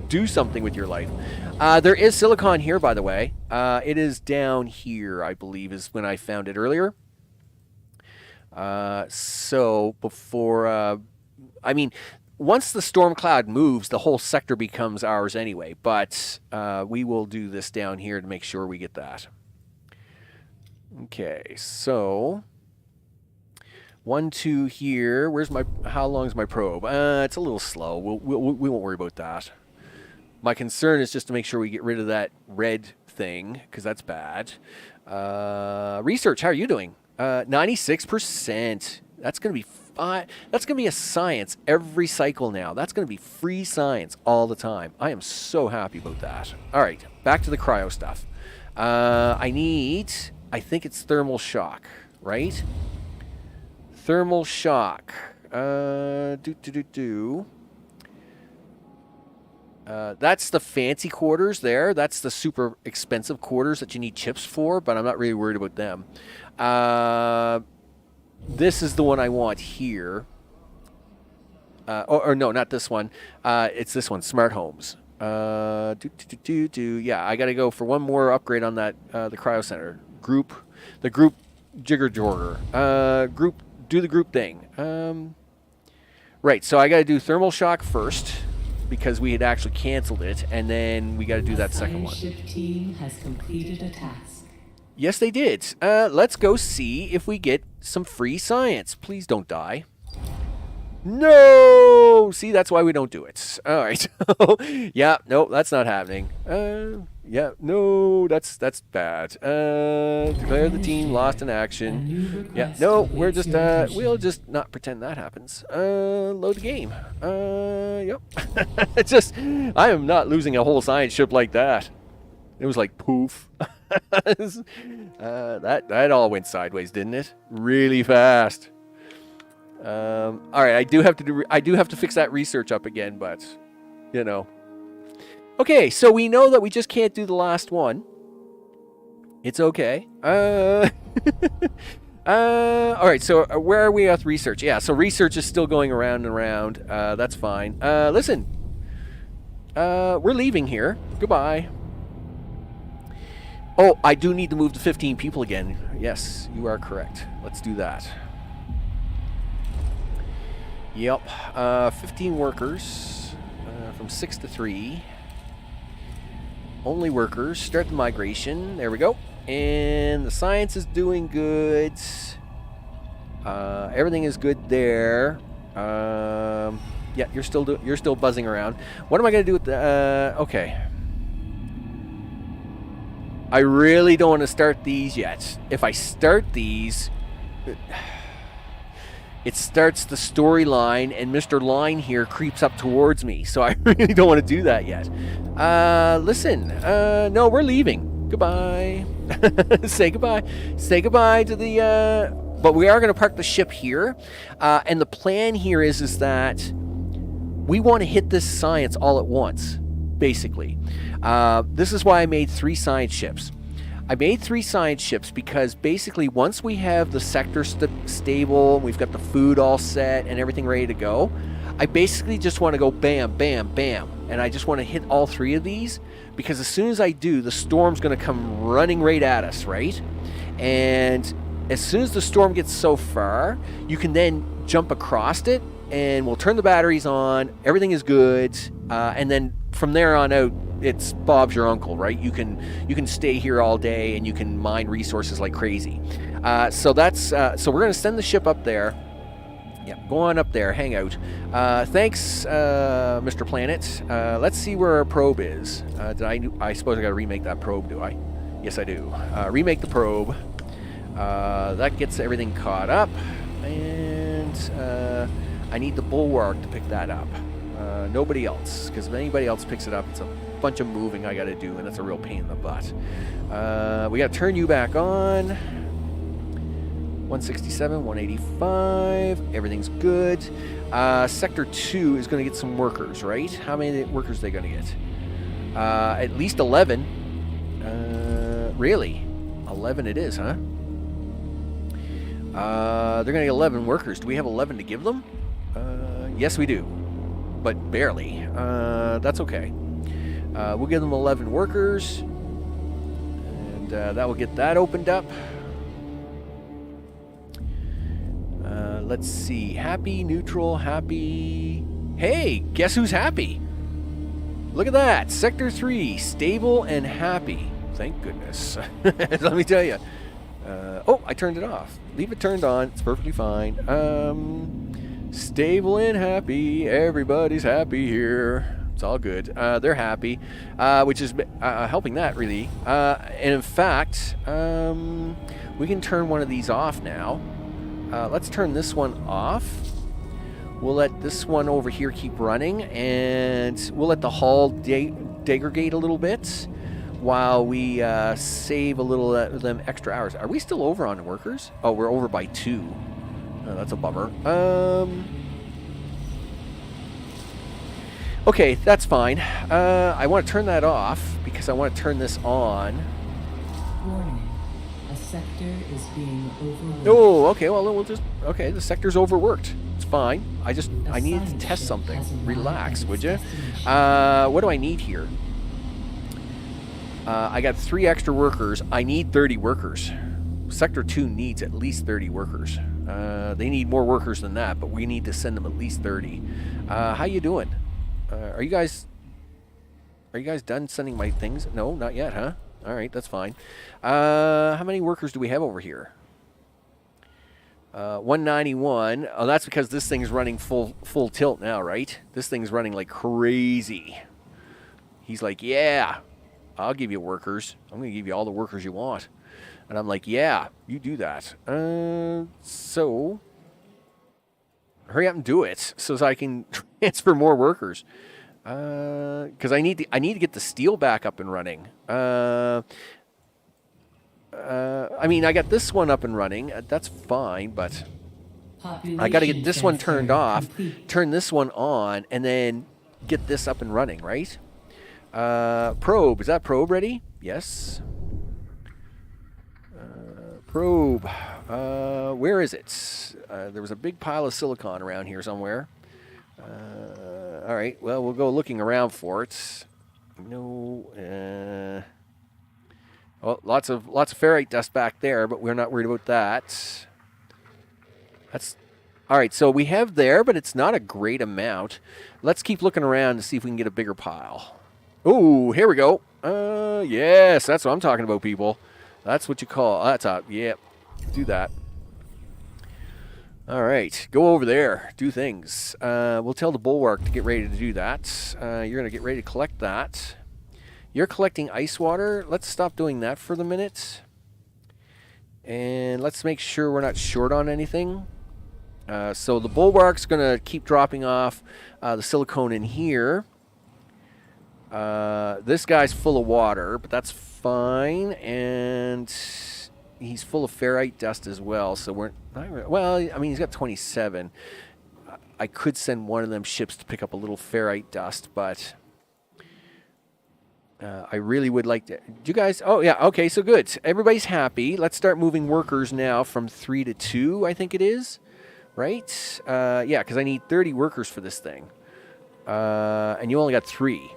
do something with your life. There is silicon here, by the way. It is down here, I believe, is when I found it earlier. So before, I mean, once the storm cloud moves, the whole sector becomes ours anyway. But we will do this down here to make sure we get that. Okay, so 1, 2 here. Where's my? How long is my probe? It's a little slow. We won't worry about that. My concern is just to make sure we get rid of that red thing because that's bad. Research. How are you doing? 96%. That's gonna be that's gonna be a science every cycle now. That's gonna be free science all the time. I am so happy about that. All right, back to the cryo stuff. I think it's thermal shock, right? Thermal shock. That's the fancy quarters there. That's the super expensive quarters that you need chips for, but I'm not really worried about them. This is the one I want here. Or no, not this one. It's this one, smart homes. Yeah, I got to go for one more upgrade on that, the cryo center. The group jigger jorger. Do the group thing. Right, so I got to do thermal shock first because we had actually canceled it, and then we got to do that second one. The ship team has completed a task. Yes, they did. Let's go see if we get some free science. Please don't die. No! See, that's why we don't do it. All right. Yeah, no, that's not happening. Yeah, no, that's bad. Declare the team lost in action. Yeah, no, we'll just not pretend that happens. Load the game. Yep. It's just, I am not losing a whole science ship like that. It was like poof. That all went sideways, didn't it? Really fast. All right, I do have to fix that research up again, but you know. Okay, so we know that we just can't do the last one. It's okay. All right, so where are we with research? Yeah, so research is still going around and around. That's fine. Listen, we're leaving here. Goodbye. Oh, I do need to move to 15 people again. Yes, you are correct. Let's do that. Yep, 15 workers from 6 to 3. Only workers. Start the migration. There we go. And the science is doing good. Everything is good there. Yeah, you're still buzzing around. What am I gonna do with the? Okay. I really don't want to start these yet. If I start these, it starts the storyline, and Mr. Line here creeps up towards me. So I really don't want to do that yet. Listen, no, we're leaving. Goodbye. Say goodbye. Say goodbye to the. But we are going to park the ship here, and the plan here is that we want to hit this science all at once. Basically, this is why I made 3 science ships. I made 3 science ships because basically once we have the sector stable, we've got the food all set and everything ready to go, I basically just want to go bam, bam, bam. And I just want to hit all 3 of these because as soon as I do, the storm's going to come running right at us, right? And as soon as the storm gets so far, you can then jump across it and we'll turn the batteries on. Everything is good. And then from there on out, it's Bob's your uncle, right? You can stay here all day and you can mine resources like crazy. So we're going to send the ship up there. Yeah, go on up there, hang out. Thanks, Mr. Planet. Let's see where our probe is. I suppose I got to remake that probe, do I? Yes, I do. Remake the probe. That gets everything caught up, and I need the bulwark to pick that up. Nobody else, because if anybody else picks it up, it's a bunch of moving I got to do, and that's a real pain in the butt. We got to turn you back on. 167, 185. Everything's good. Sector 2 is going to get some workers, right? How many workers are they going to get? At least 11. Really? 11 it is, huh? They're going to get 11 workers. Do we have 11 to give them? Yes, we do. But barely. That's okay. We'll give them 11 workers. And that will get that opened up. Let's see. Happy, neutral, happy. Hey, guess who's happy? Look at that. Sector 3, stable and happy. Thank goodness. Let me tell you. Oh, I turned it off. Leave it turned on. It's perfectly fine. Stable and happy. Everybody's happy here. It's all good. They're happy, which is helping that, really. And in fact, we can turn one of these off now. Let's turn this one off. We'll let this one over here keep running, and we'll let the hull degrade a little bit while we save a little of them extra hours. Are we still over on workers? Oh, we're over by 2. Oh, that's a bummer. Okay, that's fine. I want to turn that off because I want to turn this on. Warning. A sector is being overworked. Oh, okay, well, we'll just... Okay, the sector's overworked. It's fine. I need to test something. Relax, would you? What do I need here? I got 3 extra workers. I need 30 workers. Sector 2 needs at least 30 workers. They need more workers than that, but we need to send them at least 30. How you doing? Are you guys done sending my things? No, not yet, huh? All right, that's fine. How many workers do we have over here? 191. Oh, that's because this thing's running full tilt now, right? This thing's running like crazy. He's like, yeah, I'll give you workers. I'm going to give you all the workers you want. And I'm like, yeah, you do that. So hurry up and do it so I can transfer more workers. Because I need to get the steel back up and running. I mean, I got this one up and running. That's fine, but I got to get this one turned off, turn this one on, and then get this up and running, right? Probe. Is that probe ready? Yes. Probe. Where is it? There was a big pile of silicon around here somewhere. All right. Well, we'll go looking around for it. No. Oh, lots of ferrite dust back there, but we're not worried about that. That's all right. So we have there, but it's not a great amount. Let's keep looking around to see if we can get a bigger pile. Oh, here we go. Yes, that's what I'm talking about, people. That's what you call. That's up. Yep. Do that. All right. Go over there. Do things. We'll tell the bulwark to get ready to do that. You're going to get ready to collect that. You're collecting ice water. Let's stop doing that for the minute. And let's make sure we're not short on anything. So the bulwark's going to keep dropping off the silicone in here. This guy's full of water, but that's fine. And he's full of ferrite dust as well. So we're not, well, I mean, he's got 27. I could send one of them ships to pick up a little ferrite dust, but I really would like to. Do you guys? Oh, yeah. Okay, so good. Everybody's happy. Let's start moving workers now from 3 to 2, I think it is. Right? Yeah, because I need 30 workers for this thing. And you only got 3.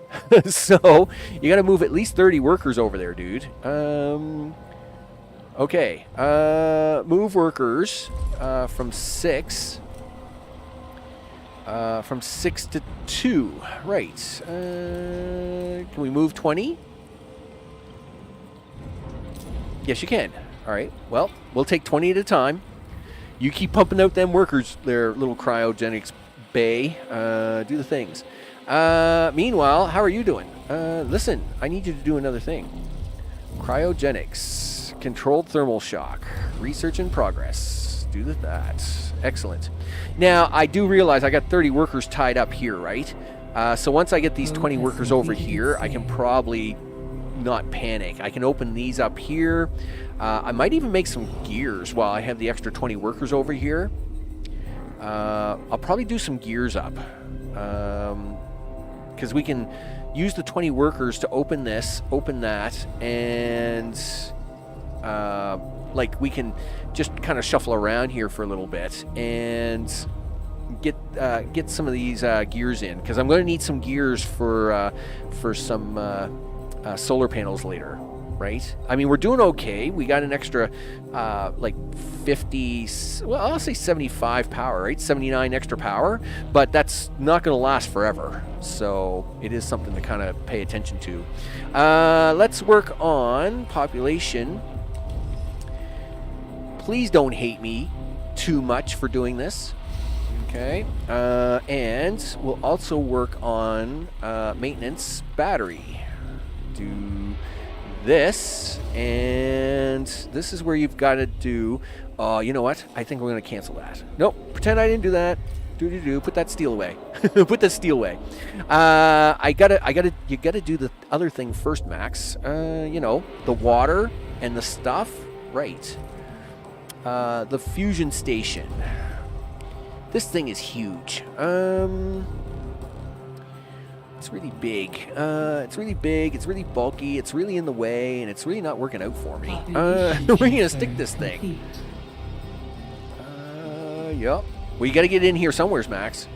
So you got to move at least 30 workers over there, dude. Okay. Move workers from 6. From 6 to 2. Right. Can we move 20? Yes, you can. All right. Well, we'll take 20 at a time. You keep pumping out them workers, their little cryogenics bay. Do the things. Meanwhile, how are you doing? Listen, I need you to do another thing. Cryogenics. Controlled thermal shock. Research in progress. Do that. Excellent. Now, I do realize I got 30 workers tied up here, right? So once I get these 20 workers over here, I can probably not panic. I can open these up here. I might even make some gears while I have the extra 20 workers over here. I'll probably do some gears up. Because we can use the 20 workers to open this, open that, and like we can just kind of shuffle around here for a little bit and get some of these gears in, because I'm going to need some gears for some solar panels later. right? I mean, we're doing okay. We got an extra, like 50, well, I'll say 75 power, right? 79 extra power, but that's not going to last forever. So it is something to kind of pay attention to. Let's work on population. Please don't hate me too much for doing this. Okay. And we'll also work on maintenance battery. Do this, and this is where you've got to do. Oh, you know what? I think we're going to cancel that. Nope. Pretend I didn't do that. Put that steel away. Put that steel away. You gotta do the other thing first, Max. You know, the water and the stuff. Right. The fusion station. This thing is huge. It's really big. It's really bulky. It's really in the way, and it's really not working out for me. Where are you gonna stick this thing? Yup. Well, you got to get in here somewheres, Max.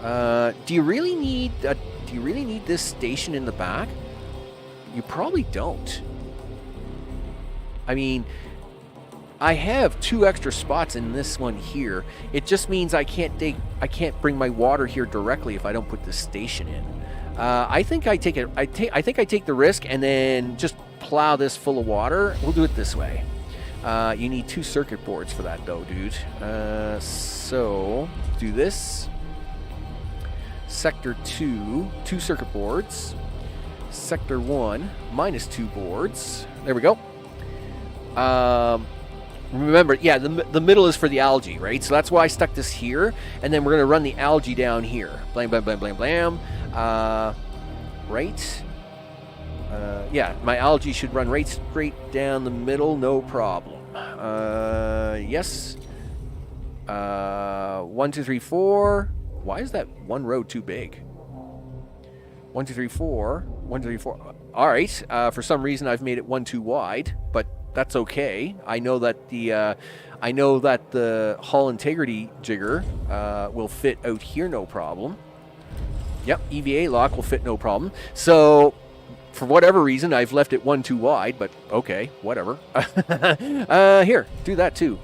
Do you really need this station in the back? You probably don't. I mean, I have 2 extra spots in this one here. It just means I can't bring my water here directly if I don't put this station in. I think I take the risk and then just plow this full of water. We'll do it this way. You need 2 circuit boards for that though, dude. So do this. Sector 2, 2 circuit boards. Sector 1, -2 boards. There we go. Remember, yeah, the middle is for the algae, right? So that's why I stuck this here, and then we're going to run the algae down here. Blam, blam, blam, blam, blam. Right? Yeah, my algae should run right straight down the middle, no problem. Yes. 1, 2, 3, 4. Why is that one row too big? 1, 2, 3, 4. 1, 2, 3, 4. All right. For some reason, I've made it 1 too wide, but that's okay. I know that the hull integrity jigger will fit out here, no problem. Yep, EVA lock will fit no problem. So, for whatever reason, I've left it 1 too wide, but okay, whatever. Here, do that too.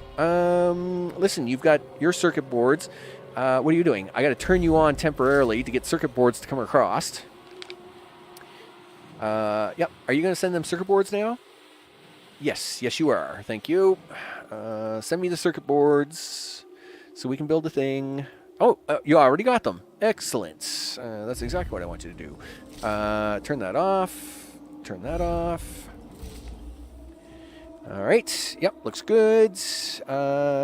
Listen, you've got your circuit boards. What are you doing? I got to turn you on temporarily to get circuit boards to come across. Yep. Are you going to send them circuit boards now? Yes, you are. Thank you. Send me the circuit boards so we can build a thing. Oh, you already got them. Excellent. That's exactly what I want you to do. Turn that off. Turn that off. All right. Yep, looks good.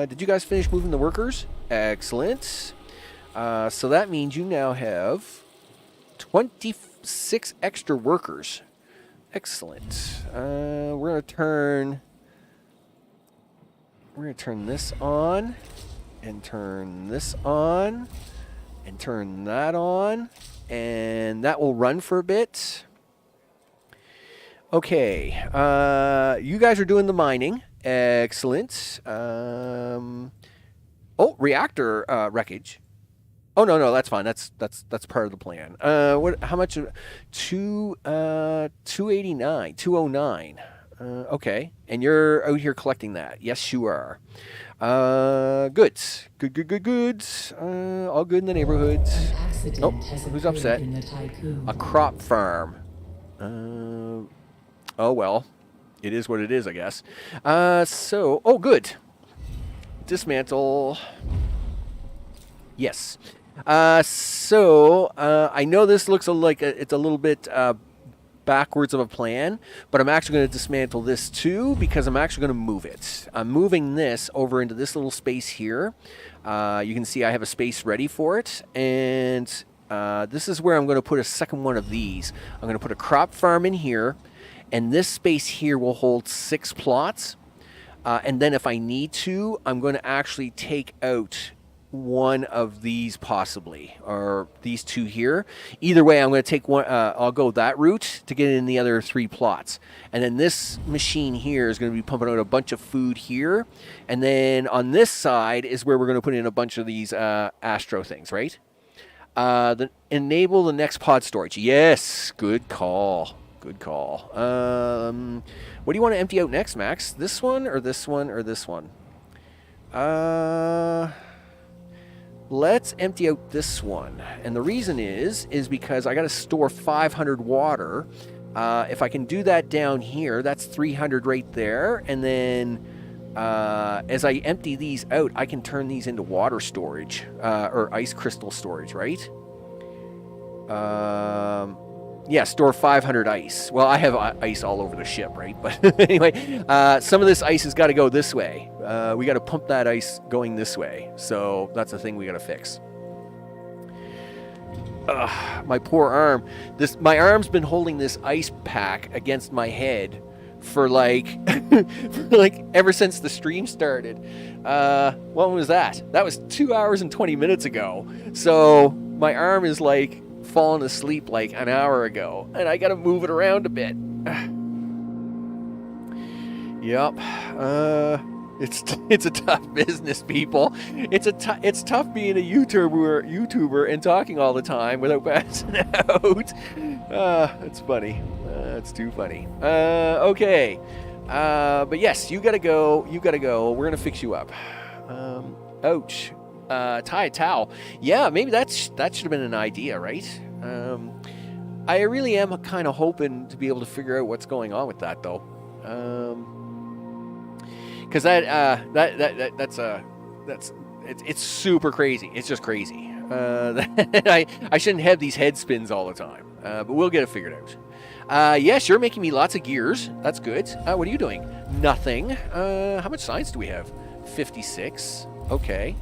Did you guys finish moving the workers? Excellent. So that means you now have 26 extra workers. Excellent. We're gonna turn this on, and turn this on, and turn that on, and that will run for a bit. Okay. You guys are doing the mining. Excellent. Oh, reactor wreckage. Oh no, that's fine. That's part of the plan. What? How much? 289, 209. Okay, and you're out here collecting that. Yes, you are. Good. All good in the neighborhood. Oh, who's upset? A crop farm. Oh well, it is what it is, I guess. So, oh good. Dismantle. Yes. So I know this looks like it's a little bit backwards of a plan, but I'm actually going to dismantle this too because I'm actually going to move it. I'm moving this over into this little space here. You can see I have a space ready for it, and this is where I'm going to put a second one of these. I'm going to put a crop farm in here, and this space here will hold 6 plots. And then if I need to, I'm going to actually take out one of these possibly, or these 2 here. Either way, I'm going to take one. I'll go that route to get in the other 3 plots. And then this machine here is going to be pumping out a bunch of food here. And then on this side is where we're going to put in a bunch of these Astro things, right? Enable the next pod storage. Yes, good call. Good call. What do you want to empty out next, Max? This one or this one or this one? Let's empty out this one. And the reason is because I got to store 500 water. If I can do that down here, that's 300 right there. And then as I empty these out, I can turn these into water storage or ice crystal storage, right? Yeah, store 500 ice. Well, I have ice all over the ship, right? But anyway, some of this ice has got to go this way. We got to pump that ice going this way. So that's the thing we got to fix. My poor arm. My arm's been holding this ice pack against my head for like, ever since the stream started. When was that? That was 2 hours and 20 minutes ago. So my arm is like fallen asleep like an hour ago, and I gotta move it around a bit. Yep. It's a tough business, people. It's tough being a YouTuber and talking all the time without passing out. It's funny. It's too funny. Okay. But yes, you gotta go. We're gonna fix you up. Ouch. Tie a towel. Yeah, maybe that should have been an idea, right? I really am kind of hoping to be able to figure out what's going on with that, though. Because it's super crazy. It's just crazy. I shouldn't have these head spins all the time. But we'll get it figured out. Yes, you're making me lots of gears. That's good. What are you doing? Nothing. How much science do we have? 56. Okay.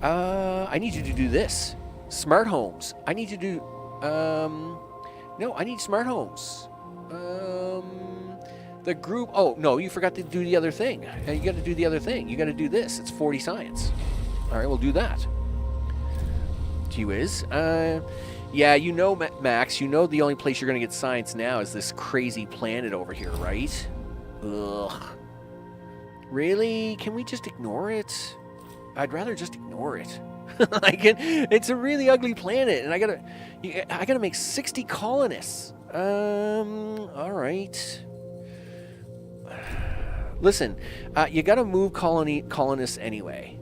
I need you to do this. Smart homes. I need you to do... no, I need smart homes. The group... Oh, no, you forgot to do the other thing. You got to do the other thing. You got to do this. It's 40 science. All right, we'll do that. Gee whiz. Yeah, you know, Max, you know the only place you're going to get science now is this crazy planet over here, right? Ugh. Really? Can we just ignore it? I'd rather just ignore it. It's a really ugly planet, and I gotta make 60 colonists. All right. Listen, you gotta move colonists anyway.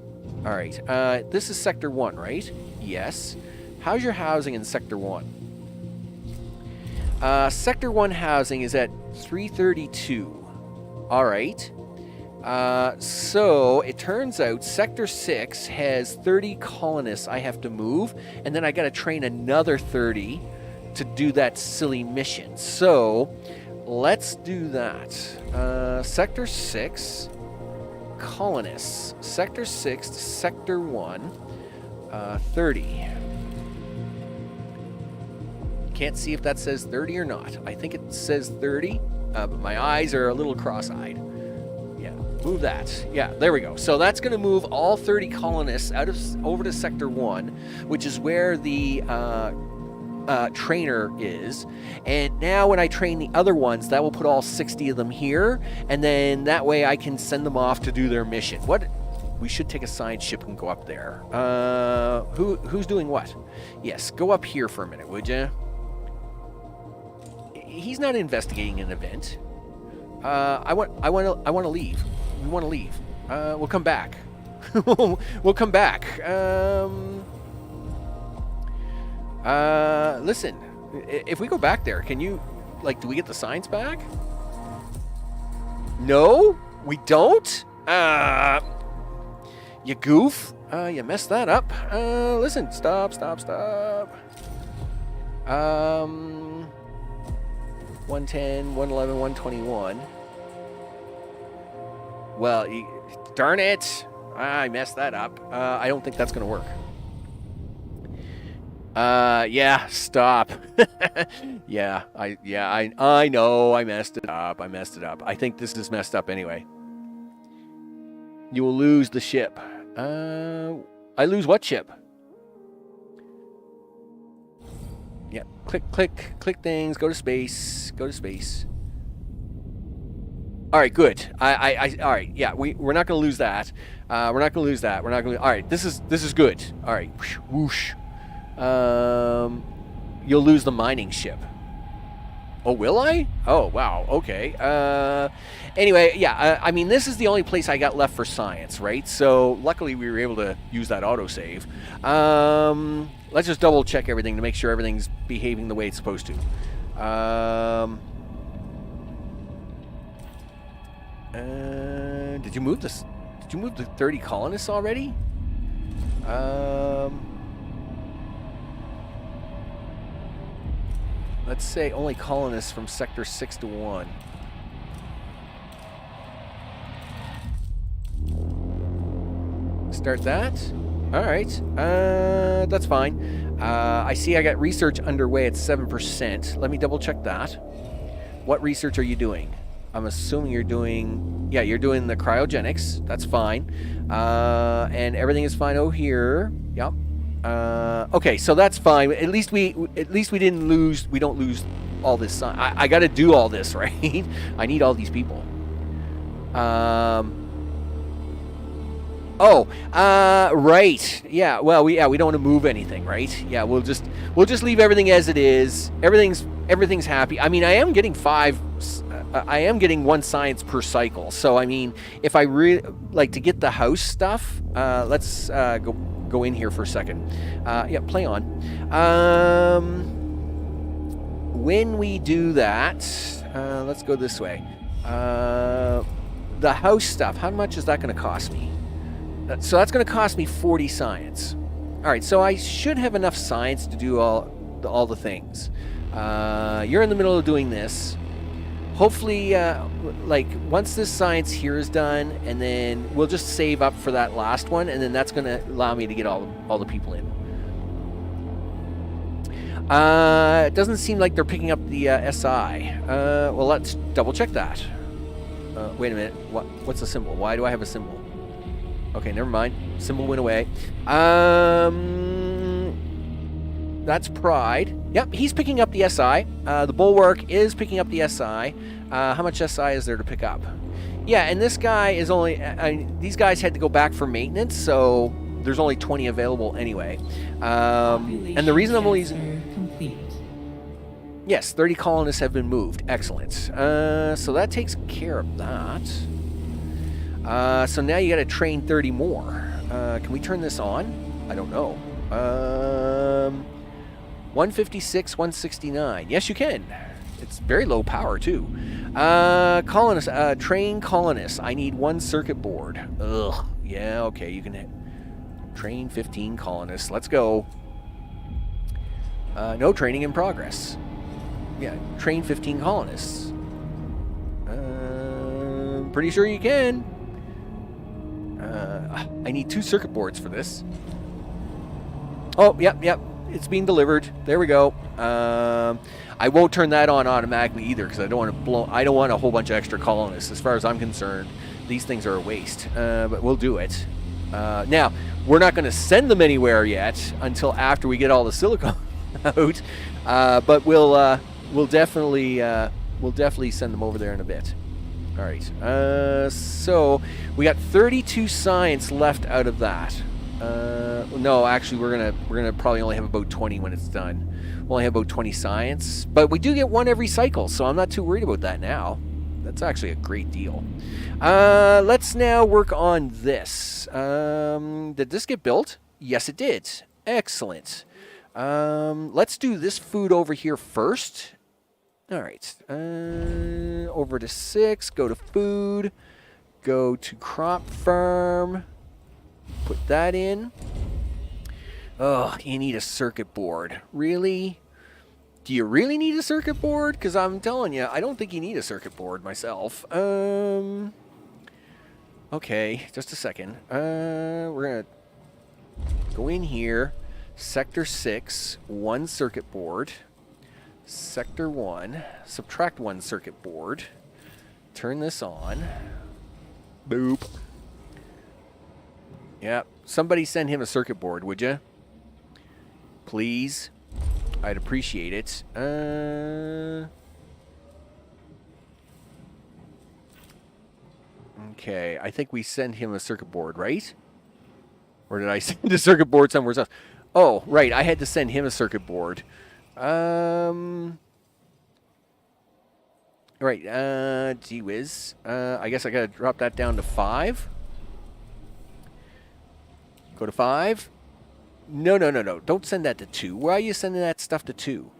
All right. This is Sector 1, right? Yes. How's your housing in Sector 1? Sector 1 housing is at 332. All right. So it turns out Sector 6 has 30 colonists I have to move, and then I got to train another 30 to do that silly mission. So let's do that. Sector 6 colonists. Sector 6 to Sector 1, 30. Can't see if that says 30 or not. I think it says 30, but my eyes are a little cross-eyed. Move that. Yeah, there we go. So that's going to move all 30 colonists over to Sector 1, which is where the trainer is. And now when I train the other ones, that will put all 60 of them here, and then that way I can send them off to do their mission. We should take a science ship and go up there. Who's doing what? Yes, go up here for a minute, would you? He's not investigating an event. I want to leave. We want to leave. We'll come back. We'll come back. Listen, if we go back there, can you, do we get the science back? No, we don't. You goof. You messed that up. Listen, stop. 110, 111, 121. Well, darn it. I messed that up. I don't think that's going to work. Yeah, stop. Yeah, I know I messed it up. I think this is messed up anyway. You will lose the ship. I lose what ship? Yeah, click things, go to space. All right, good. All right, yeah, we're not going to lose that. All right, this is good. All right, whoosh. You'll lose the mining ship. Oh, will I? Oh, wow. Okay. Anyway, yeah, I mean, this is the only place I got left for science, right? So luckily we were able to use that autosave. Let's just double check everything to make sure everything's behaving the way it's supposed to. Did you move this? Did you move the 30 colonists already? Let's say only colonists from sector 6 to 1. Start that. All right. That's fine. I see I got research underway at 7%. Let me double check that. What research are you doing? I'm assuming you're doing... Yeah, you're doing the cryogenics. That's fine. And everything is fine over here. Yep. Okay, so that's fine. At least we didn't lose. We don't lose all this. I got to do all this, right? I need all these people. Right. Yeah. Well, we don't want to move anything, right? Yeah. We'll just leave everything as it is. Everything's happy. I mean, I am getting 1 science per cycle. So I mean, if I really like to get the house stuff, let's go in here for a second. Yeah, play on. When we do that, let's go this way. The house stuff, how much is that going to cost me? So that's going to cost me 40 science. All right, so I should have enough science to do all the things. You're in the middle of doing this. Hopefully, like, once this science here is done, and then we'll just save up for that last one, and then that's going to allow me to get all the people in. It doesn't seem like they're picking up the SI. Well, let's double check that. Wait a minute. What's the symbol? Why do I have a symbol? Okay, never mind. Symbol went away. That's Pride. Yep, he's picking up the SI. The Bulwark is picking up the SI. How much SI is there to pick up? Yeah, and this guy is only... these guys had to go back for maintenance, so there's only 20 available anyway. And the reason I'm only using... Complete. Yes, 30 colonists have been moved. Excellent. So that takes care of that. So now you got to train 30 more. Can we turn this on? I don't know. 156, 169. Yes, you can. It's very low power, too. Colonists, train colonists. I need 1 circuit board. Ugh. Yeah, okay, you can train 15 colonists. Let's go. No training in progress. Yeah, train 15 colonists. Pretty sure you can. I need 2 circuit boards for this. Oh, yep. It's being delivered. There we go. I won't turn that on automatically either because I don't want a whole bunch of extra colonists. As far as I'm concerned, these things are a waste. But we'll do it. Now, we're not going to send them anywhere yet until after we get all the silicon out. But we'll definitely send them over there in a bit. All right. So we got 32 science left out of that. No, actually, we're gonna probably only have about 20 when it's done. We'll only have about 20 science, but we do get 1 every cycle, so I'm not too worried about that now. That's actually a great deal. Let's now work on this. Did this get built? Yes, it did. Excellent. Let's do this food over here first. All right. Over to 6. Go to food. Go to crop farm. Put that in. Oh, you need a circuit board. Really? Do you really need a circuit board? Because I'm telling you, I don't think you need a circuit board myself. Okay, just a second. We're going to go in here. Sector 6, 1 circuit board. Sector 1, subtract 1 circuit board. Turn this on. Boop. Yeah, somebody send him a circuit board, would you? Please. I'd appreciate it. Okay, I think we send him a circuit board, right? Or did I send a circuit board somewhere else? Oh, right, I had to send him a circuit board. All right, gee whiz. I guess I gotta drop that down to 5. Go to 5. No. Don't send that to 2. Why are you sending that stuff to 2?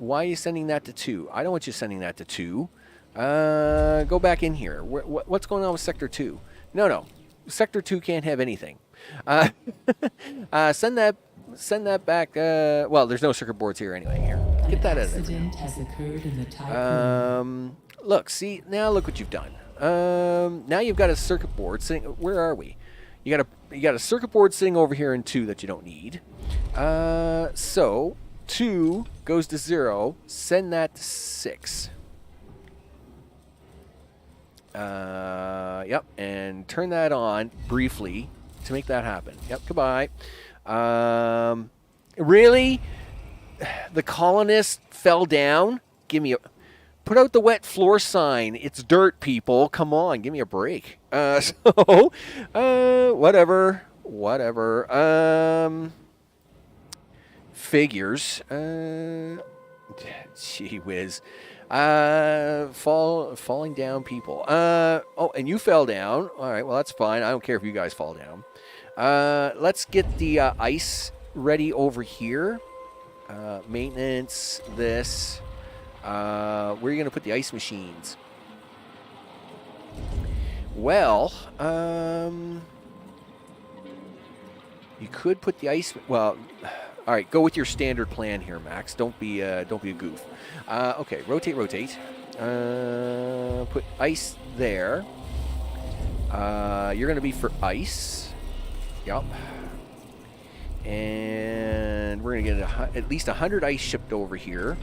Why are you sending that to 2? I don't want you sending that to 2. Go back in here. What's going on with Sector 2? No. Sector 2 can't have anything. Send that back. Well, there's no circuit boards here anyway. Here. Get that out of there. Accident has occurred in the Tiqqun. Look, see, now look what you've done. Now you've got a circuit board sitting. Where are we? You got a circuit board sitting over here in 2 that you don't need. So 2 goes to 0. Send that to 6. Yep, and turn that on briefly to make that happen. Yep, goodbye. Really? The colonists fell down? Put out the wet floor sign. It's dirt, people. Come on, give me a break. Whatever. Figures. Gee whiz. Falling down people. Oh, and you fell down. All right, well, that's fine. I don't care if you guys fall down. Let's get the ice ready over here. Maintenance, this. Where are you going to put the ice machines? Well, you could put the ice... Well, all right, go with your standard plan here, Max. Don't be a goof. Okay, rotate. Put ice there. You're going to be for ice. Yep. And we're going to get at least 100 ice shipped over here.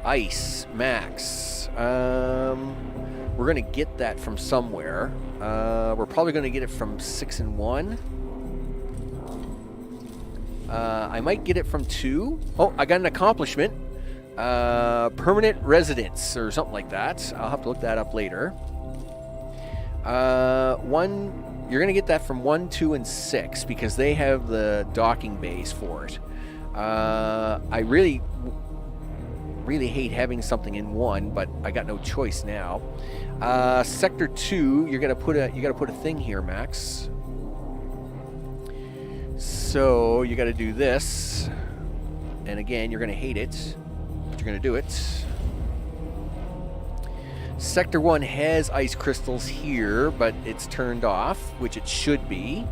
Ice, Max. We're going to get that from somewhere. We're probably going to get it from 6 and 1. I might get it from 2. Oh, I got an accomplishment. Permanent residence or something like that. I'll have to look that up later. 1... You're going to get that from 1, 2, and 6 because they have the docking bays for it. I really hate having something in 1, but I got no choice now. Sector 2, you got to put a thing here, Max. So you got to do this, and again, you're going to hate it, but you're going to do it. Sector 1 has ice crystals here, but it's turned off, which it should be.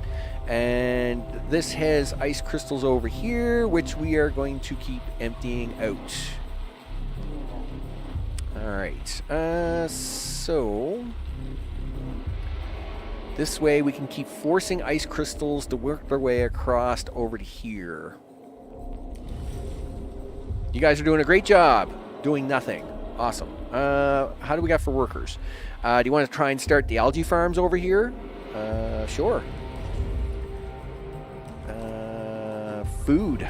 And this has ice crystals over here, which we are going to keep emptying out. Alright, so... This way we can keep forcing ice crystals to work their way across over to here. You guys are doing a great job doing nothing. Awesome. How do we got for workers? Do you want to try and start the algae farms over here? Sure. Food.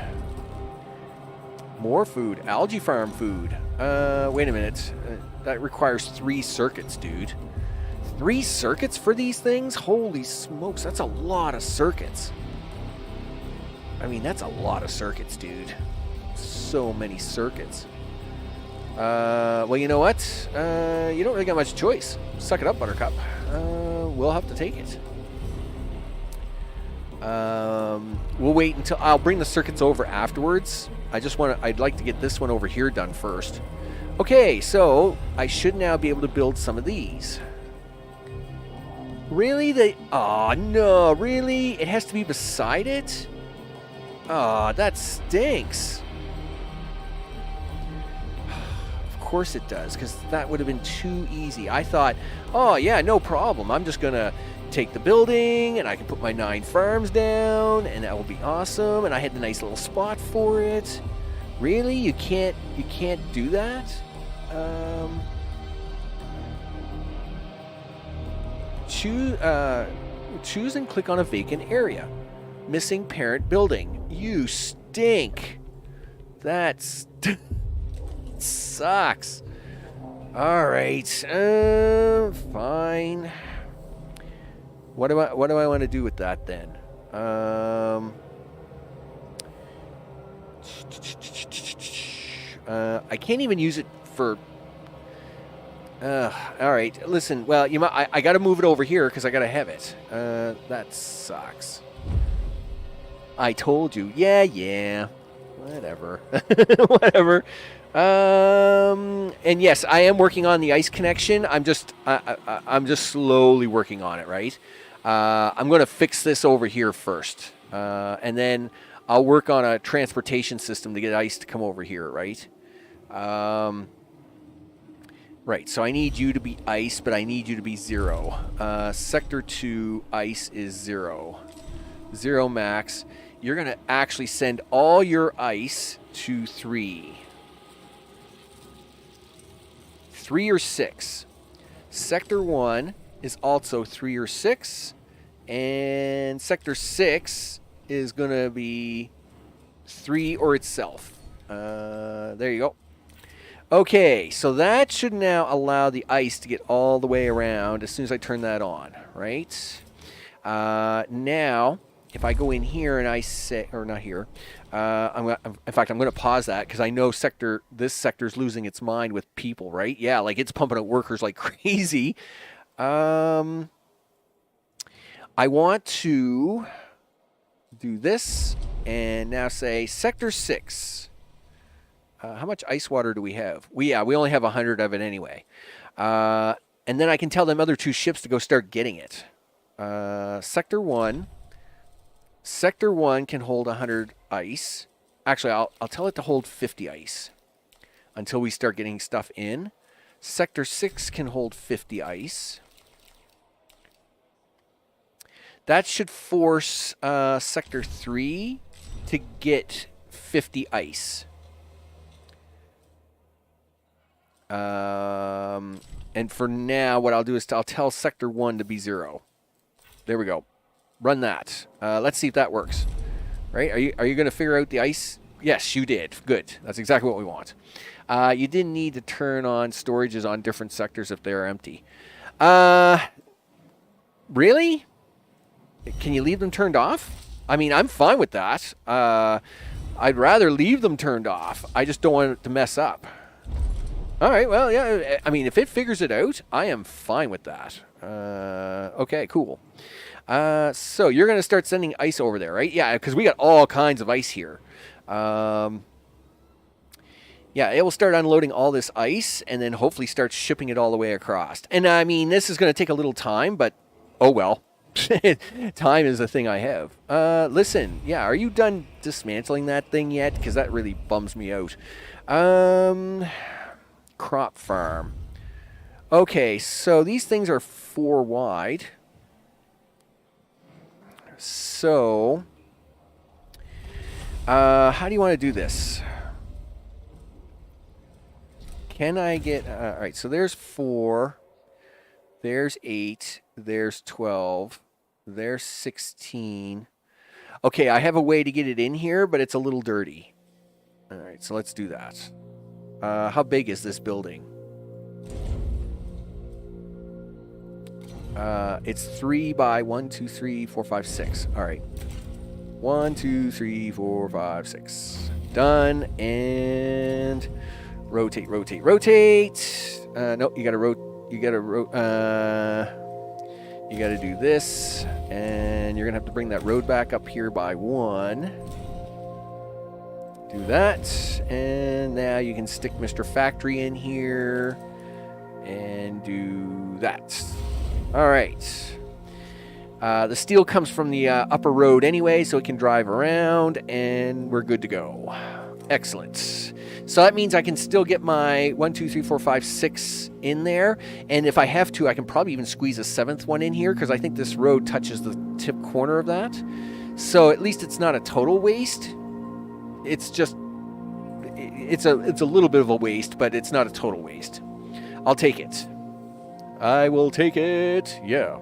More food. Algae farm food. Wait a minute. That requires 3 circuits, dude. 3 circuits for these things? Holy smokes, that's a lot of circuits. I mean, that's a lot of circuits, dude. So many circuits. Well, you know what? You don't really got much choice. Suck it up, Buttercup. We'll have to take it. We'll wait until... I'll bring the circuits over afterwards. I'd like to get this one over here done first. Okay, so I should now be able to build some of these. Really? Oh, no. Really? It has to be beside it? Oh, that stinks. Of course it does, because that would have been too easy. I thought, oh, yeah, no problem. I'm just going to take the building, and I can put my 9 farms down, and that will be awesome. And I had a nice little spot for it. Really? You can't do that? Choose and click on a vacant area. Missing parent building. You stink. That's sucks. All right. Fine. What do I want to do with that then? I can't even use it for... all right, listen, well, I got to move it over here because I got to have it. That sucks. I told you. Yeah. Whatever. Whatever. And yes, I am working on the ice connection. I'm just slowly working on it, right? I'm going to fix this over here first. And then I'll work on a transportation system to get ice to come over here, right? Right, so I need you to be ice, but I need you to be 0. Sector 2, ice is 0. 0 max. You're going to actually send all your ice to 3. 3 or 6. Sector 1 is also 3 or 6. And Sector 6 is going to be 3 or itself. There you go. Okay, so that should now allow the ice to get all the way around as soon as I turn that on, right? Now, if I go in here and I say, or not here, in fact, I'm going to pause that because I know this sector's losing its mind with people, right? Yeah, like it's pumping out workers like crazy. I want to do this and now say Sector 6. How much ice water do we have? We only have 100 of it anyway. And then I can tell them other 2 ships to go start getting it. Sector 1. Sector 1 can hold 100 ice. Actually, I'll tell it to hold 50 ice until we start getting stuff in. Sector 6 can hold 50 ice. That should force Sector 3 to get 50 ice. And for now, what I'll do is I'll tell Sector 1 to be 0. There we go. Run that. Let's see if that works. Right? Are you going to figure out the ice? Yes, you did. Good. That's exactly what we want. You didn't need to turn on storages on different sectors if they're empty. Really? Can you leave them turned off? I mean, I'm fine with that. I'd rather leave them turned off. I just don't want it to mess up. All right, well, yeah, I mean, if it figures it out, I am fine with that. Okay, cool. So you're going to start sending ice over there, right? Yeah, because we got all kinds of ice here. Yeah, it will start unloading all this ice and then hopefully start shipping it all the way across. And I mean, this is going to take a little time, but oh well. Time is the thing I have. Listen, yeah, are you done dismantling that thing yet? Because that really bums me out. Crop farm. Okay, so these things are 4 wide. So, how do you want to do this? Can I get... all right, so there's 4. There's 8. There's 12. There's 16. Okay, I have a way to get it in here, but it's a little dirty. All right, so let's do that. How big is this building? It's 3 by 1, 2, 3, 4, 5, 6. All right. 1, 2, 3, 4, 5, 6. Done. And rotate, rotate, rotate. Nope, you gotta you gotta do this, and you're gonna have to bring that road back up here by 1. Do that, and now you can stick Mr. Factory in here and do that. All right. The steel comes from the upper road anyway, so it can drive around, and we're good to go. Excellent. So that means I can still get my 1, 2, 3, 4, 5, 6 in there, and if I have to, I can probably even squeeze a 7th one in here, because I think this road touches the tip corner of that. So at least it's not a total waste. It's just, it's a little bit of a waste, but it's not a total waste. I'll take it. I will take it. Yeah.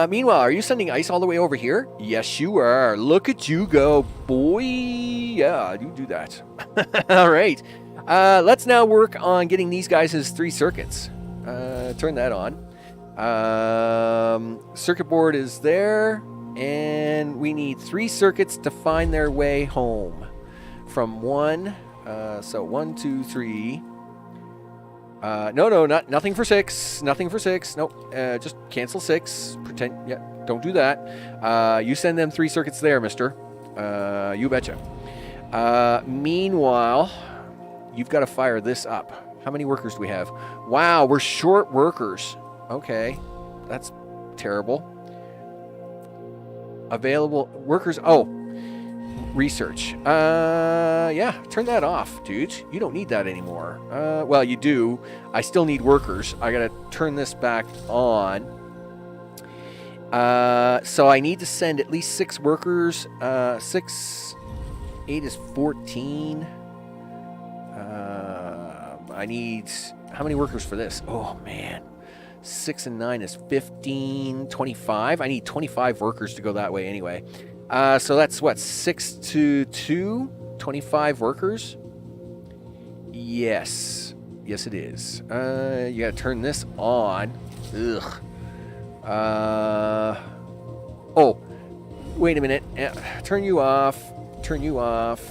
Meanwhile, are you sending ice all the way over here? Yes, you are. Look at you go, boy. Yeah, you do that. All right. Let's now work on getting these guys as 3 circuits. Turn that on. Circuit board is there. And we need 3 circuits to find their way home. From 1, So 1, 2, 3. No, nothing for 6. Nothing for 6. Nope. Just cancel 6. Pretend. Yeah, don't do that. You send them 3 circuits there, mister. You betcha. Meanwhile, you've got to fire this up. How many workers do we have? Wow, we're short workers. Okay, that's terrible. Available workers. Oh, research. Yeah, turn that off, dude. You don't need that anymore. Well, you do. I still need workers. I gotta turn this back on. So I need to send at least 6 workers. 6, 8 is 14. I need, how many workers for this? Oh, man. 6 and 9 is 15, 25. I need 25 workers to go that way anyway. So that's what, 6 to 2? 25 workers? Yes. Yes, it is. You gotta turn this on. Ugh. Oh, wait a minute. Turn you off. Turn you off.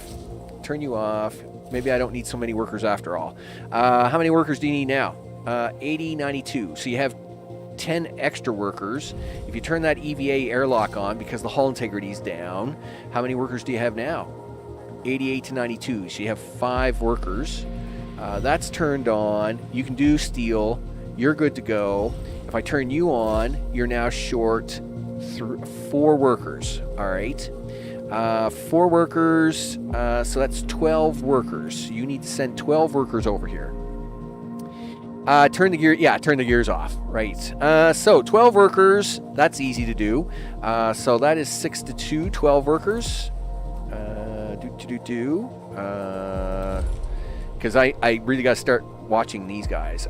Turn you off. Maybe I don't need so many workers after all. How many workers do you need now? 80, 92. So you have 10 extra workers. If you turn that EVA airlock on because the hull integrity is down, how many workers do you have now? 88 to 92. So you have 5 workers. That's turned on. You can do steel. You're good to go. If I turn you on, you're now short 4 workers. All right. 4 workers, so that's 12 workers. You need to send 12 workers over here. Turn the gear, yeah, turn the gears off, right. So 12 workers, that's easy to do. So that is 6 to 2, 12 workers. Because I really got to start watching these guys.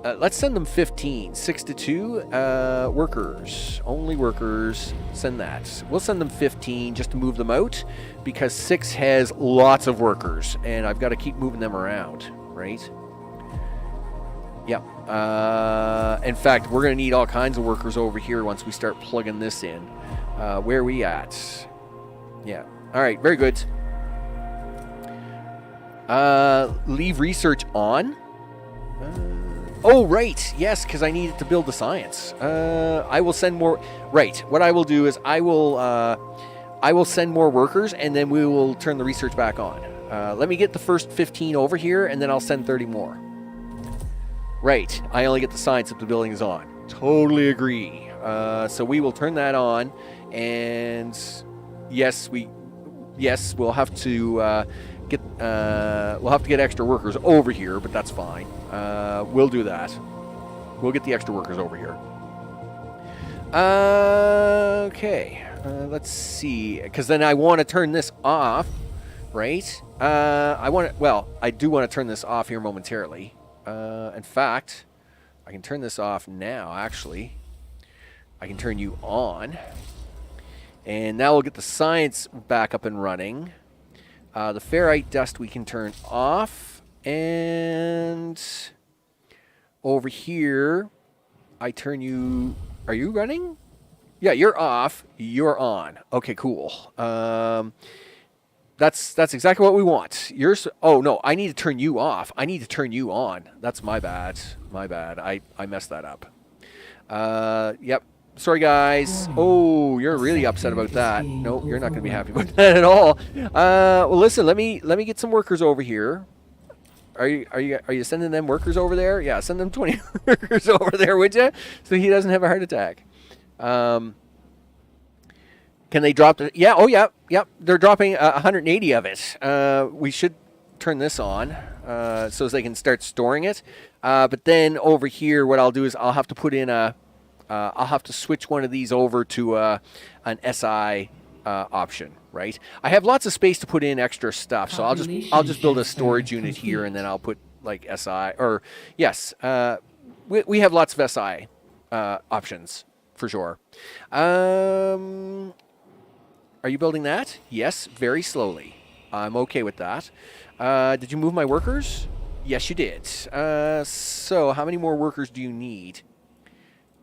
Let's send them 15. 6 to 2 workers. Only workers. Send that. We'll send them 15 just to move them out because 6 has lots of workers and I've got to keep moving them around, right? Yep. In fact, we're going to need all kinds of workers over here once we start plugging this in. Where are we at? Yeah. All right. Very good. Leave research on. Oh, right. Yes, because I need it to build the science. I will send more. Right. What I will do is I will send more workers, and then we will turn the research back on. Let me get the first 15 over here, and then I'll send 30 more. Right. I only get the science if the building is on. Totally agree. So we will turn that on, and yes, we'll have to get extra workers over here, but that's fine. We'll do that. We'll get the extra workers over here. Okay. Let's see. Because then I want to turn this off, right? I do want to turn this off here momentarily. In fact, I can turn this off now, actually. I can turn you on. And now we'll get the science back up and running. The ferrite dust we can turn off, and over here, I turn you. Are you running? Yeah, you're off. You're on. Okay, cool. That's exactly what we want. Oh no, I need to turn you off. I need to turn you on. That's my bad. My bad. I messed that up. Yep. Sorry, guys. Oh, you're really upset about that. Nope, you're not going to be happy about that at all. Well, listen. Let me get some workers over here. Are you sending them workers over there? Yeah, send them 20 workers over there, would you? So he doesn't have a heart attack. Can they drop the? Yeah. Oh, yeah. Yep. They're dropping 180 of it. We should turn this on so they can start storing it. But then over here, what I'll do is I'll have to put in I'll have to switch one of these over to an SI option, right? I have lots of space to put in extra stuff, so I'll just build a storage unit here, and then I'll put like SI or yes, we have lots of SI options for sure. Are you building that? Yes, very slowly. I'm okay with that. Did you move my workers? Yes, you did. So how many more workers do you need?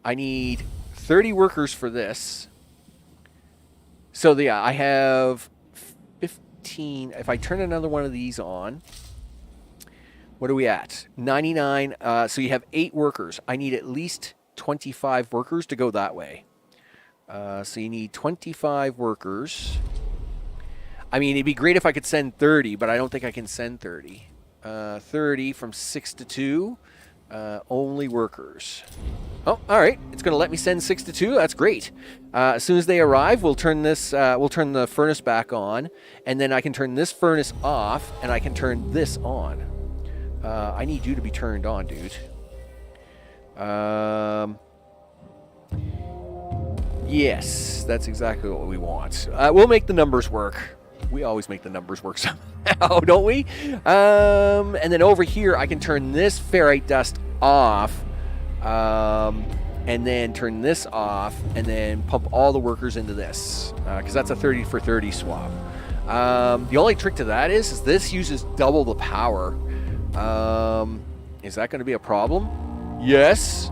I need 30 workers for this. So yeah, I have 18. If I turn another one of these on, what are we at? 99. So you have 8 workers. I need at least 25 workers to go that way. So you need 25 workers. I mean, it'd be great if I could send 30, but I don't think I can send 30. 30 from 6 to 2. Only workers. Oh, all right. It's going to let me send 6 to 2. That's great. As soon as they arrive, we'll turn this. We'll turn the furnace back on, and then I can turn this furnace off, and I can turn this on. I need you to be turned on, dude. Yes, that's exactly what we want. We'll make the numbers work. We always make the numbers work somehow, don't we? And then over here, I can turn this ferrite dust off, and then turn this off, and then pump all the workers into this, because that's a 30 for 30 swap. The only trick to that is this uses double the power. Is that going to be a problem? Yes.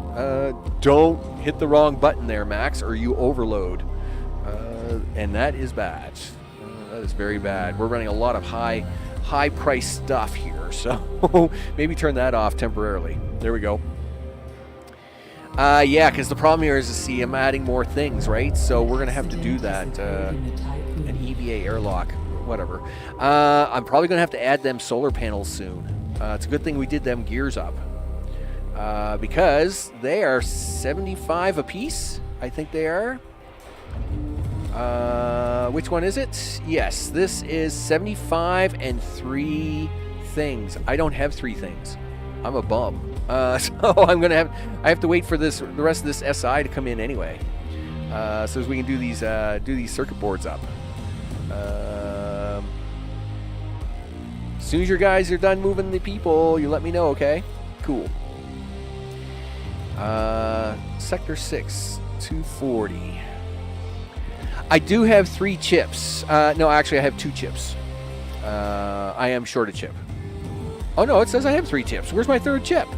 Don't hit the wrong button there, Max, or you overload. And that is bad. That is very bad. We're running a lot of high price stuff here, so maybe turn that off temporarily. There we go. Yeah, because the problem here is, see, I'm adding more things, right? So we're going to have to do that. An EVA airlock, whatever. I'm probably going to have to add them solar panels soon. It's a good thing we did them gears up. Because they are 75 apiece, I think they are. Which one is it? Yes, this is 75 and 3 things. I don't have 3 things. I'm a bum. So I have to wait for the rest of this SI to come in anyway. So as we can do these circuit boards up. As soon as your guys are done moving the people, you let me know, okay? Cool. Sector 6, 240. I do have 3 chips. No, actually, I have 2 chips. I am short a chip. Oh, no, it says I have 3 chips. Where's my 3rd chip?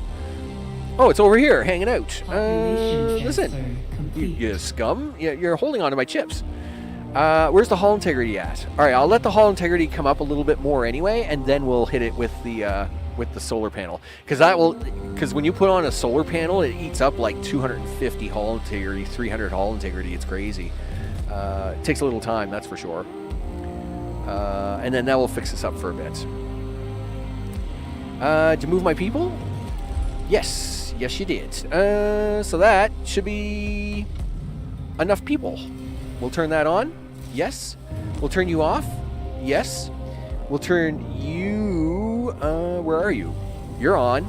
Oh, it's over here, hanging out. Listen, you scum. You're holding on to my chips. Where's the hull integrity at? All right, I'll let the hull integrity come up a little bit more anyway, and then we'll hit it with the solar panel. Because when you put on a solar panel, it eats up like 250 hull integrity, 300 hull integrity. It's crazy. It takes a little time, that's for sure. And then that will fix this up for a bit. Did you move my people? Yes, you did. So that should be enough people. We'll turn that on. Yes. We'll turn you off. Yes. We'll turn you... where are you? You're on.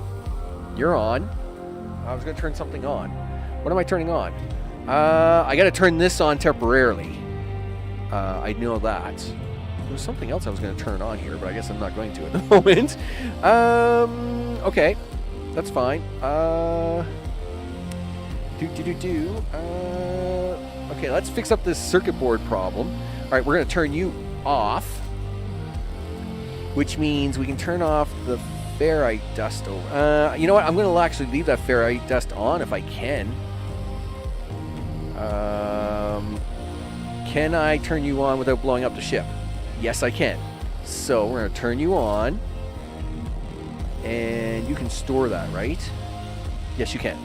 You're on. I was going to turn something on. What am I turning on? I got to turn this on temporarily. I know that. There was something else I was going to turn on here, but I guess I'm not going to at the moment. Okay. That's fine. Okay, let's fix up this circuit board problem. All right, we're going to turn you off, which means we can turn off the ferrite dust. You know what? I'm going to actually leave that ferrite dust on if I can. Can I turn you on without blowing up the ship? Yes, I can. So we're going to turn you on. And you can store that, right? Yes, you can.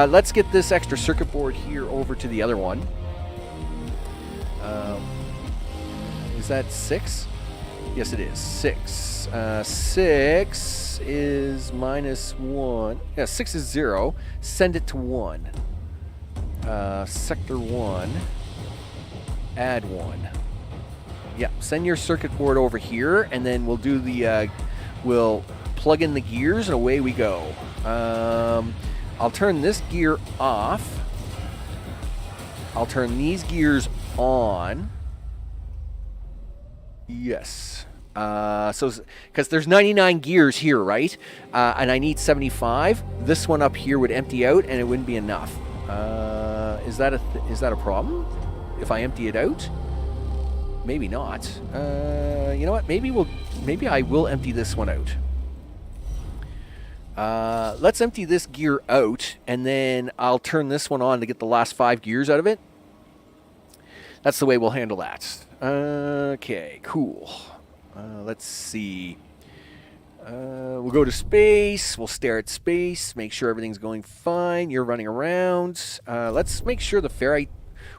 Let's get this extra circuit board here over to the other one. Is that 6? Yes, it is. 6. 6 is minus 1. Yeah, 6 is 0. Send it to 1. Sector 1. Add 1. Yeah, send your circuit board over here, and then we'll do the... we'll plug in the gears, and away we go. I'll turn this gear off. I'll turn these gears on. Yes. So, because there's 99 gears here, right? And I need 75. This one up here would empty out, and it wouldn't be enough. Is that a problem? If I empty it out? Maybe not. You know what? Maybe I will empty this one out. Let's empty this gear out, and then I'll turn this one on to get the last 5 gears out of it. That's the way we'll handle that. Okay, cool. Let's see. We'll go to space. We'll stare at space. Make sure everything's going fine. You're running around. Let's make sure the ferrite...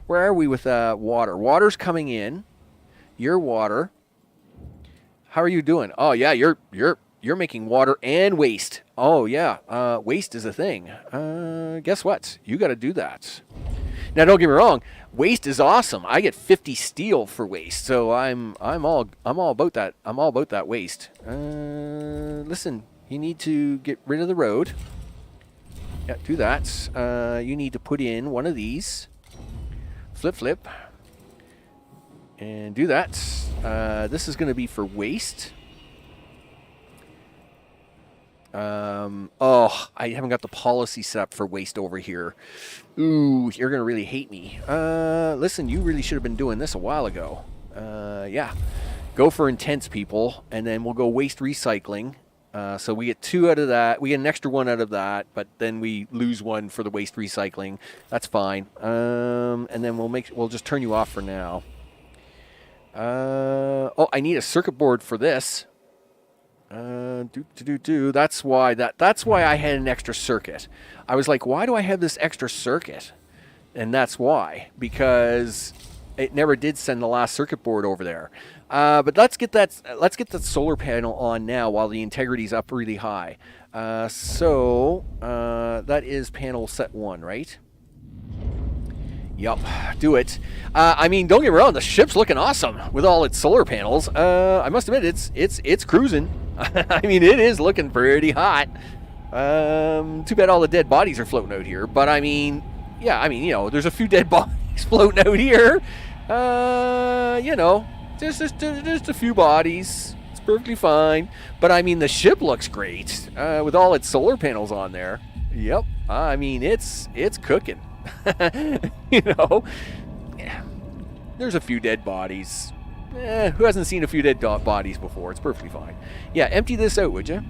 Where are we with water? Water's coming in. Your water. How are you doing? Oh, yeah, you're making water and waste. Oh, yeah. Waste is a thing. Guess what? You got to do that. Now, don't get me wrong. Waste is awesome. I get 50 steel for waste, so I'm all about that. I'm all about that waste. Listen, you need to get rid of the road. Yeah, do that. You need to put in one of these. Flip. And do that. This is going to be for waste. Oh, I haven't got the policy set up for waste over here. Ooh, you're going to really hate me. Listen, you really should have been doing this a while ago. Yeah. Go for intense, people, and then we'll go waste recycling. So we get 2 out of that. We get an extra 1 out of that, but then we lose 1 for the waste recycling. That's fine. And then we'll just turn you off for now. Oh, I need a circuit board for this. That's why I had an extra circuit. I was like, why do I have this extra circuit? And that's why, because it never did send the last circuit board over there. But let's get that solar panel on now while the integrity's up really high. So that is panel set 1, right? Yup, do it. I mean, don't get me wrong, the ship's looking awesome with all its solar panels. I must admit, it's cruising. I mean, it is looking pretty hot. Too bad all the dead bodies are floating out here. But I mean, yeah, I mean, you know, there's a few dead bodies floating out here. You know, just a few bodies. It's perfectly fine. But I mean, the ship looks great with all its solar panels on there. Yep. I mean, it's cooking. You know, yeah. There's a few dead bodies. Who hasn't seen a few dead bodies before? It's perfectly fine. Yeah, empty this out, would you?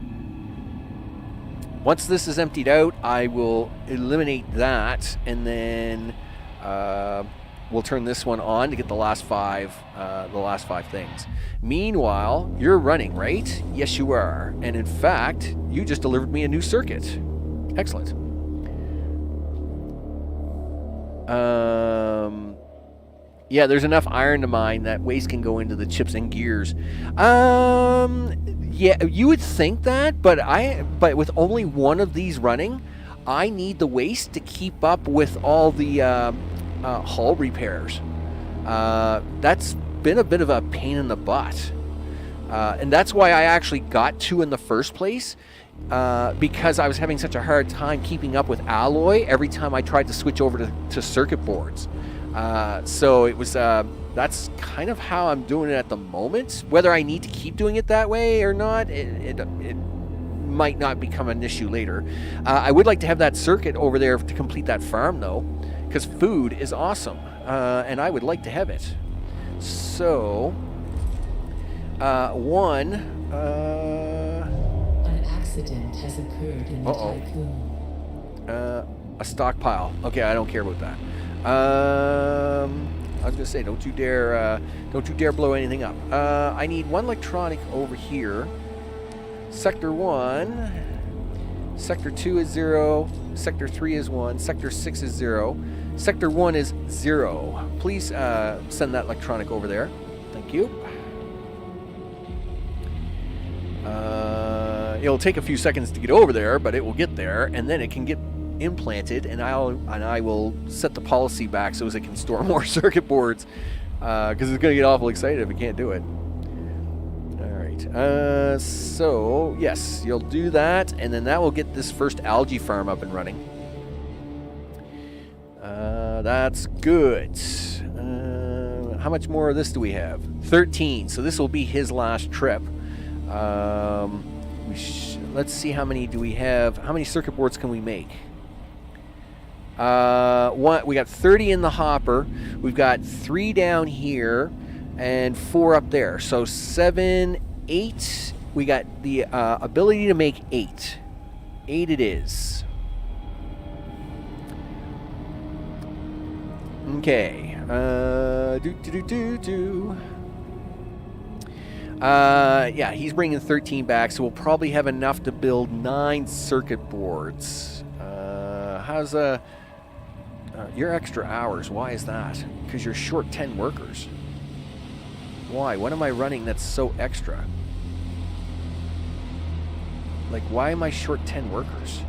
Once this is emptied out, I will eliminate that, and then we'll turn this one on to get the last 5 things. Meanwhile, you're running, right? Yes, you are. And in fact, you just delivered me a new circuit. Excellent. Yeah, there's enough iron to mine that waste can go into the chips and gears. Yeah, you would think that, but with only one of these running, I need the waste to keep up with all the hull repairs. That's been a bit of a pain in the butt. And that's why I actually got 2 in the first place. Because I was having such a hard time keeping up with alloy every time I tried to switch over to circuit boards. So it was that's kind of how I'm doing it at the moment. Whether I need to keep doing it that way or not, it might not become an issue later. I would like to have that circuit over there to complete that farm, though, because food is awesome, and I would like to have it. So, Accident has occurred in the Tiqqun. A stockpile. Okay, I don't care about that. I was gonna say, don't you dare blow anything up. I need 1 electronic over here. Sector 1. Sector 2 is 0. Sector 3 is 1. Sector 6 is 0. Sector 1 is 0. Please send that electronic over there. Thank you. It'll take a few seconds to get over there, but it will get there, and then it can get implanted, and I will set the policy back so as it can store more circuit boards, because it's going to get awful excited if it can't do it. All right. So yes, you'll do that, and then that will get this first algae farm up and running. That's good. How much more of this do we have? 13. So this will be his last trip. Let's see, how many do we have? How many circuit boards can we make? We got 30 in the hopper. We've got 3 down here and 4 up there. So 7, 8. We got the ability to make 8. 8 it is. Okay. Yeah, he's bringing 13 back, so we'll probably have enough to build 9 circuit boards. How's your extra hours? Why is that? Because you're short 10 workers. Why? What am I running that's so extra? Like, why am I short 10 workers?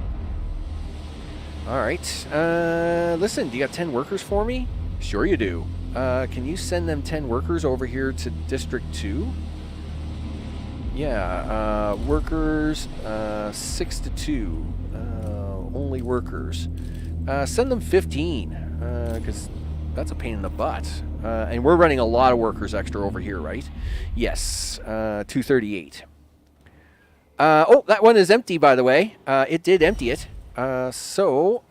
Alright. Listen, do you got 10 workers for me? Sure you do. Can you send them 10 workers over here to District 2? Yeah, workers, 6 to 2. Only workers. Send them 15, because that's a pain in the butt. And we're running a lot of workers extra over here, right? Yes, 238. Oh, that one is empty, by the way. It did empty it. So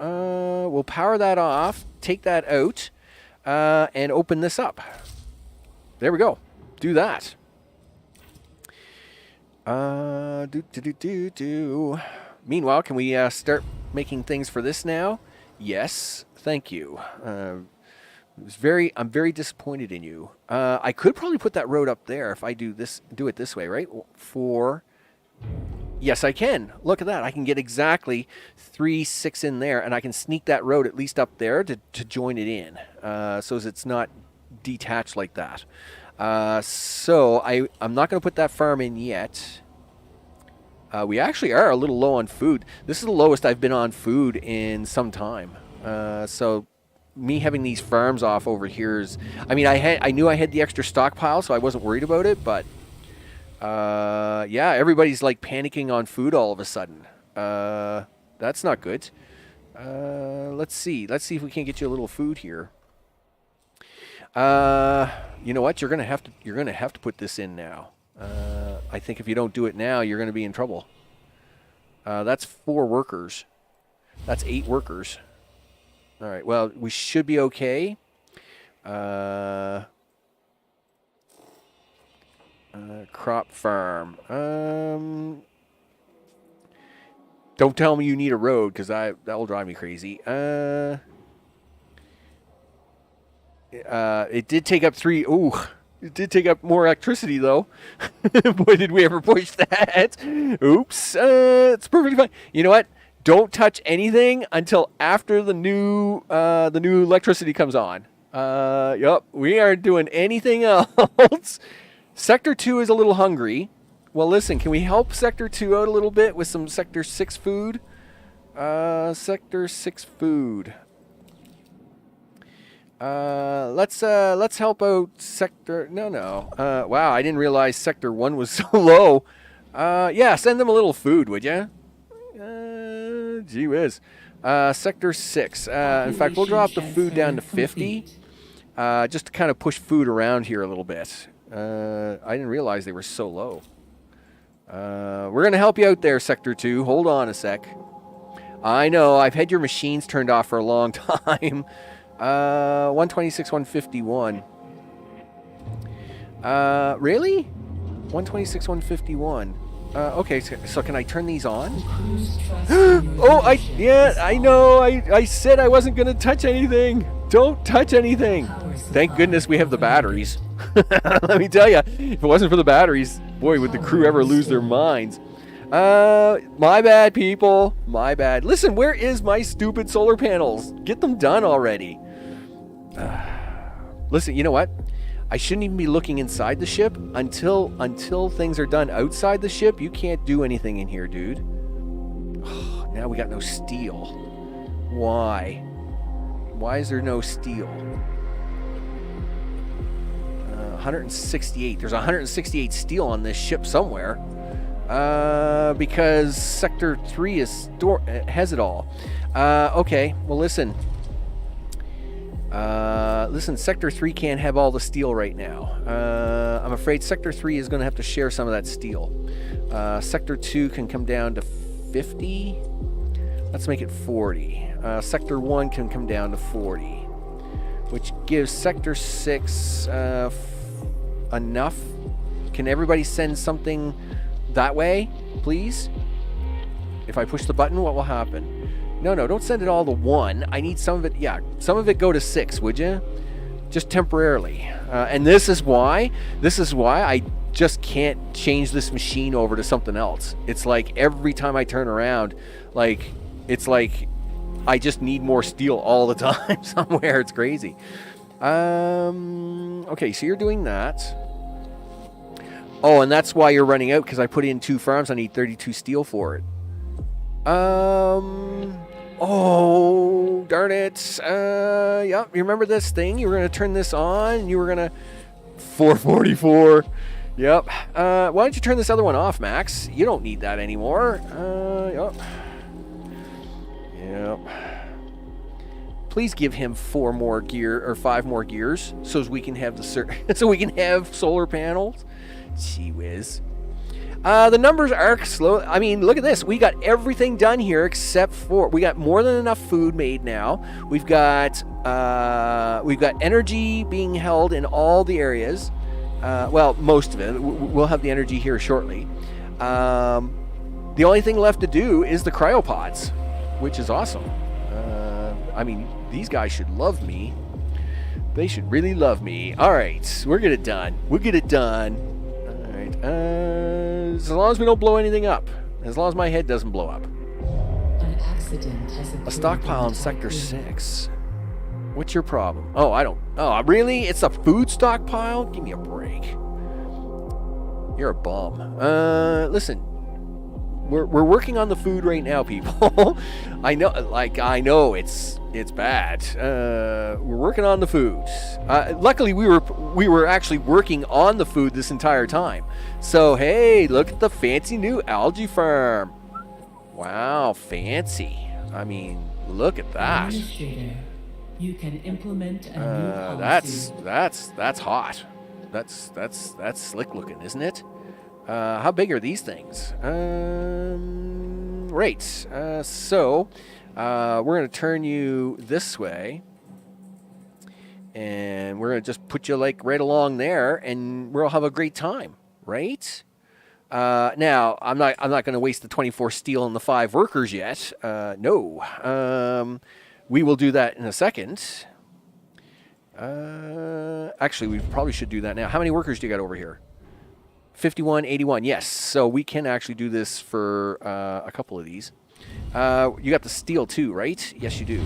we'll power that off, take that out, and open this up. There we go. Do that. Meanwhile, can we start making things for this now? Yes, thank you. I'm very disappointed in you. I could probably put that road up there if I do it this way, right? Yes, I can. Look at that. I can get exactly 3, 6 in there, and I can sneak that road at least up there to join it in, so as it's not detached like that. So I'm not going to put that farm in yet. We actually are a little low on food. This is the lowest I've been on food in some time. So me having these farms off over here is... I mean, I knew I had the extra stockpile, so I wasn't worried about it, but... yeah, everybody's like panicking on food all of a sudden. That's not good. Let's see if we can't get you a little food here. You know what? You're gonna have to put this in now. I think if you don't do it now, you're gonna be in trouble. That's 4 workers. That's 8 workers. All right. Well, we should be okay. Crop farm. Don't tell me you need a road, because that will drive me crazy. It did take up 3. Ooh, it did take up more electricity, though. Boy, did we ever push that. Oops. It's perfectly fine. You know what? Don't touch anything until after the new electricity comes on. Yup, we aren't doing anything else. Sector 2 is a little hungry. Well, listen, can we help Sector 2 out a little bit with some Sector 6 food? Sector 6 food. Let's help out Sector... No. Wow, I didn't realize Sector 1 was so low. Yeah, send them a little food, would ya? Gee whiz. Sector 6. In fact, we'll drop the food down to 50. Just to kind of push food around here a little bit. I didn't realize they were so low. We're going to help you out there, Sector 2. Hold on a sec. I know, I've had your machines turned off for a long time. 126, 151. Really? 126, 151. Okay, so can I turn these on? Oh, I know. I said I wasn't going to touch anything. Don't touch anything. Thank goodness we have the batteries. Let me tell you, if it wasn't for the batteries, boy, would the crew ever lose their minds. My bad, people. My bad. Listen, where is my stupid solar panels? Get them done already. Listen, you know what? I shouldn't even be looking inside the ship until things are done outside the ship. You can't do anything in here, dude. Oh, now we got no steel. Why? Why is there no steel? 168. There's 168 steel on this ship somewhere. Because Sector 3 has it all. Okay, well listen. Listen, Sector 3 can't have all the steel right now. I'm afraid Sector 3 is going to have to share some of that steel. Sector 2 can come down to 50. Let's make it 40. Sector 1 can come down to 40. Which gives Sector 6 enough. Can everybody send something that way, please? If I push the button, what will happen? No, don't send it all to 1. I need some of it. Yeah, some of it go to 6, would you? Just temporarily. And this is why I just can't change this machine over to something else. It's like every time I turn around, like, it's like I just need more steel all the time somewhere. It's crazy. Okay, so you're doing that. Oh, and that's why you're running out, because I put in 2 farms. I need 32 steel for it. Oh, darn it. Yeah, you remember this thing? You were going to turn this on, and you were going to... 444. Yep. Why don't you turn this other one off, Max? You don't need that anymore. Yep. Please give him 4 more gear, or 5 more gears, so we can have so we can have solar panels. Gee whiz. The numbers are slow. I mean, look at this. We got everything done here except for we got more than enough food made now. We've got energy being held in all the areas. Well, most of it. We'll have the energy here shortly. The only thing left to do is the cryopods, which is awesome. I mean, these guys should love me. They should really love me. All right, we'll get it done. We'll get it done. All right. As long as we don't blow anything up. As long as my head doesn't blow up. An accident has occurred. A stockpile in Sector 6. What's your problem? Oh, I don't... Oh, really? It's a food stockpile? Give me a break. You're a bum. Listen. We're working on the food right now, people. I know it's bad. We're working on the food. Luckily, we were actually working on the food this entire time. So hey, look at the fancy new algae farm. Wow, fancy. I mean, look at that. Administrator, you can implement a new policy. That's hot. That's slick looking, isn't it? How big are these things? Right. So, we're going to turn you this way. And we're going to just put you, like, right along there. And we'll have a great time. Right? Now, I'm not going to waste the 24 steel and the 5 workers yet. No. We will do that in a second. Actually, we probably should do that now. How many workers do you got over here? 51, 81, yes. So we can actually do this for a couple of these. You got the steel too, right? Yes, you do.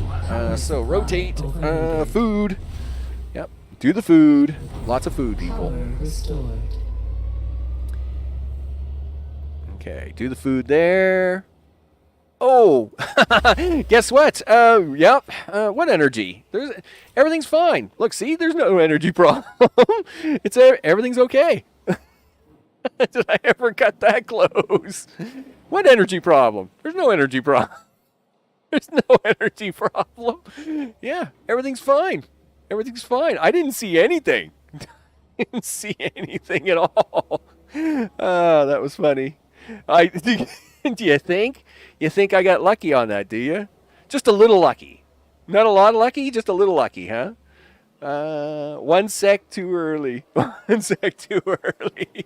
So rotate, food. Yep, do the food. Lots of food, people. Okay, do the food there. Oh, guess what? Yep. What energy? Everything's fine. Look, see, there's no energy problem. Everything's okay. Did I ever cut that close? What energy problem? There's no energy problem. There's no energy problem. Yeah, everything's fine. Everything's fine. I didn't see anything. Didn't see anything at all. That was funny. Do you think? You think I got lucky on that, do you? Just a little lucky. Not a lot of lucky, just a little lucky, huh? 1 sec too early. 1 sec too early.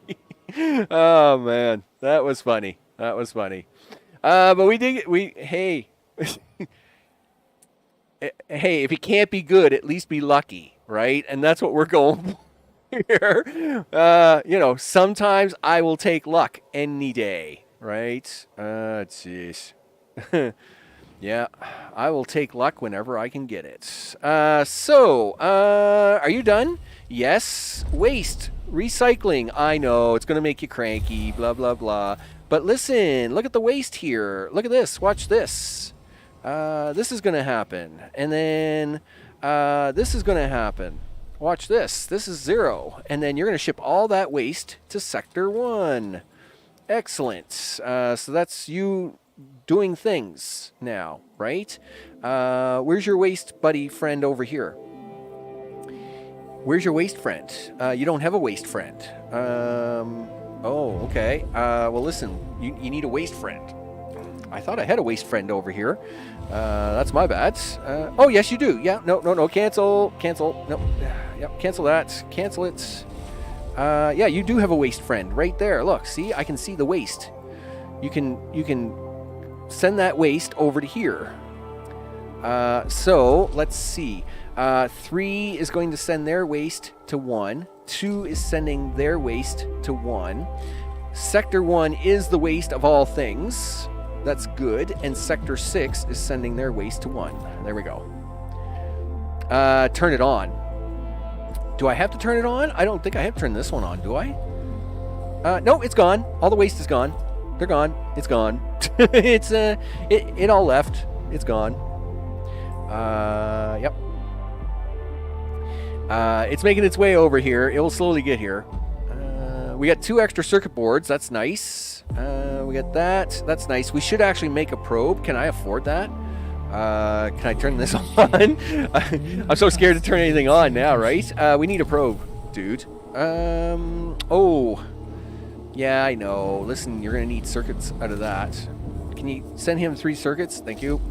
Oh man, that was funny. That was funny. But hey, hey, if you can't be good, at least be lucky, right? And that's what we're going for here. Sometimes I will take luck any day, right? Jeez. Yeah, I will take luck whenever I can get it. Are you done? Yes. Waste. Recycling. I know, it's going to make you cranky, blah, blah, blah. But listen, look at the waste here. Look at this. Watch this. This is going to happen. And then this is going to happen. Watch this. This is 0. And then you're going to ship all that waste to Sector 1. Excellent. So that's you doing things now, right? Where's your waste buddy friend over here? Where's your waste friend? You don't have a waste friend. Oh, okay. Well, listen, you need a waste friend. I thought I had a waste friend over here. That's my bad. Oh, yes, you do. Yeah, no, cancel. No, yep, cancel that. Cancel it. Yeah, you do have a waste friend right there. Look, see, I can see the waste. You can send that waste over to here. So let's see. 3 is going to send their waste to 1. 2 is sending their waste to 1. Sector 1 is the waste of all things. That's good. And Sector 6 is sending their waste to 1. There we go. Turn it on. Do I have to turn it on? I don't think I have to turn this one on, do I? No, it's gone. All the waste is gone. They're gone. It's gone. It all left. It's gone. Yep. It's making its way over here. It will slowly get here. We got 2 extra circuit boards. That's nice. We got that. That's nice. We should actually make a probe. Can I afford that? Can I turn this on? I'm so scared to turn anything on now, right? We need a probe, dude. Oh. Yeah, I know. Listen, you're going to need circuits out of that. Can you send him 3 circuits? Thank you.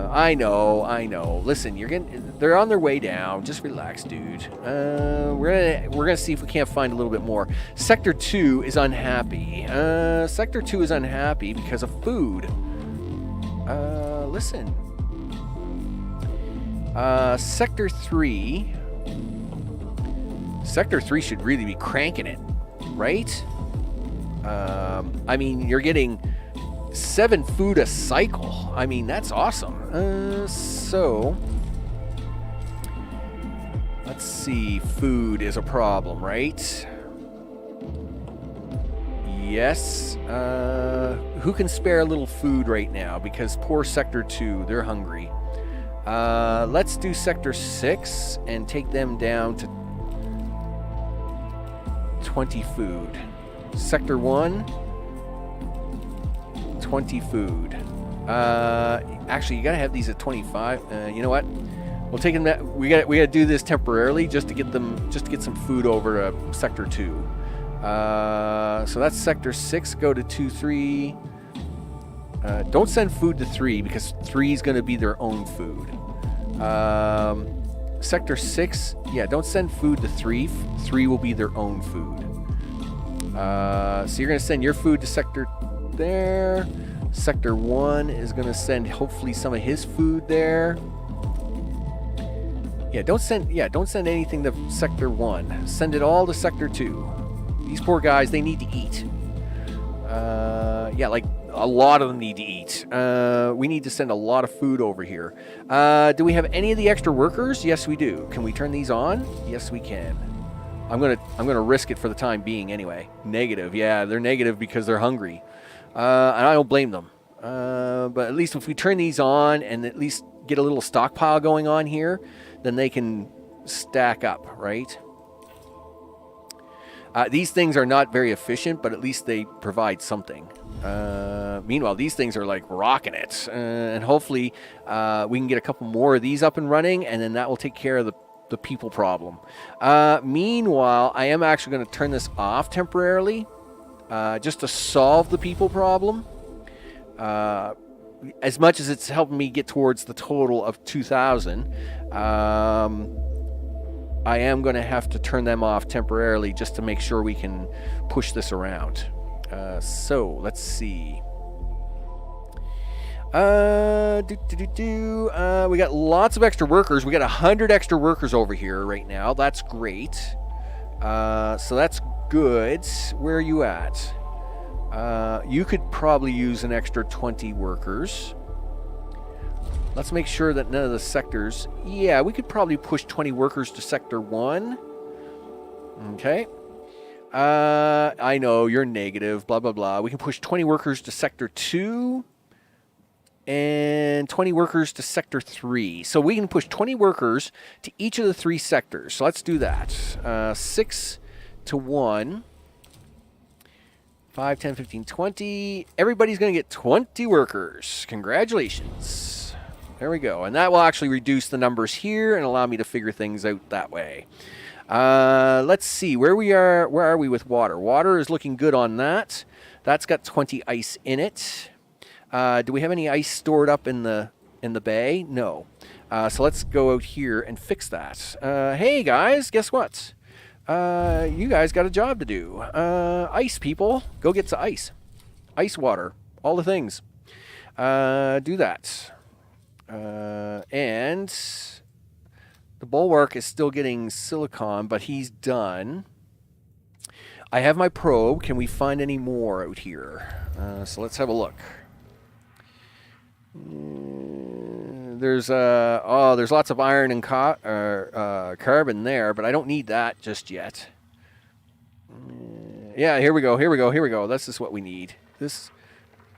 I know. Listen, they're on their way down. Just relax, dude. We're gonna see if we can't find a little bit more. Sector 2 is unhappy. Sector 2 is unhappy because of food. Listen. Sector 3. Sector 3 should really be cranking it, right? I mean, you're getting 7 food a cycle. I mean, that's awesome. So let's see. Food is a problem, right? Yes. Who can spare a little food right now? Because poor Sector 2, they're hungry. Let's do Sector 6 and take them down to 20 food. Sector 1, 20 food. Actually, you gotta have these at 25. You know what? We'll take them. We gotta do this temporarily just to get some food over to Sector 2. So that's Sector 6. Go to 2, 3. Don't send food to 3 because 3 is gonna be their own food. Sector 6. Yeah, don't send food to 3. 3 will be their own food. So you're gonna send your food to Sector there. Sector 1 is going to send hopefully some of his food there. Yeah, don't send anything to Sector 1. Send it all to Sector 2. These poor guys, they need to eat. Yeah, like a lot of them need to eat. We need to send a lot of food over here. Do we have any of the extra workers? Yes, we do. Can we turn these on? Yes, we can. I'm gonna risk it for the time being anyway. Negative. Yeah, they're negative because they're hungry. And I don't blame them. But at least if we turn these on and at least get a little stockpile going on here, then they can stack up, right? These things are not very efficient, but at least they provide something. Meanwhile, these things are like rocking it. And hopefully we can get a couple more of these up and running, and then that will take care of the people problem. Meanwhile, I am actually going to turn this off temporarily. Just to solve the people problem. As much as it's helping me get towards the total of 2,000, I am going to have to turn them off temporarily just to make sure we can push this around. So, let's see. We got lots of extra workers. We got 100 extra workers over here right now. That's great. So that's good. Where are you at? You could probably use an extra 20 workers. Let's make sure that none of the sectors... Yeah, we could probably push 20 workers to Sector 1. Okay. I know, you're negative, blah, blah, blah. We can push 20 workers to Sector 2. And 20 workers to Sector 3. So we can push 20 workers to each of the 3 sectors. So let's do that. 6 to 1. 5, 10, 15, 20. Everybody's going to get 20 workers. Congratulations. There we go. And that will actually reduce the numbers here and allow me to figure things out that way. Let's see where we are. Where are we with water? Water is looking good on that. That's got 20 ice in it. Do we have any ice stored up in the bay? No. So let's go out here and fix that. Hey guys, guess what? You guys got a job to do. Ice people, go get some ice. Ice water, all the things. Do that. And The bulwark is still getting silicon, but he's done. I have my probe. Can we find any more out here? So let's have a look. There's lots of iron and carbon there, but I don't need that just yet. Yeah, here we go. This is what we need. This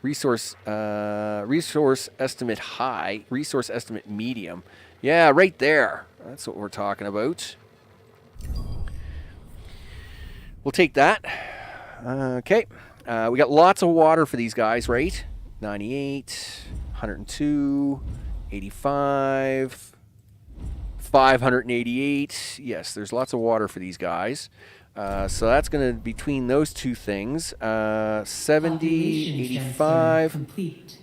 resource estimate high, resource estimate medium. Yeah, right there. That's what we're talking about. We'll take that. Okay. We got lots of water for these guys, right? 98, 102, 85, 588. Yes, there's lots of water for these guys. So that's going to, between those two things, 70, 85. Complete.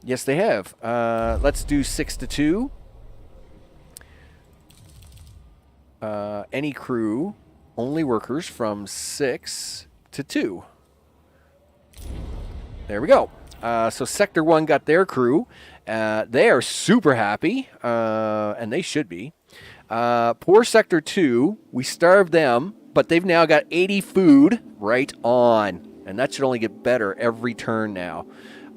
Yes, they have. Let's do 6 to 2. Any crew, only workers from 6 to 2. There we go. So Sector 1 got their crew. They are super happy, and they should be. Poor Sector 2, we starved them, but they've now got 80 food right on. And that should only get better every turn now.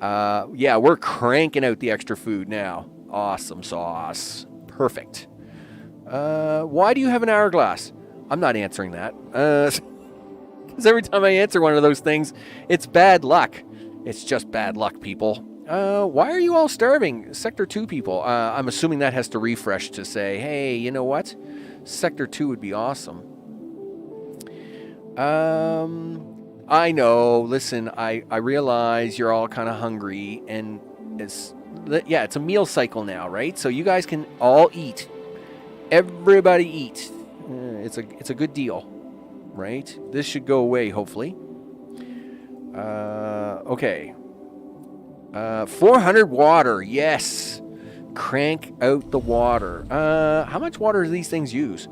Yeah, we're cranking out the extra food now. Awesome sauce. Perfect. Why do you have an hourglass? I'm not answering that. Because every time I answer one of those things, it's bad luck. It's just bad luck, people. Why are you all starving? Sector 2 people. I'm assuming that has to refresh to say, hey, you know what? Sector 2 would be awesome. I know. Listen, I realize you're all kind of hungry, and it's a meal cycle now, right? So you guys can all eat. Everybody eat. It's a good deal, right? This should go away, hopefully. Okay. 400 water, yes. Crank out the water. How much water do these things use?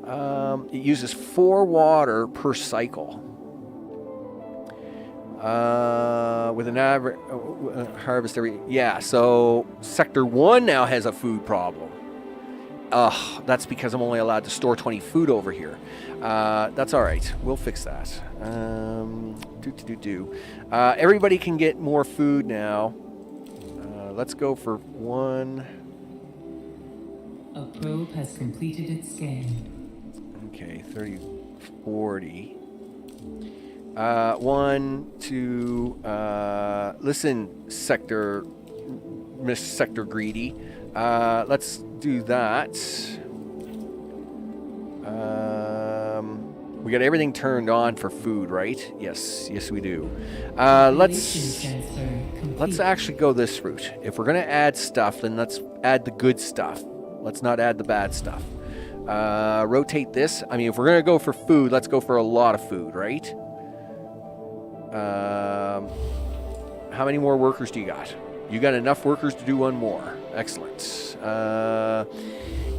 It uses 4 water per cycle. With an average harvest every... Yeah, so Sector 1 now has a food problem. That's because I'm only allowed to store 20 food over here. That's all right. We'll fix that. Everybody can get more food now. Let's go for 1. A probe has completed its scan. Okay, 30, 40. 1, 2. Listen, Miss Sector Greedy. Let's do that. We got everything turned on for food, right? Yes, we do. Let's actually go this route. If we're gonna add stuff, then let's add the good stuff. Let's not add the bad stuff. Rotate this. I mean, if we're gonna go for food, let's go for a lot of food, right? How many more workers do you got? You got enough workers to do one more. Excellent.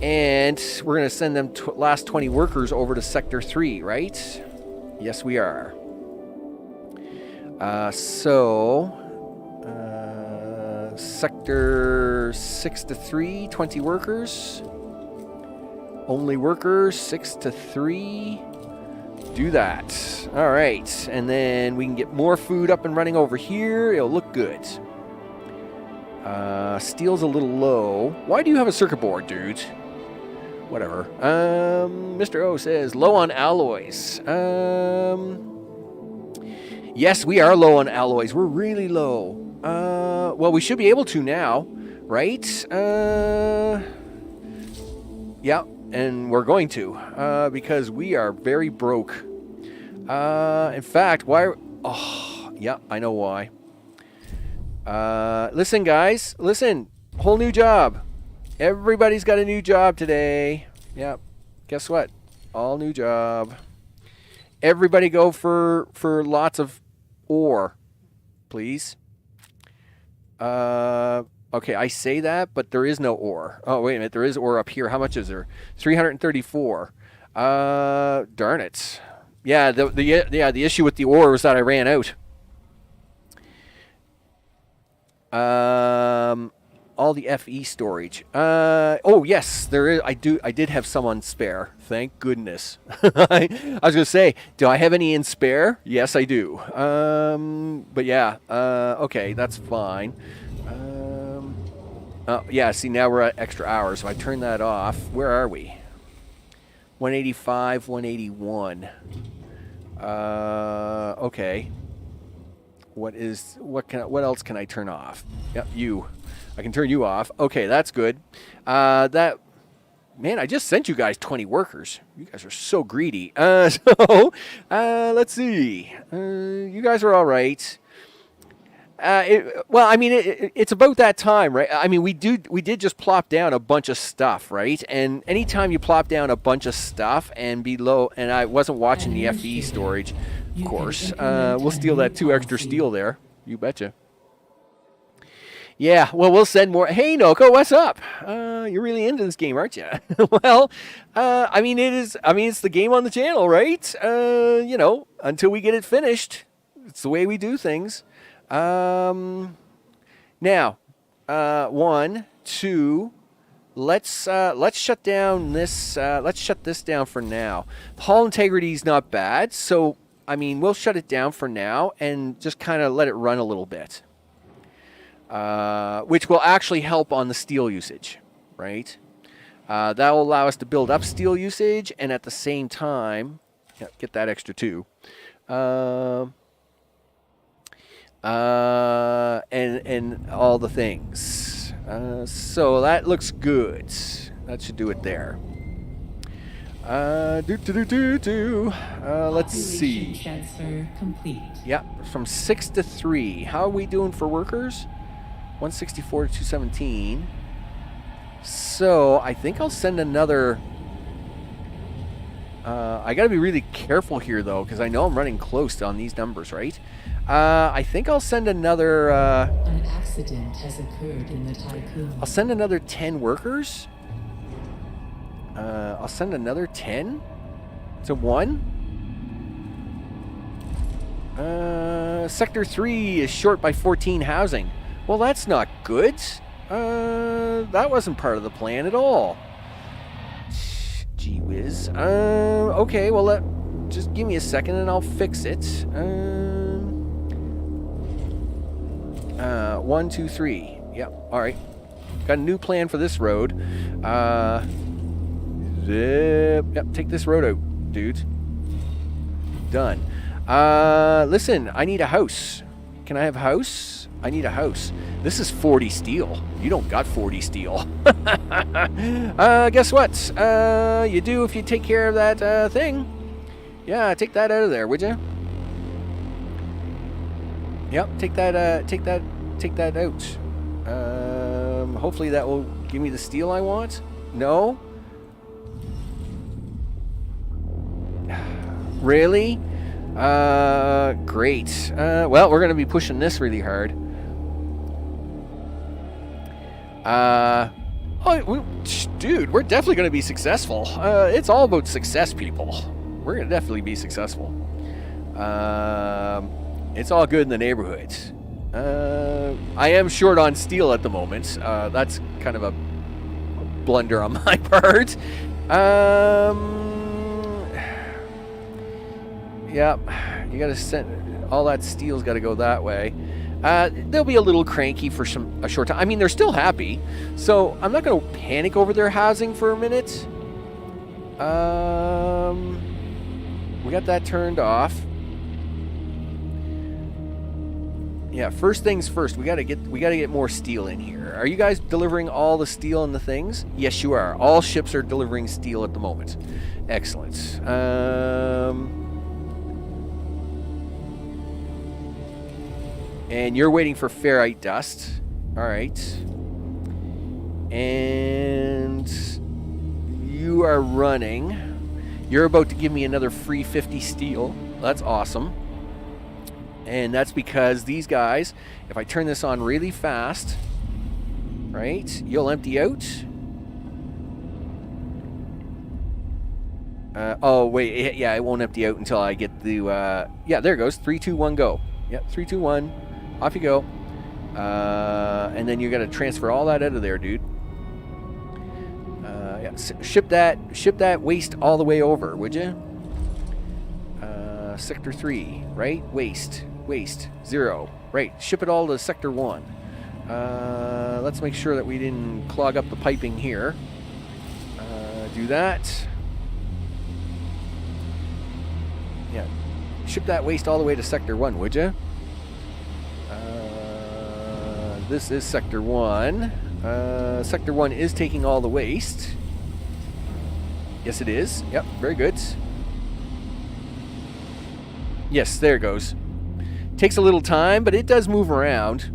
And we're going to send them last 20 workers over to Sector 3, right? Yes, we are. Sector 6 to 3, 20 workers. Only workers, 6 to 3. Do that. All right. And then we can get more food up and running over here. It'll look good. Steel's a little low. Why do you have a circuit board, dude? Whatever. Mr. O says, low on alloys. Yes, we are low on alloys. We're really low. Well, we should be able to now, right? Yeah, and we're going to, because we are very broke. In fact, why... Oh, yeah, I know why. Listen, guys. Listen. Whole new job. Everybody's got a new job today. Yep. Guess what? All new job. Everybody go for lots of ore, please. Okay, I say that, but there is no ore. Oh, wait a minute. There is ore up here. How much is there? 334. Darn it. Yeah, the issue with the ore was that I ran out. all the FE storage. Oh yes, there is. I did have some on spare. Thank goodness. I was gonna say, do I have any in spare? Yes, I do. But yeah. Okay, that's fine. Oh yeah. See, now we're at extra hours. So I turn that off. Where are we? 185, 181. Okay. What else can I turn off? Yep, you. I can turn you off. Okay, that's good. Man, I just sent you guys 20 workers. You guys are so greedy. Let's see. You guys are all right. Well, I mean, it's about that time, right? I mean, we did just plop down a bunch of stuff, right? And anytime you plop down a bunch of stuff and below, and I wasn't watching the FE storage, of course, we'll steal that 2 extra steel there. You betcha. Yeah, well, we'll send more. Hey, Noko, what's up? You're really into this game, aren't you? Well, I mean, it's the game on the channel, right? You know, until we get it finished, it's the way we do things. Now, 1, 2. Let's shut down this. Let's shut this down for now. Hull integrity is not bad, so I mean, we'll shut it down for now and just kind of let it run a little bit. Which will actually help on the steel usage, right? That will allow us to build up steel usage, and at the same time, get that extra 2. And all the things. So that looks good. That should do it there. Let's see. Transfer complete. Yeah, from 6 to 3. How are we doing for workers? 164 to 217. So I think I'll send another. I got to be really careful here, though, because I know I'm running close on these numbers, right? I think I'll send another. An accident has occurred in the Tiqqun. I'll send another 10 workers. I'll send another 10 to 1. Sector 3 is short by 14 housing. Well, that's not good. That wasn't part of the plan at all. Gee whiz. Okay, well, just give me a second and I'll fix it. 1, 2, 3. Yep, alright. Got a new plan for this road. Yep, take this road out, dude. Done. Listen, I need a house. Can I have a house? I need a house. This is 40 steel. You don't got 40 steel. Guess what? You do if you take care of that thing. Yeah, take that out of there, would you? Yep, take that out. Hopefully that will give me the steel I want. No? Really? Great. Well, we're going to be pushing this really hard. Dude, we're definitely going to be successful. It's all about success, people. We're going to definitely be successful. It's all good in the neighborhood. I am short on steel at the moment. That's kind of a blunder on my part. Yep, you got to send all that steel's got to go that way. They'll be a little cranky for a short time. I mean, they're still happy, so I'm not going to panic over their housing for a minute. We got that turned off. Yeah, first things first. We gotta get more steel in here. Are you guys delivering all the steel and the things? Yes, you are. All ships are delivering steel at the moment. Excellent. And you're waiting for ferrite dust. All right. And you are running. You're about to give me another free 50 steel. That's awesome. And that's because these guys, if I turn this on really fast, right, you'll empty out. Oh, wait, yeah, it won't empty out until I get the, yeah, there it goes, 3, 2, 1, go. Yep, 3, 2, 1, off you go. And then you're going to transfer all that out of there, dude. Yeah, ship that waste all the way over, would you? Sector 3, right? Waste 0. Right, ship it all to Sector 1. Let's make sure that we didn't clog up the piping here. Do that. Yeah, ship that waste all the way to Sector 1, would you? This is Sector 1. Sector 1 is taking all the waste. Yes, it is. Yep, very good. Yes, there it goes. Takes a little time, but it does move around.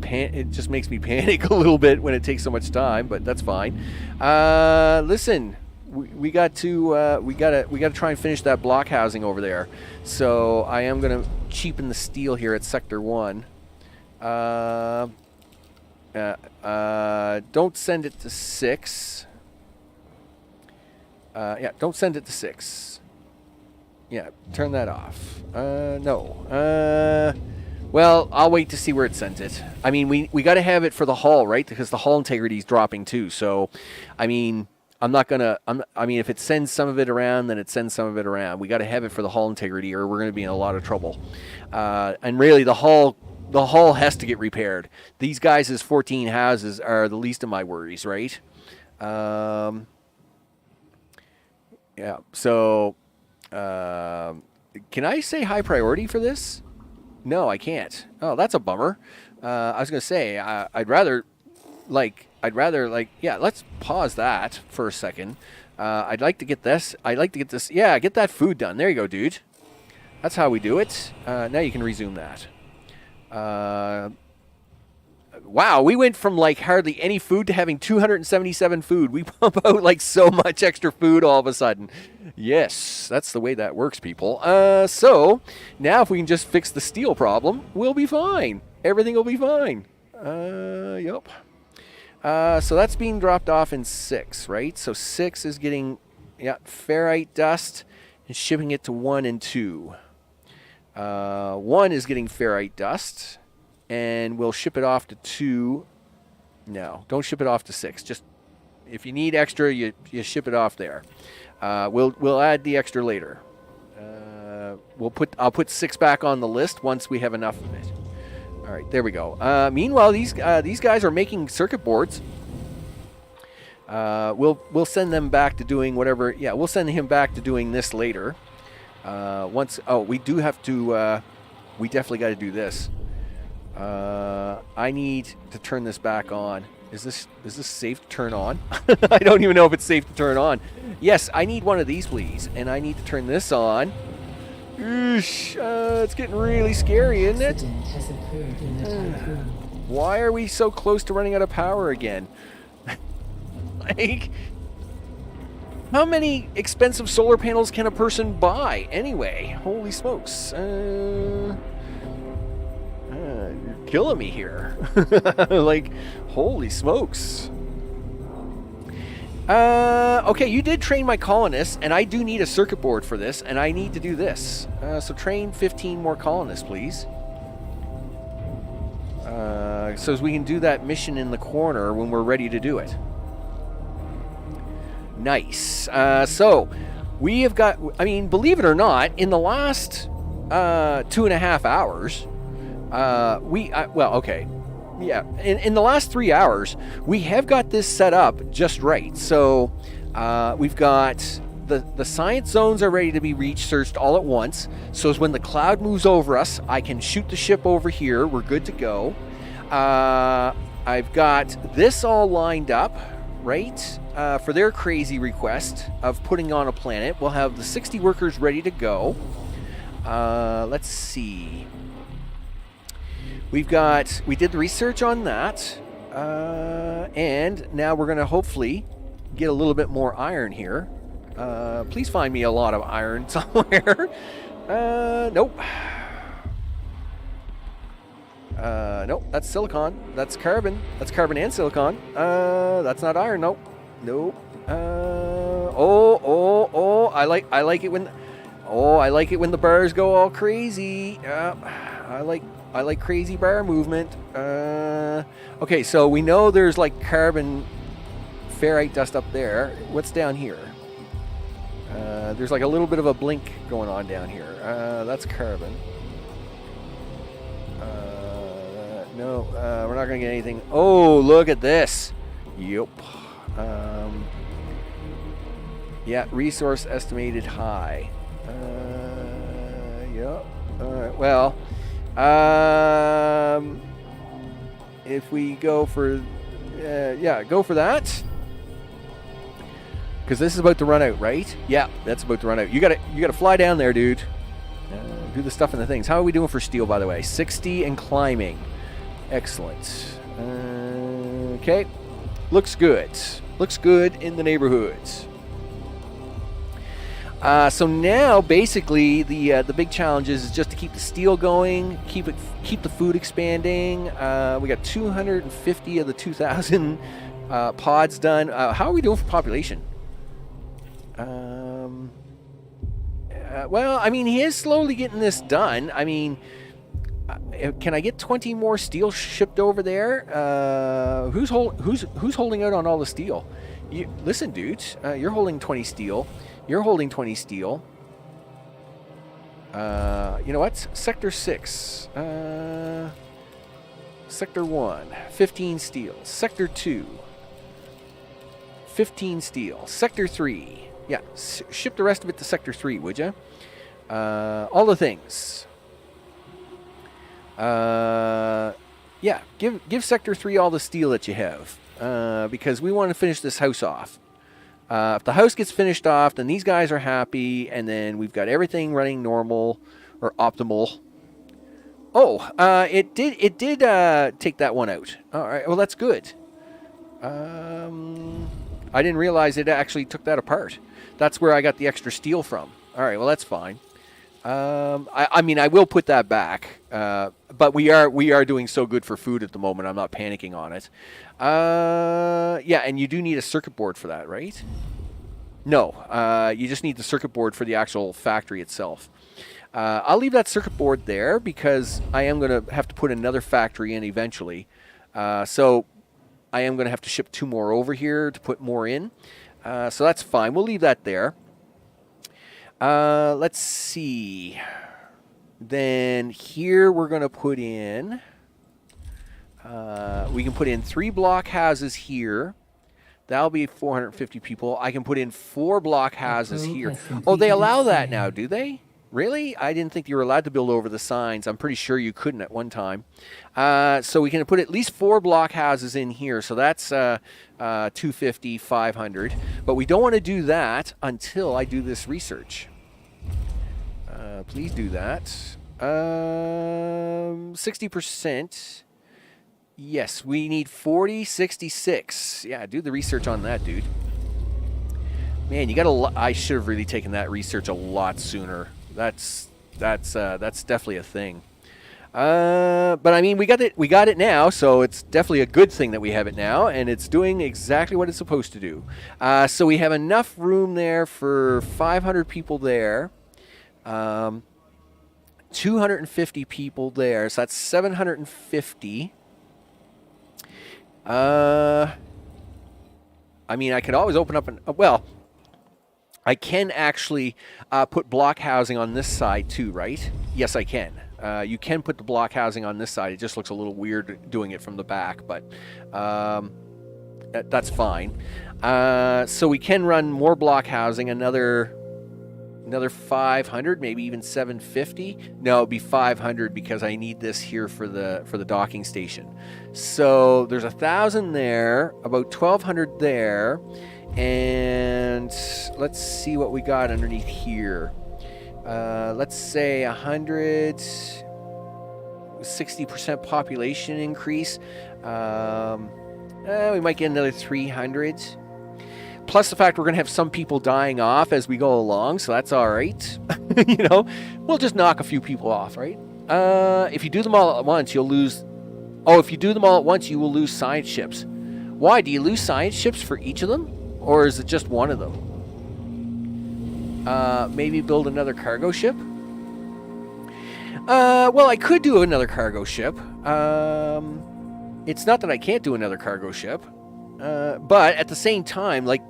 It just makes me panic a little bit when it takes so much time, but that's fine. Listen, we got to try and finish that block housing over there. So I am gonna cheapen the steel here at Sector 1. Don't send it to 6. Yeah, don't send it to 6. Yeah, turn that off. No. Well, I'll wait to see where it sends it. I mean, we got to have it for the hull, right? Because the hull integrity is dropping too. So, I mean, if it sends some of it around, then it sends some of it around. We got to have it for the hull integrity, or we're going to be in a lot of trouble. And really, the hull has to get repaired. These guys' 14 houses are the least of my worries, right? Yeah. So, can I say high priority for this? No, I can't. Oh, that's a bummer. I was gonna say I'd rather, yeah. Let's pause that for a second. I'd like to get this. Yeah, get that food done. There you go, dude. That's how we do it. Now you can resume that. Wow, we went from like hardly any food to having 277 food. We pump out like so much extra food all of a sudden. Yes, that's the way that works, people. So now if we can just fix the steel problem, we'll be fine. Everything will be fine. Yep. So that's being dropped off in 6, right? So 6 is getting, yeah, ferrite dust and shipping it to 1 and 2. 1 is getting ferrite dust, and we'll ship it off to 2. No, don't ship it off to 6. Just if you need extra, you ship it off there. We'll add the extra later. I'll put 6 back on the list once we have enough of it. All right, there we go. Meanwhile, these guys are making circuit boards. We'll send them back to doing whatever. Yeah, we'll send him back to doing this later. We do have to. We definitely got to do this. I need to turn this back on. Is this safe to turn on? I don't even know if it's safe to turn on. Yes, I need one of these, please, and I need to turn this on. It's getting really scary, isn't it? Has occurred in the Tiqqun. Why are we so close to running out of power again? Like, how many expensive solar panels can a person buy anyway? Holy smokes. You're killing me here. Like, holy smokes. Okay, you did train my colonists, and I do need a circuit board for this, and I need to do this. So train 15 more colonists, please. So as we can do that mission in the corner when we're ready to do it. Nice. So we have got, I mean, believe it or not, in the last 2.5 hours, in the last 3 hours, we have got this set up just right. So we've got the science zones are ready to be searched all at once. So as when the cloud moves over us, I can shoot the ship over here. We're good to go. I've got this all lined up, right, for their crazy request of putting on a planet. We'll have the 60 workers ready to go. Let's see. We did the research on that, and now we're going to hopefully get a little bit more iron here. Please find me a lot of iron somewhere. Nope. Nope, that's silicon. That's carbon. That's carbon and silicon. That's not iron. Nope. Nope. I like it when the bars go all crazy. I I like crazy bar movement. Okay, so we know there's like carbon ferrite dust up there. What's down here? There's like a little bit of a blink going on down here. That's carbon. No, we're not going to get anything. Oh, look at this. Yep. Yeah, resource estimated high. Yep. All right, well, if we go for, yeah, go for that. Because this is about to run out, right? Yeah, that's about to run out. You gotta fly down there, dude. Do the stuff in the things. How are we doing for steel, by the way? 60 and climbing. Excellent. Okay. Looks good. Looks good in the neighborhoods. So now, basically, the big challenge is just to keep the steel going, keep the food expanding. We got 250 of the 2,000 pods done. How are we doing for population? Well, I mean, he is slowly getting this done. I mean, can I get 20 more steel shipped over there? Who's holding out on all the steel? Listen, dudes, you're holding 20 steel. You're holding 20 steel. You know what? Sector 6. Sector 1, 15 steel. Sector 2, 15 steel. Sector 3. Yeah, ship the rest of it to Sector 3, would you? All the things. Yeah, give Sector 3 all the steel that you have. Because we want to finish this house off. If the house gets finished off, then these guys are happy, and then we've got everything running normal or optimal. Oh, it did take that one out. All right, well, that's good. I didn't realize it actually took that apart. That's where I got the extra steel from. All right, well, that's fine. I mean, I will put that back, but we are doing so good for food at the moment. I'm not panicking on it. Yeah, and you do need a circuit board for that, right? No, you just need the circuit board for the actual factory itself. I'll leave that circuit board there because I am going to have to put another factory in eventually. So I am going to have to ship 2 more over here to put more in. So that's fine. We'll leave that there. Let's see. Then here we're going to put in, we can put in 3 block houses here. That'll be 450 people. I can put in 4 block houses here. Oh, they allow that now, do they? Really? I didn't think you were allowed to build over the signs. I'm pretty sure you couldn't at one time. So we can put at least 4 block houses in here. So that's 250, 500. But we don't want to do that until I do this research. Please do that. 60%. Yes, we need 40, 66. Yeah, do the research on that, dude. Man, you got I should have really taken that research a lot sooner. That's definitely a thing. But I mean, we got it now, so it's definitely a good thing that we have it now, and it's doing exactly what it's supposed to do. So we have enough room there for 500 people there, 250 people there, so that's 750. I mean, I could always open up well, I can actually put block housing on this side too, right? Yes, I can. You can put the block housing on this side. It just looks a little weird doing it from the back, but that's fine. So we can run more block housing, another 500, maybe even 750. No, it'd be 500 because I need this here for the docking station. So there's 1,000 there, about 1,200 there, and let's see what we got underneath here. Let's say 100, 60% population increase. We might get another 300. Plus the fact we're going to have some people dying off as we go along, so that's all right. You know, we'll just knock a few people off, right? If you do them all at once, you'll lose... Oh, if you do them all at once, you will lose science ships. Why? Do you lose science ships for each of them? Or is it just one of them? Maybe build another cargo ship? Well, I could do another cargo ship. It's not that I can't do another cargo ship, but at the same time, like,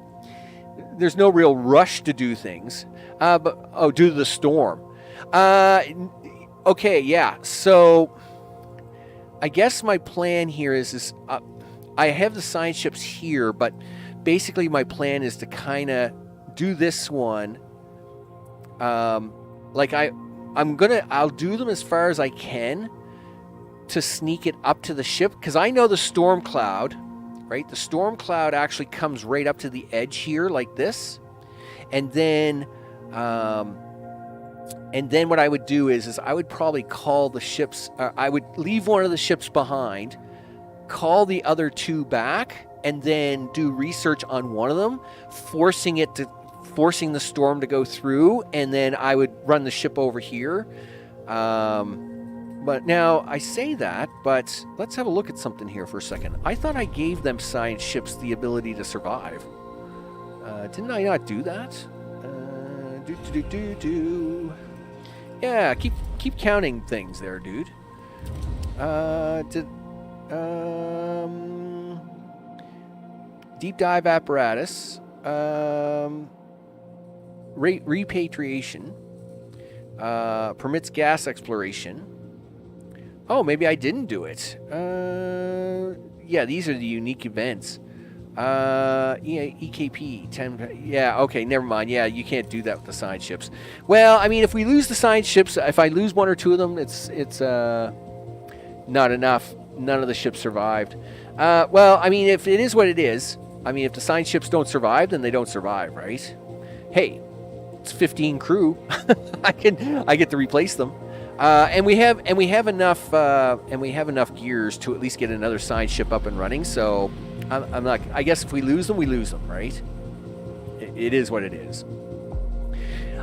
there's no real rush to do things. Due to the storm. Okay, yeah. So, I guess my plan here is I have the science ships here, but basically my plan is to kind of do this one. Like I'll do them as far as I can to sneak it up to the ship, because I know the storm cloud, right? The storm cloud actually comes right up to the edge here like this. And then what I would do is I would probably call the ships, I would leave one of the ships behind, call the other two back, and then do research on one of them, forcing the storm to go through, and then I would run the ship over here. But now I say that, but let's have a look at something here for a second. I thought I gave them science ships the ability to survive. Didn't I not do that? Yeah, keep counting things there, dude. Deep dive apparatus. Repatriation. Permits gas exploration. Oh, maybe I didn't do it. Yeah, these are the unique events. Yeah, EKP 10. Yeah, okay, never mind. Yeah, you can't do that with the science ships. Well, I mean, if we lose the science ships, if I lose one or two of them, it's not enough. None of the ships survived. Well, I mean, if it is what it is, I mean, if the science ships don't survive, then they don't survive, right? Hey, it's 15 crew. I get to replace them. And we have enough gears to at least get another science ship up and running. So I'm not. I guess if we lose them, we lose them, right? It is what it is.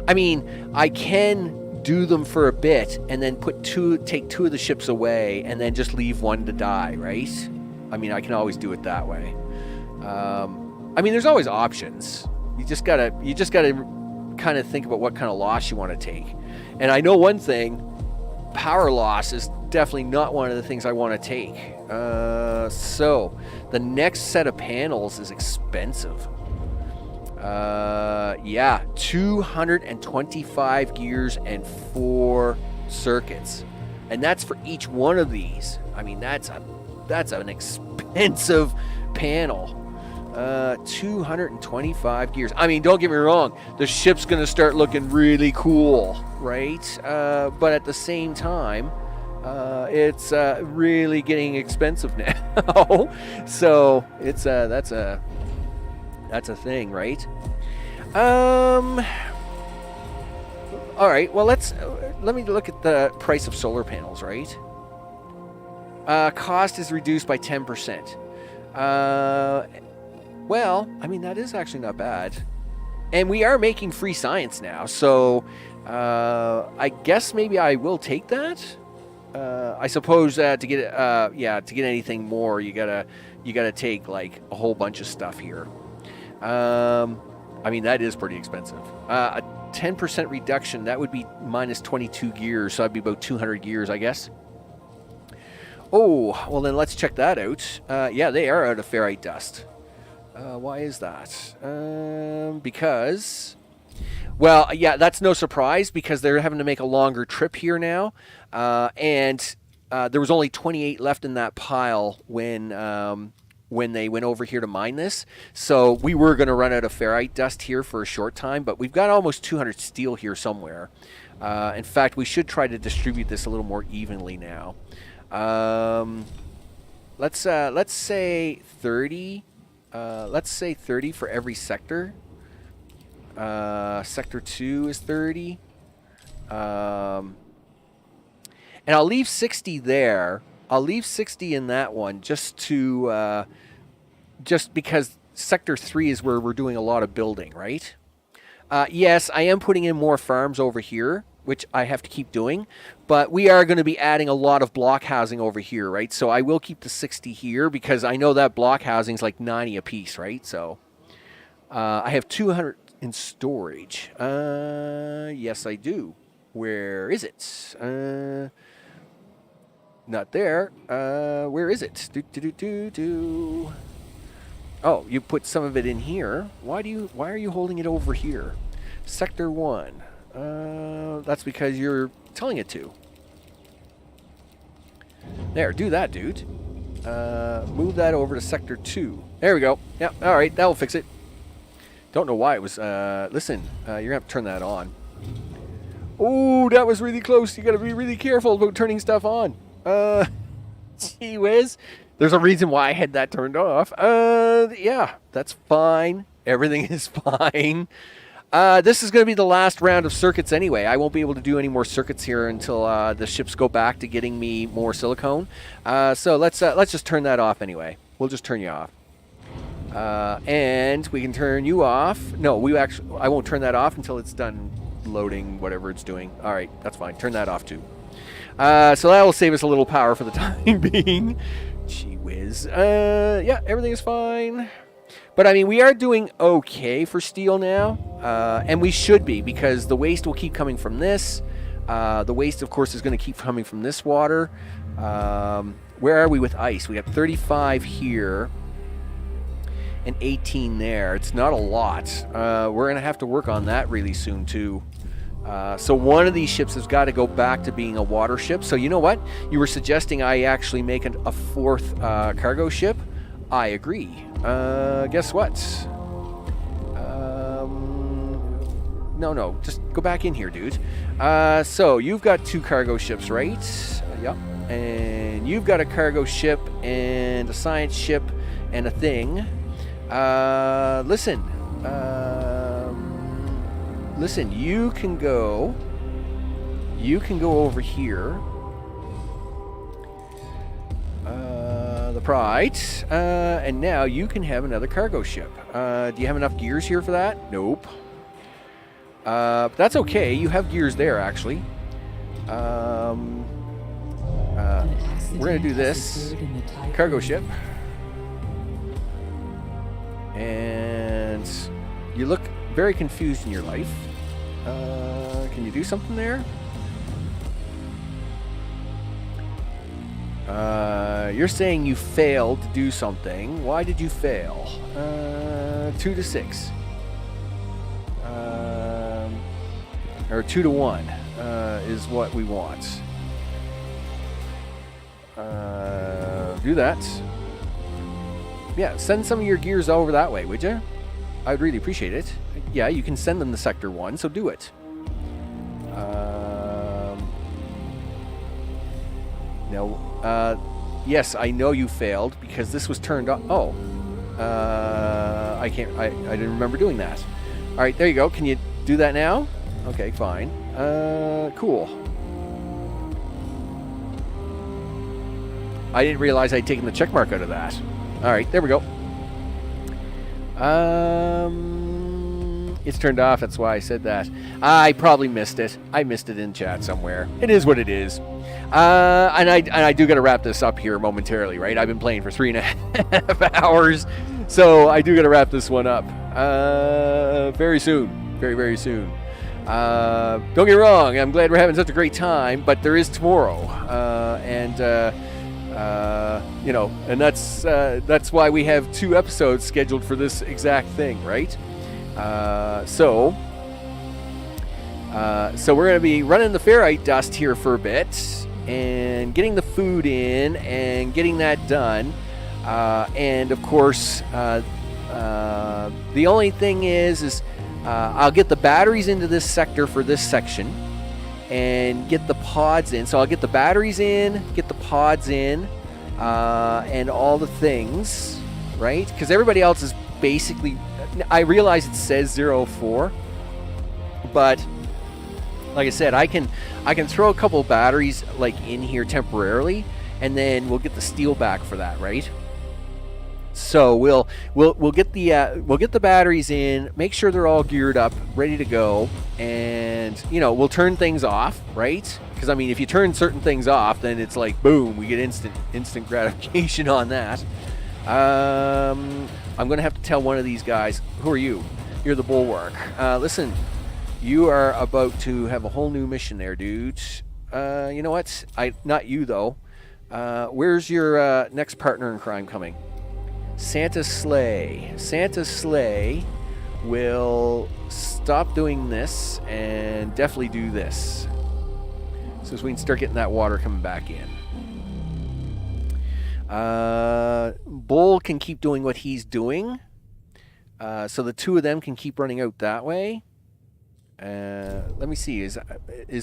I mean, I can do them for a bit and then take two of the ships away and then just leave one to die, right? I mean, I can always do it that way. I mean, there's always options. You just gotta kind of think about what kind of loss you want to take. And I know one thing. Power loss is definitely not one of the things I want to take. So the next set of panels is expensive. Yeah, 225 gears and 4 circuits, and that's for each one of these. I mean, that's an expensive panel. 225 gears. I mean, don't get me wrong, the ship's gonna start looking really cool, right? But at the same time, it's really getting expensive now. So it's that's a thing, right? All right. Well, let me look at the price of solar panels, right? Cost is reduced by 10%. Well, I mean, that is actually not bad. And we are making free science now, so I guess maybe I will take that. I suppose to get anything more, you gotta take like a whole bunch of stuff here. I mean, that is pretty expensive. A 10% reduction, that would be minus 22 gears, so that'd be about 200 gears, I guess. Oh, well then let's check that out. Yeah, they are out of ferrite dust. Why is that? Because, well, yeah, that's no surprise because they're having to make a longer trip here now. And there was only 28 left in that pile when they went over here to mine this. So we were going to run out of ferrite dust here for a short time, but we've got almost 200 steel here somewhere. In fact, we should try to distribute this a little more evenly now. Let's say 30. Let's say 30 for every sector. Sector 2 is 30. And I'll leave 60 there. I'll leave 60 in that one just because Sector 3 is where we're doing a lot of building, right? Yes, I am putting in more farms over here, which I have to keep doing, but we are going to be adding a lot of block housing over here, right? So I will keep the 60 here because I know that block housing is like 90 a piece, right? So I have 200 in storage. Yes, I do. Where is it? Not there. Where is it? Oh, you put some of it in here. Why are you holding it over here? Sector 1. That's because you're telling it to. There, do that, dude. Move that over to Sector 2. There we go. Yeah, alright, that'll fix it. Don't know why it was... listen, you're going to have to turn that on. Oh, that was really close. You got to be really careful about turning stuff on. Gee whiz. There's a reason why I had that turned off. Yeah, that's fine. Everything is fine. This is going to be the last round of circuits anyway. I won't be able to do any more circuits here until the ships go back to getting me more silicone. So let's just turn that off anyway. We'll just turn you off. And we can turn you off. No, I won't turn that off until it's done loading whatever it's doing. All right, that's fine. Turn that off too. So that will save us a little power for the time being. Gee whiz. Yeah, everything is fine. But, I mean, we are doing okay for steel now. And we should be, because the waste will keep coming from this. The waste, of course, is going to keep coming from this water. Where are we with ice? We got 35 here and 18 there. It's not a lot. We're going to have to work on that really soon, too. So one of these ships has got to go back to being a water ship. So you know what? You were suggesting I actually make a fourth cargo ship. I agree. Guess what? No. Just go back in here, dude. So you've got 2 cargo ships, right? Yep. And you've got a cargo ship and a science ship and a thing. Listen. Listen, you can go over here. The Pride. And now you can have another cargo ship. Do you have enough gears here for that? Nope. But that's okay. You have gears there, actually. We're going to do this. Cargo ship. And you look very confused in your life. Can you do something there? You're saying you failed to do something. Why did you fail? 2 to 6. Or 2 to 1 is what we want. Do that. Yeah, send some of your gears over that way, would you? I'd really appreciate it. Yeah, you can send them to Sector 1, so do it. No. Yes, I know you failed because this was turned on. Oh. I can't. I didn't remember doing that. All right, there you go. Can you do that now? Okay, fine. Cool. I didn't realize I'd taken the check mark out of that. All right, there we go. It's turned off. That's why I said that. I probably missed it. I missed it in chat somewhere. It is what it is. And I do got to wrap this up here momentarily, right? I've been playing for 3.5 hours, so I do got to wrap this one up very soon. Very, very soon. Don't get me wrong. I'm glad we're having such a great time, but there is tomorrow, and that's why we have 2 episodes scheduled for this exact thing, right? So we're going to be running the ferrite dust here for a bit and getting the food in and getting that done. And of course, the only thing is I'll get the batteries into this sector for this section and get the pods in. So I'll get the batteries in, get the pods in, and all the things, right? Because everybody else is basically... I realize it says 04, but like I said, I can throw a couple batteries like in here temporarily, and then we'll get the steel back for that, right? So we'll get the batteries in, make sure they're all geared up, ready to go, and we'll turn things off, right? Because I mean, if you turn certain things off, then it's like boom, we get instant gratification on that. I'm going to have to tell one of these guys, who are you? You're the Bulwark. Listen, You are about to have a whole new mission there, dude. You know what? Not you, though. Where's your next partner in crime coming? Santa's sleigh. Santa's sleigh will stop doing this and definitely do this. So we can start getting that water coming back in. Bull can keep doing what he's doing. So the two of them can keep running out that way. Let me see. Is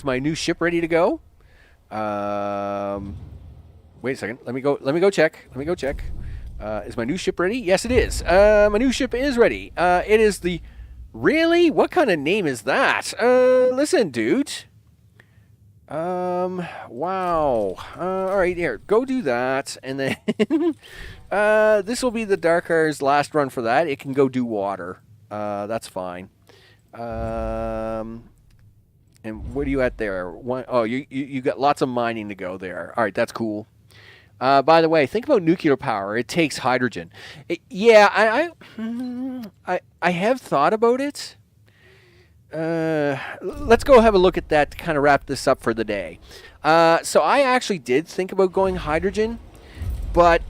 my new ship ready to go? Wait a second. Let me go check. Is my new ship ready? Yes, it is. My new ship is ready. It is the... Really? What kind of name is that? Listen, dude. Wow. All right, here. Go do that. And then this will be the Darkar's last run for that. It can go do water. That's fine. And what are you at there? You got lots of mining to go there. All right, that's cool. By the way, think about nuclear power. It takes hydrogen. I have thought about it. Let's go have a look at that to kind of wrap this up for the day. So I actually did think about going hydrogen, but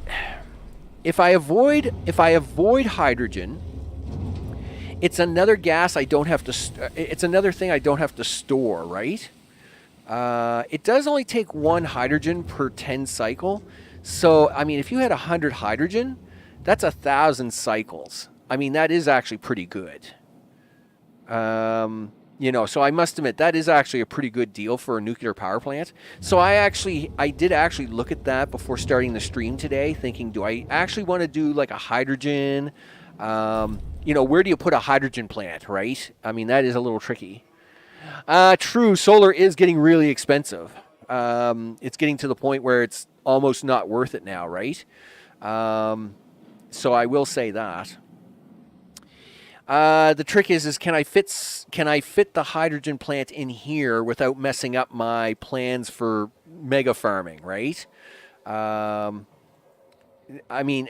if I avoid hydrogen, it's another gas I don't have to. It's another thing I don't have to store, right? It does only take 1 hydrogen per 10 cycle. So, I mean, if you had 100 hydrogen, that's 1,000 cycles. I mean, that is actually pretty good. So I must admit, that is actually a pretty good deal for a nuclear power plant. So I did actually look at that before starting the stream today, thinking, do I actually want to do like a hydrogen? Where do you put a hydrogen plant, right? I mean, that is a little tricky. True, solar is getting really expensive. It's getting to the point where it's almost not worth it now, right? So I will say that. The trick is can I fit the hydrogen plant in here without messing up my plans for mega farming, right? I mean,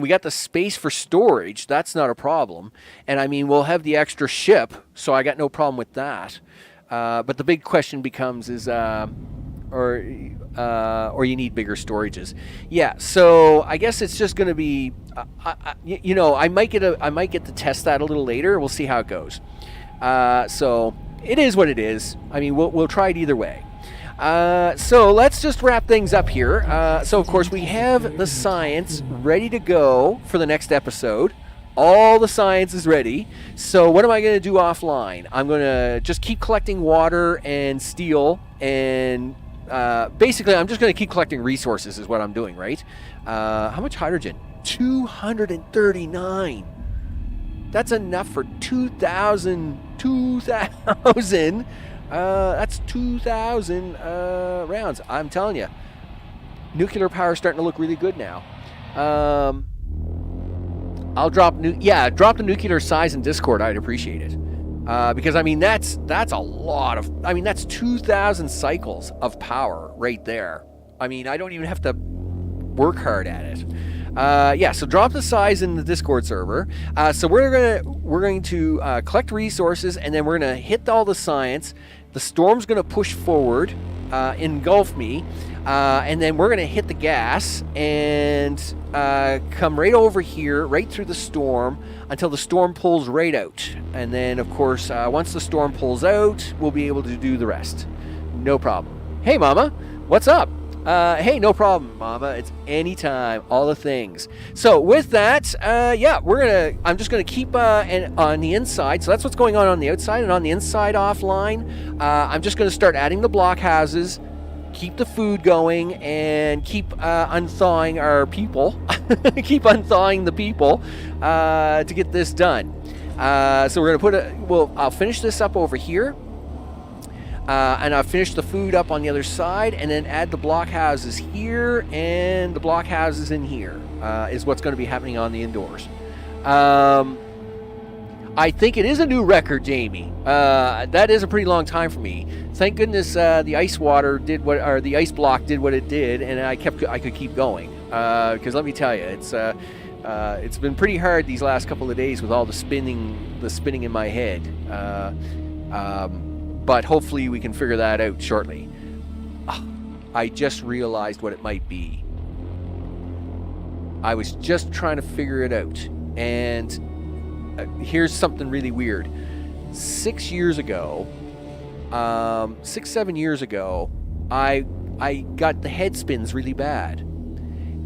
we got the space for storage. That's not a problem. And I mean, we'll have the extra ship, so I got no problem with that. But the big question becomes or you need bigger storages. Yeah. So I guess it's just going to be, I might get to test that a little later. We'll see how it goes. So it is what it is. I mean, we'll try it either way. So let's just wrap things up here. So of course we have the science ready to go for the next episode. All the science is ready. So what am I going to do offline? I'm going to just keep collecting water and steel, and basically I'm just going to keep collecting resources is what I'm doing, right? How much hydrogen? 239. That's enough for 2,000. That's 2,000 rounds. I'm telling you, nuclear power is starting to look really good now. I'll drop the nuclear size in Discord. I'd appreciate it, because I mean that's a lot of. I mean that's 2,000 cycles of power right there. I mean I don't even have to work hard at it. So drop the size in the Discord server. So we're going to collect resources, and then we're gonna hit all the science. The storm's gonna push forward, engulf me, and then we're gonna hit the gas and come right over here, right through the storm, until the storm pulls right out. And then, of course, once the storm pulls out, we'll be able to do the rest. No problem. Hey, Mama, what's up? Hey, no problem, Mama. It's anytime, all the things. So with that, I'm just gonna keep on the inside. So that's what's going on the outside, and on the inside offline, I'm just gonna start adding the block houses, keep the food going, and keep unthawing our people. Keep unthawing the people to get this done. So we're gonna I'll finish this up over here. And I'll finish the food up on the other side, and then add the block houses here and the block houses in here is what's going to be happening on the indoors. I think it is a new record, Jamie. That is a pretty long time for me. Thank goodness the ice block did what it did, and I could keep going. Because let me tell you, it's been pretty hard these last couple of days with all the spinning in my head. But hopefully we can figure that out shortly. I just realized what it might be. I was just trying to figure it out. And here's something really weird. 6 years ago, 7 years ago, I got the head spins really bad.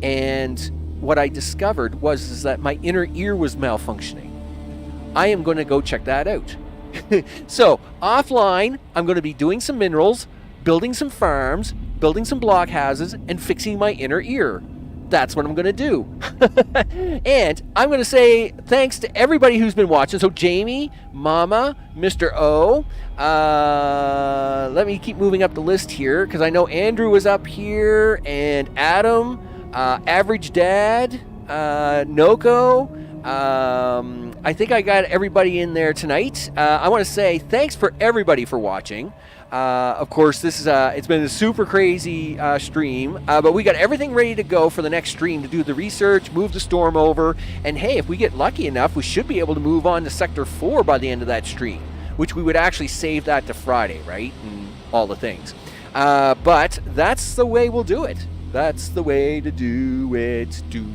And what I discovered is that my inner ear was malfunctioning. I am going to go check that out. So, offline, I'm going to be doing some minerals, building some farms, building some blockhouses, and fixing my inner ear. That's what I'm going to do. And I'm going to say thanks to everybody who's been watching. So Jamie, Mama, Mr. O. Let me keep moving up the list here, because I know Andrew was up here, and Adam, Average Dad, Noko. I think I got everybody in there tonight. I want to say thanks for everybody for watching. Of course, this is it's been a super crazy stream, but we got everything ready to go for the next stream to do the research, move the storm over, and hey, if we get lucky enough, we should be able to move on to Sector 4 by the end of that stream, which we would actually save that to Friday, right, and all the things. But that's the way we'll do it. That's the way to do it. Do.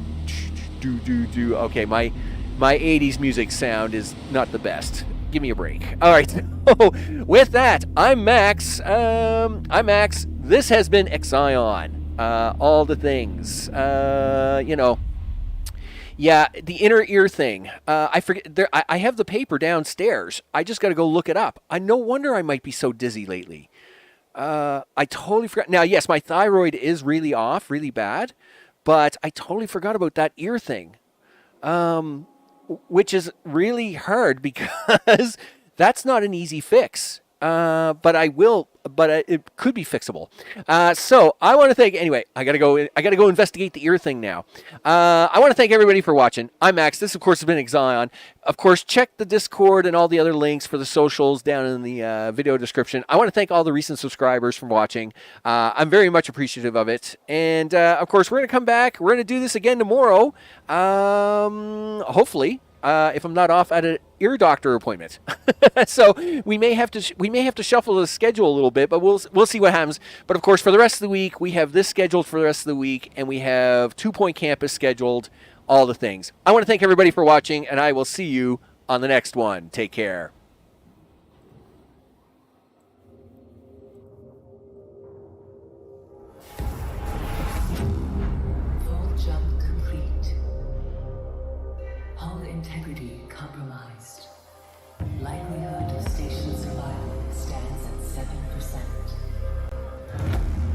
Okay, my 80s music sound is not the best. Give me a break. All right. With that, I'm Max. This has been IXION. All the things. Yeah, the inner ear thing. I forget. I have the paper downstairs. I just got to go look it up. No wonder I might be so dizzy lately. I totally forgot. Now, yes, my thyroid is really off, really bad, but I totally forgot about that ear thing. Which is really hard because that's not an easy fix. But it could be fixable. So I want to thank, anyway, I gotta go investigate the ear thing now. I want to thank everybody for watching. I'm Max. This, of course, has been IXION. Of course, check the Discord and all the other links for the socials down in the video description. I want to thank all the recent subscribers for watching. I'm very much appreciative of it. And, of course, we're going to come back. We're going to do this again tomorrow. Hopefully. If I'm not off at an ear doctor appointment. So we may have to shuffle the schedule a little bit, but we'll see what happens. But of course, for the rest of the week, we have this scheduled for the rest of the week, and we have 2 Point Campus scheduled, all the things. I want to thank everybody for watching, and I will see you on the next one. Take care. Vholejump complete. Hull integrity compromised. Likelihood of station survival stands at 7%.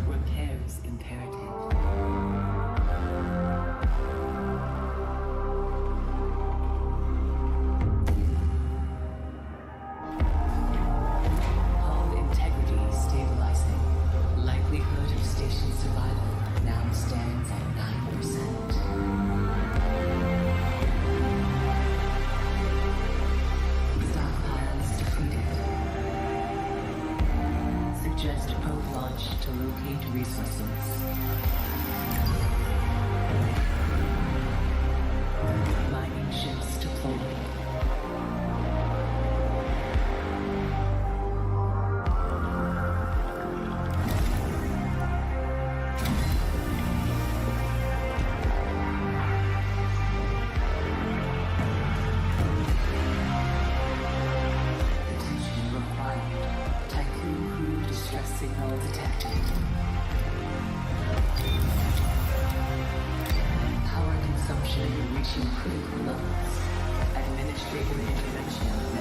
Repairs imperative. Hull integrity stabilizing. Likelihood of station survival now stands at 9%. Stockpiles defeated. Suggest probe launch to locate resources. Mining ships deployed. Attention required. Tiqqun crew distress signal detected. Power consumption reaching critical levels. Administrative intervention.